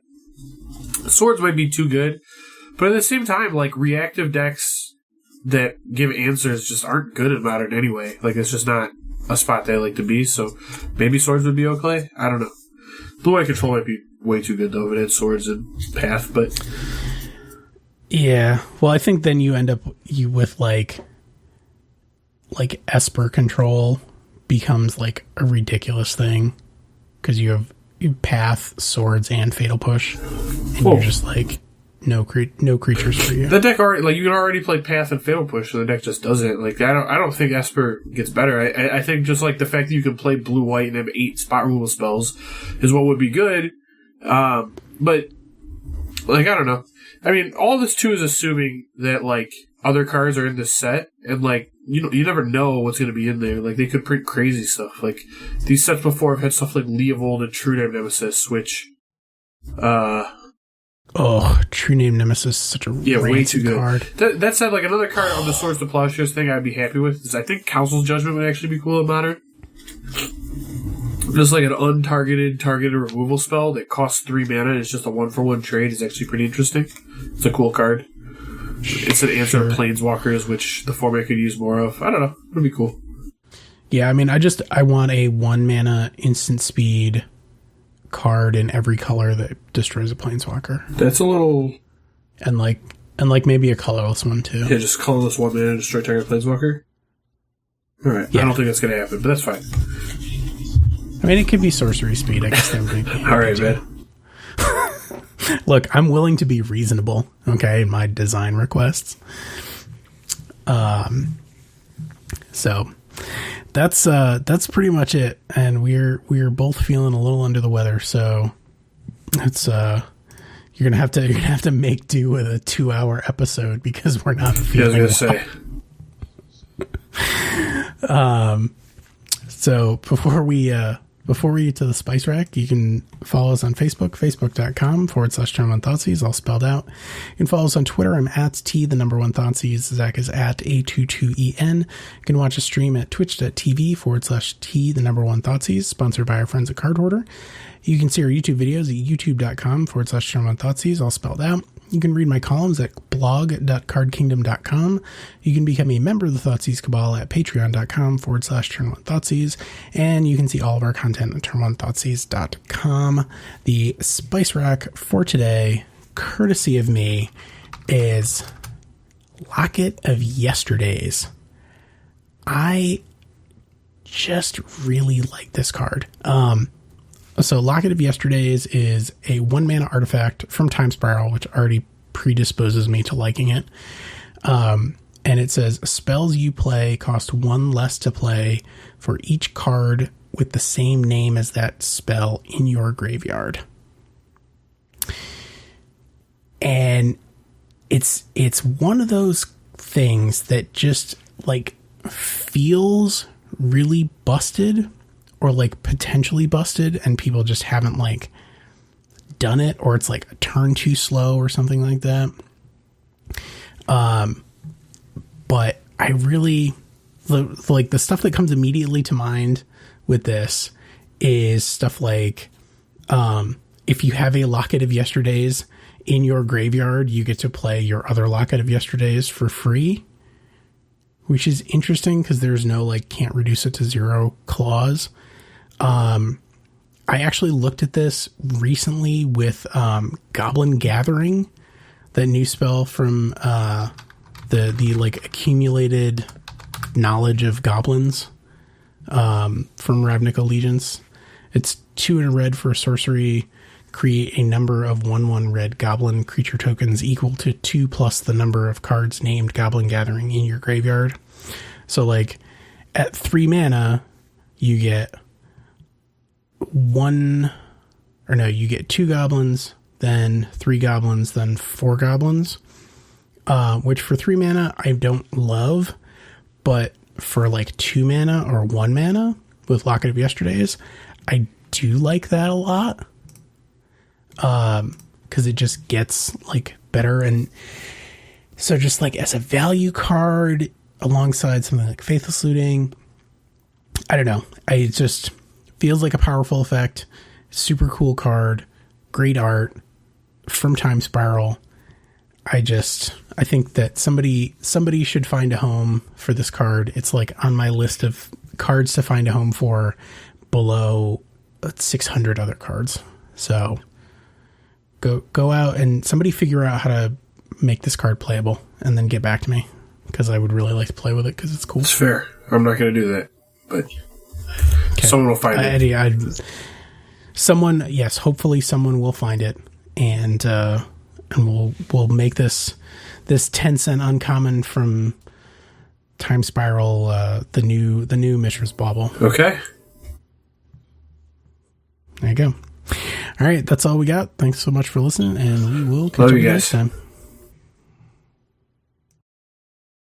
Swords might be too good, but at the same time, like, reactive decks that give answers just aren't good in Modern anyway. Like, it's just not a spot they like to be, so maybe Swords would be okay? I don't know. Blue-White Control might be way too good, though, if it had Swords and Path, but... Yeah, well, I think then you end up with, like Esper Control becomes, like, a ridiculous thing, because you have Path, Swords, and Fatal Push, and you're just, like... No creatures for you. The deck already, like, you can already play Path and Fatal Push, so the deck just doesn't. Like, I don't think Esper gets better. I think just like the fact that you can play blue white and have 8 spot removal spells is what would be good. But like, I don't know. I mean, all this too is assuming that like other cards are in this set, and like you never know what's going to be in there. Like, they could print crazy stuff. Like, these sets before have had stuff like Leovold and True Name Nemesis, which True Name Nemesis is such a way too good card. That said, like, another card on the Swords to Plowshares thing I'd be happy with is I think Council's Judgment would actually be cool in Modern. Just like an untargeted, targeted removal spell that costs 3 mana and it's just a 1-for-1 trade is actually pretty interesting. It's a cool card. It's an answer to Planeswalkers, which the format could use more of. I don't know. It'd be cool. Yeah, I mean, I want a 1-mana instant speed card in every color that destroys a planeswalker. That's a little... And maybe a colorless one, too. Yeah, just colorless 1-mana and destroy target planeswalker? Alright, yeah. I don't think that's going to happen, but that's fine. I mean, it could be sorcery speed. I guess that would be... Alright, man. Look, I'm willing to be reasonable, okay, in my design requests. So that's pretty much it, and we're both feeling a little under the weather. So it's you're gonna have to make do with a 2-hour episode because we're not feeling. I was gonna say. So before we get to the spice rack, you can follow us on Facebook, facebook.com/Turn1Thoughtseize, all spelled out. You can follow us on Twitter. I'm at T1Thoughtseize. Zach is at A22EN. You can watch a stream at twitch.tv/T1Thoughtseize, sponsored by our friends at Card Hoarder. You can see our YouTube videos at youtube.com/Turn1Thoughtseize, all spelled out. You can read my columns at blog.cardkingdom.com. You can become a member of the Thoughtseize Cabal at patreon.com/Turn1Thoughtseize. And you can see all of our content at turn1thoughtseize.com. The spice rack for today, courtesy of me, is Locket of Yesterdays. I just really like this card. So Locket of Yesterdays is a 1-mana artifact from Time Spiral, which already predisposes me to liking it. And it says, spells you play cost 1 less to play for each card with the same name as that spell in your graveyard. And it's one of those things that just like feels really busted, or like potentially busted, and people just haven't like done it, or it's like a turn too slow or something like that. But I really like the stuff that comes immediately to mind with this is stuff like, if you have a Locket of Yesterdays in your graveyard, you get to play your other Locket of Yesterdays for free, which is interesting because there's no like can't reduce it to 0 clause. I actually looked at this recently with Goblin Gathering, that new spell from the like accumulated knowledge of goblins from Ravnica Allegiance. It's 2 in a red for a sorcery. Create a number of 1/1 red goblin creature tokens equal to 2 plus the number of cards named Goblin Gathering in your graveyard. So like at 3 mana, you get you get 2 goblins, then 3 goblins, then 4 goblins, which for 3 mana I don't love, but for like 2 mana or 1 mana with Locket of Yesterdays, I do like that a lot, because it just gets like better. And so just like as a value card alongside something like Faithless Looting, I don't know, it just feels like a powerful effect. Super cool card, great art from Time Spiral. I think that somebody should find a home for this card. It's like on my list of cards to find a home for below 600 other cards. So go out and somebody figure out how to make this card playable and then get back to me, because I would really like to play with it because it's cool. It's fair. I'm not going to do that, but someone will find it. Hopefully someone will find it, and we'll make this 10-cent uncommon from Time Spiral, the new Mishra's Bauble. Okay. There you go. All right, that's all we got. Thanks so much for listening, and we will catch you next time.